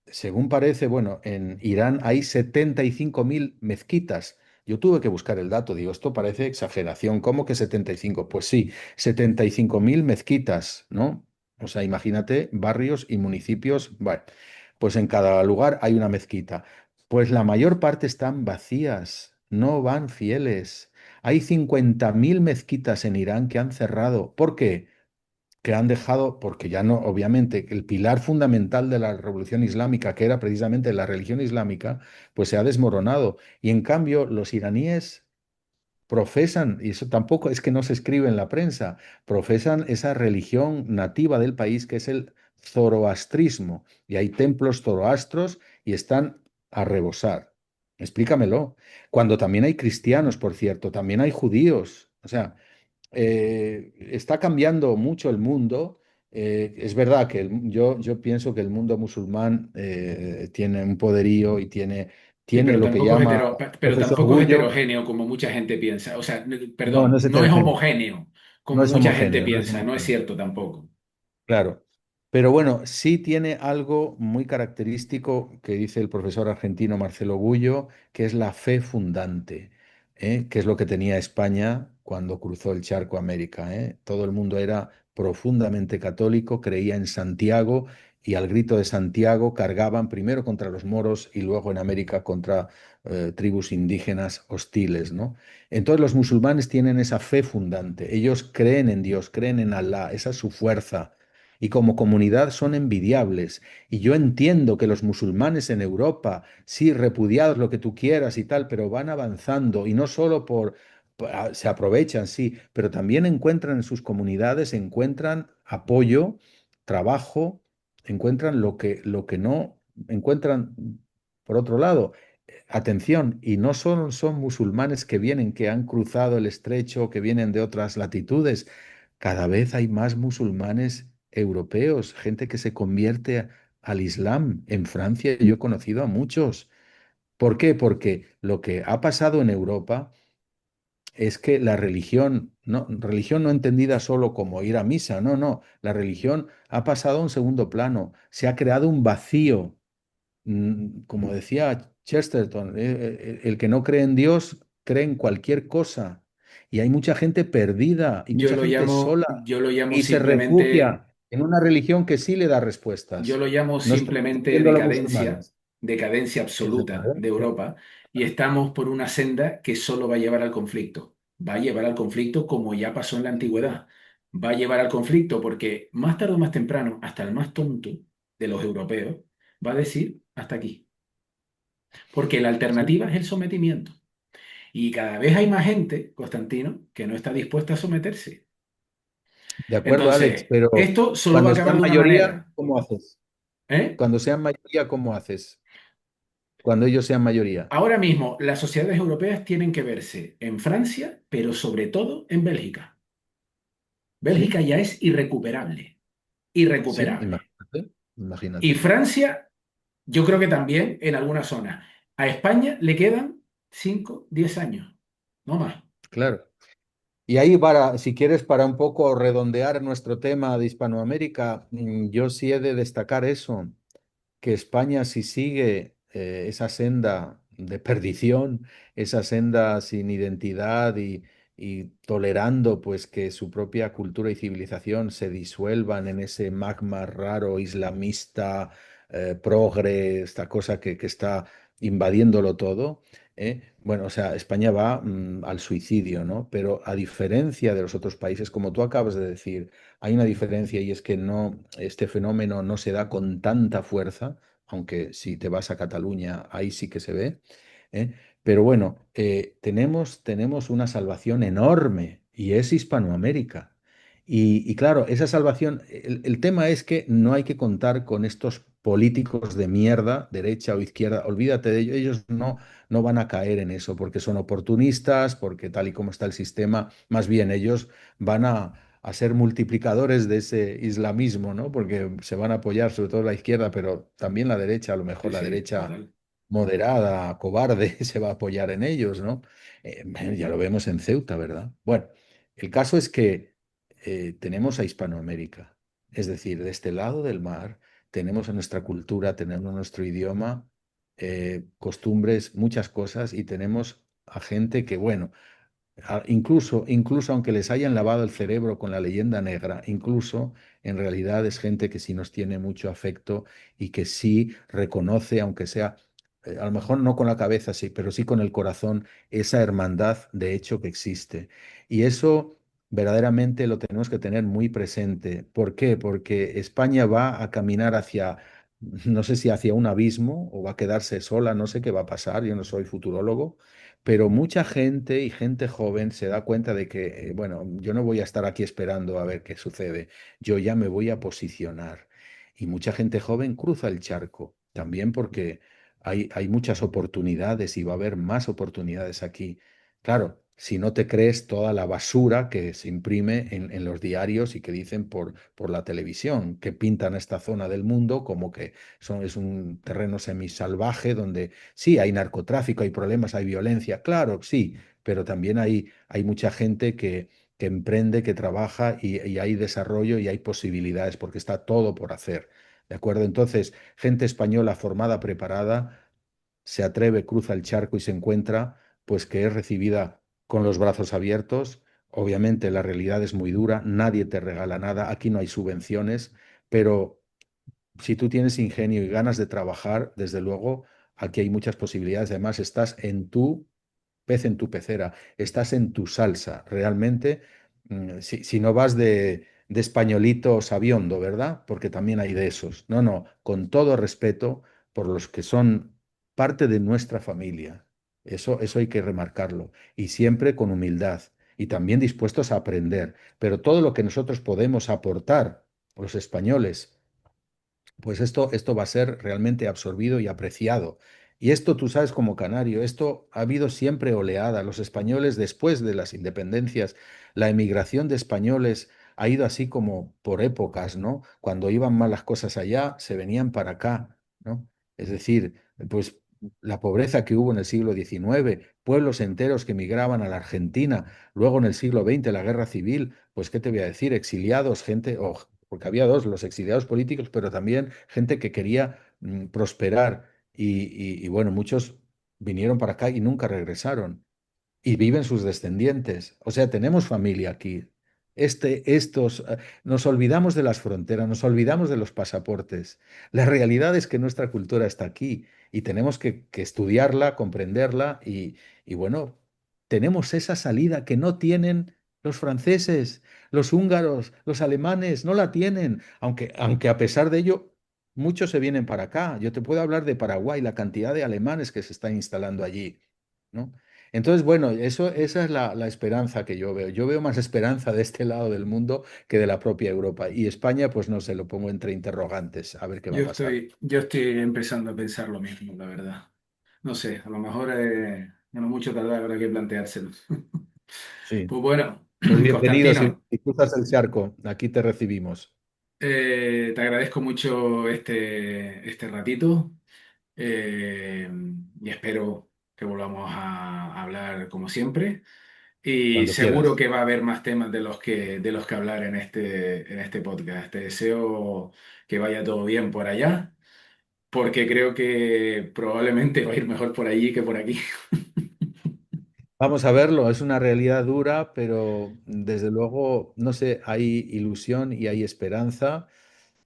Según parece, bueno, en Irán hay 75.000 mezquitas. Yo tuve que buscar el dato, digo, esto parece exageración, ¿cómo que 75? Pues sí, 75.000 mezquitas, ¿no? O sea, imagínate barrios y municipios, bueno, pues en cada lugar hay una mezquita. Pues la mayor parte están vacías, no van fieles. Hay 50.000 mezquitas en Irán que han cerrado. ¿Por qué? Que han dejado, porque ya no, obviamente, el pilar fundamental de la revolución islámica, que era precisamente la religión islámica, pues se ha desmoronado. Y en cambio, los iraníes profesan, y eso tampoco es que no se escribe en la prensa, profesan esa religión nativa del país que es el zoroastrismo. Y hay templos zoroastros y están a rebosar. Explícamelo. Cuando también hay cristianos, por cierto, también hay judíos. O sea, está cambiando mucho el mundo. Es verdad que yo pienso que el mundo musulmán tiene un poderío y sí, tiene lo que llama el pero profesor tampoco es Gullo. heterogéneo como mucha gente piensa. O sea, No, no perdón, es no es heterogéneo, homogéneo no como es mucha gente homogéneo, no es piensa, no es homogéneo. cierto tampoco. Claro. Pero bueno, sí tiene algo muy característico que dice el profesor argentino Marcelo Gullo, que es la fe fundante. ¿eh? Que es lo que tenía España cuando cruzó el charco a América, ¿eh? Todo el mundo era profundamente católico, creía en Santiago y al grito de Santiago cargaban primero contra los moros y luego en América contra tribus indígenas hostiles, ¿no? Entonces los musulmanes tienen esa fe fundante, ellos creen en Dios, creen en Alá, esa es su fuerza. Y como comunidad son envidiables. Y yo entiendo que los musulmanes en Europa, sí, repudiados lo que tú quieras y tal, pero van avanzando y no solo se aprovechan, sí, pero también encuentran en sus comunidades, encuentran apoyo, trabajo, encuentran lo que no encuentran por otro lado. Atención, y no solo son musulmanes que vienen, que han cruzado el estrecho, que vienen de otras latitudes, cada vez hay más musulmanes europeos, gente que se convierte al Islam. En Francia yo he conocido a muchos. ¿Por qué? Porque lo que ha pasado en Europa es que la religión no entendida solo como ir a misa, no, no, la religión ha pasado a un segundo plano, se ha creado un vacío. Como decía Chesterton, el que no cree en Dios cree en cualquier cosa. Y hay mucha gente perdida y mucha gente sola yo lo llamo y se simplemente refugia en una religión que sí le da Yo respuestas. lo llamo No estoy simplemente defendiendo a los musulmanes. decadencia Es absoluta de decadencia. Europa, y estamos por una senda que solo va a llevar al conflicto. Va a llevar al conflicto como ya pasó en la antigüedad. Va a llevar al conflicto porque más tarde o más temprano, hasta el más tonto de los europeos va a decir hasta aquí. Porque la Sí, alternativa es el sometimiento. Y cada vez hay más gente, Constantino, que no está dispuesta a someterse. de acuerdo, Alex, Entonces, pero esto solo va a cuando acabar sean de una mayoría, manera. ¿cómo haces? ¿Eh? Cuando sean mayoría, ¿cómo haces? Cuando ellos sean mayoría. Ahora mismo, las sociedades europeas tienen que verse en Francia, pero sobre todo en Bélgica. Bélgica Sí, ya es irrecuperable, sí, irrecuperable. imagínate, Y imagínate. Francia, yo creo que también en algunas zonas. A España le quedan 5, 10 años, no más. Claro. Y ahí para, si quieres, para un poco redondear nuestro tema de Hispanoamérica, yo sí he de destacar eso, que España si sigue esa senda de perdición, esa senda sin identidad y tolerando pues que su propia cultura y civilización se disuelvan en ese magma raro islamista, progre, esta cosa que está invadiéndolo todo. Bueno, o sea, España va al suicidio, ¿no? Pero a diferencia de los otros países, como tú acabas de decir, hay una diferencia y es que no, este fenómeno no se da con tanta fuerza, aunque si te vas a Cataluña, ahí sí que se ve. ¿Eh? Pero bueno, tenemos una salvación enorme y es Hispanoamérica. Y claro, esa salvación, el tema es que no hay que contar con estos políticos de mierda, derecha o izquierda, olvídate de ellos, ellos no van a caer en eso porque son oportunistas, porque tal y como está el sistema, más bien ellos van a ser multiplicadores de ese islamismo, ¿no? Porque se van a apoyar sobre todo la izquierda, pero también la derecha, a lo Sí, mejor la sí, derecha total. moderada, cobarde, se va a apoyar en ellos, ¿no? Ya lo vemos en Ceuta, ¿verdad? Bueno, el caso es que tenemos a Hispanoamérica, es decir, de este lado del mar tenemos a nuestra cultura, tenemos nuestro idioma, costumbres, muchas cosas y tenemos a gente que, bueno, incluso aunque les hayan lavado el cerebro con la leyenda negra, incluso en realidad es gente que sí nos tiene mucho afecto y que sí reconoce, aunque sea, a lo mejor no con la cabeza, sí, pero sí con el corazón, esa hermandad de hecho que existe. Y eso verdaderamente lo tenemos que tener muy presente. ¿Por qué? Porque España va a caminar hacia, no sé si hacia un abismo o va a quedarse sola, no sé qué va a pasar, yo no soy futurólogo, pero mucha gente y gente joven se da cuenta de que, bueno, yo no voy a estar aquí esperando a ver qué sucede, yo ya me voy a posicionar. Y mucha gente joven cruza el charco, también porque hay muchas oportunidades y va a haber más oportunidades aquí. Claro, si no te crees toda la basura que se imprime en los diarios y que dicen por la televisión, que pintan esta zona del mundo como que es un terreno semisalvaje donde sí, hay narcotráfico, hay problemas, hay violencia, claro, sí, pero también hay mucha gente que emprende, que trabaja y hay desarrollo y hay posibilidades porque está todo por hacer. ¿De acuerdo? Entonces, gente española formada, preparada, se atreve, cruza el charco y se encuentra. pues que es recibida con los brazos abiertos. Obviamente la realidad es muy dura, nadie te regala nada, aquí no hay subvenciones, pero si tú tienes ingenio y ganas de trabajar, desde luego, aquí hay muchas posibilidades. Además, estás en tu pez en tu pecera, estás en tu salsa. Realmente, si no vas de españolito sabiondo, ¿verdad? Porque también hay de esos. No, no, con todo respeto por los que son parte de nuestra familia. Eso hay que remarcarlo. Y siempre con humildad y también dispuestos a aprender. Pero todo lo que nosotros podemos aportar, los españoles, pues esto va a ser realmente absorbido y apreciado. Y esto, tú sabes, como canario, esto ha habido siempre oleada. Los españoles, después de las independencias, la emigración de españoles ha ido así como por épocas, ¿no? Cuando iban mal las cosas allá, se venían para acá, ¿no? Es decir, pues la pobreza que hubo en el siglo XIX, pueblos enteros que emigraban a la Argentina, luego en el siglo XX, la guerra civil, pues, ¿qué te voy a decir? Exiliados, gente, porque había dos, los exiliados políticos, pero también gente que quería prosperar. Y bueno, muchos vinieron para acá y nunca regresaron y viven sus descendientes. O sea, tenemos familia aquí. Nos olvidamos de las fronteras, nos olvidamos de los pasaportes. La realidad es que nuestra cultura está aquí y tenemos que estudiarla, comprenderla y bueno, tenemos esa salida que no tienen los franceses, los húngaros, los alemanes, no la tienen, aunque a pesar de ello, muchos se vienen para acá. Yo te puedo hablar de Paraguay, la cantidad de alemanes que se están instalando allí, ¿no? Entonces, bueno, esa es la esperanza que yo veo. Yo veo más esperanza de este lado del mundo que de la propia Europa. Y España, pues no sé, lo pongo entre interrogantes, a ver qué va a pasar. Yo estoy empezando a pensar lo mismo, la verdad. No sé, a lo mejor no mucho tardar, habrá que planteárselo. Sí. Pues bueno, Pues bienvenido, Constantino, si cruzas el charco, aquí te recibimos. te agradezco mucho este ratito y espero que volvamos a hablar como siempre. Y Cuando seguro quieras. que va a haber más temas de los que hablar en este podcast. Te deseo que vaya todo bien por allá, porque creo que probablemente va a ir mejor por allí que por aquí. Vamos a verlo, es una realidad dura, pero desde luego, no sé, hay ilusión y hay esperanza.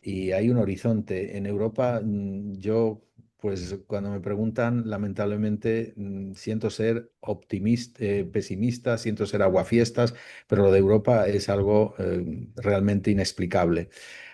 Y hay un horizonte. En Europa, yo, pues cuando me preguntan, lamentablemente, siento ser optimista, pesimista, siento ser aguafiestas, pero lo de Europa es algo realmente inexplicable.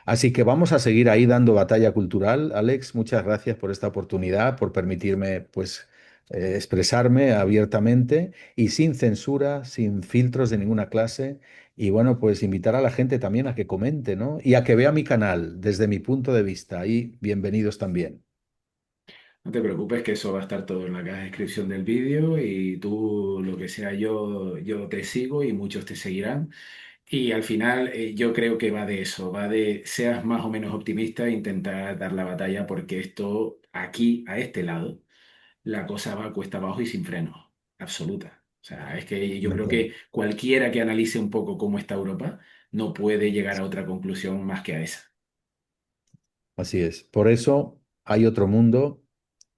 Así que vamos a seguir ahí dando batalla cultural. Alex, muchas gracias por esta oportunidad, por permitirme, pues, expresarme abiertamente y sin censura, sin filtros de ninguna clase. Y bueno, pues invitar a la gente también a que comente, ¿no? Y a que vea mi canal desde mi punto de vista. Y bienvenidos también, No te preocupes que eso va a estar todo en la caja de descripción del vídeo y tú, lo que sea, yo te sigo y muchos te seguirán. Y al final yo creo que va de eso, va de seas más o menos optimista e intentar dar la batalla porque esto aquí, a este lado, la cosa va cuesta abajo y sin frenos, absoluta. O sea, es que yo creo totalmente. que cualquiera que analice un poco cómo está Europa no puede llegar a otra conclusión más que a esa. Así es. Por eso hay otro mundo,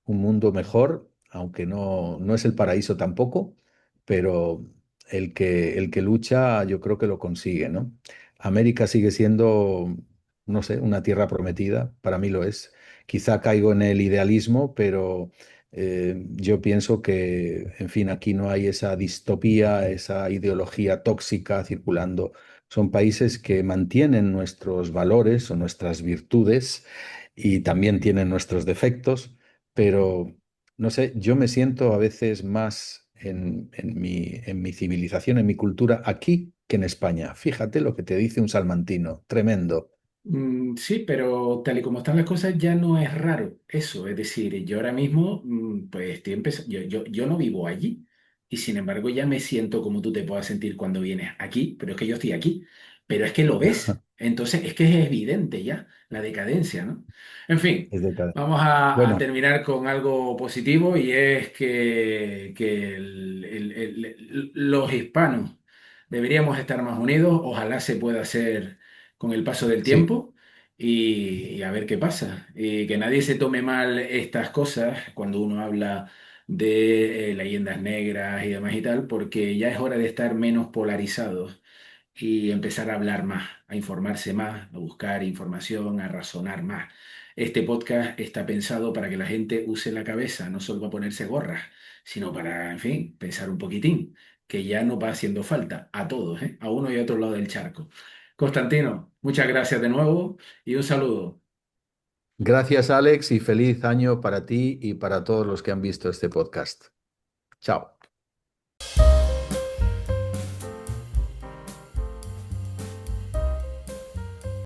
un mundo mejor, aunque no es el paraíso tampoco, pero el que lucha yo creo que lo consigue, ¿no? América sigue siendo, no sé, una tierra prometida, para mí lo es. Quizá caigo en el idealismo, pero yo pienso que, en fin, aquí no hay esa distopía, esa ideología tóxica circulando. Son países que mantienen nuestros valores o nuestras virtudes y también tienen nuestros defectos, pero no sé, yo me siento a veces más en mi civilización, en mi cultura, aquí que en España. Fíjate lo que te dice un salmantino, tremendo. Sí, pero tal y como están las cosas ya no es raro eso. Es decir, yo ahora mismo, pues estoy empezando, yo no vivo allí y sin embargo ya me siento como tú te puedas sentir cuando vienes aquí, pero es que yo estoy aquí, pero es que lo ves. Entonces es que es evidente ya la decadencia, ¿no? En fin, Es de cada- vamos a Bueno, terminar con algo positivo y es que los hispanos deberíamos estar más unidos. Ojalá se pueda hacer con el paso del sí, tiempo y a ver qué pasa. Y que nadie se tome mal estas cosas cuando uno habla de leyendas negras y demás y tal, porque ya es hora de estar menos polarizados y empezar a hablar más, a informarse más, a buscar información, a razonar más. Este podcast está pensado para que la gente use la cabeza, no solo para ponerse gorras, sino para, en fin, pensar un poquitín, que ya no va haciendo falta a todos, ¿eh? A uno y a otro lado del charco. Constantino, muchas gracias de nuevo y un saludo. Gracias, Alex, y feliz año para ti y para todos los que han visto este podcast. Chao.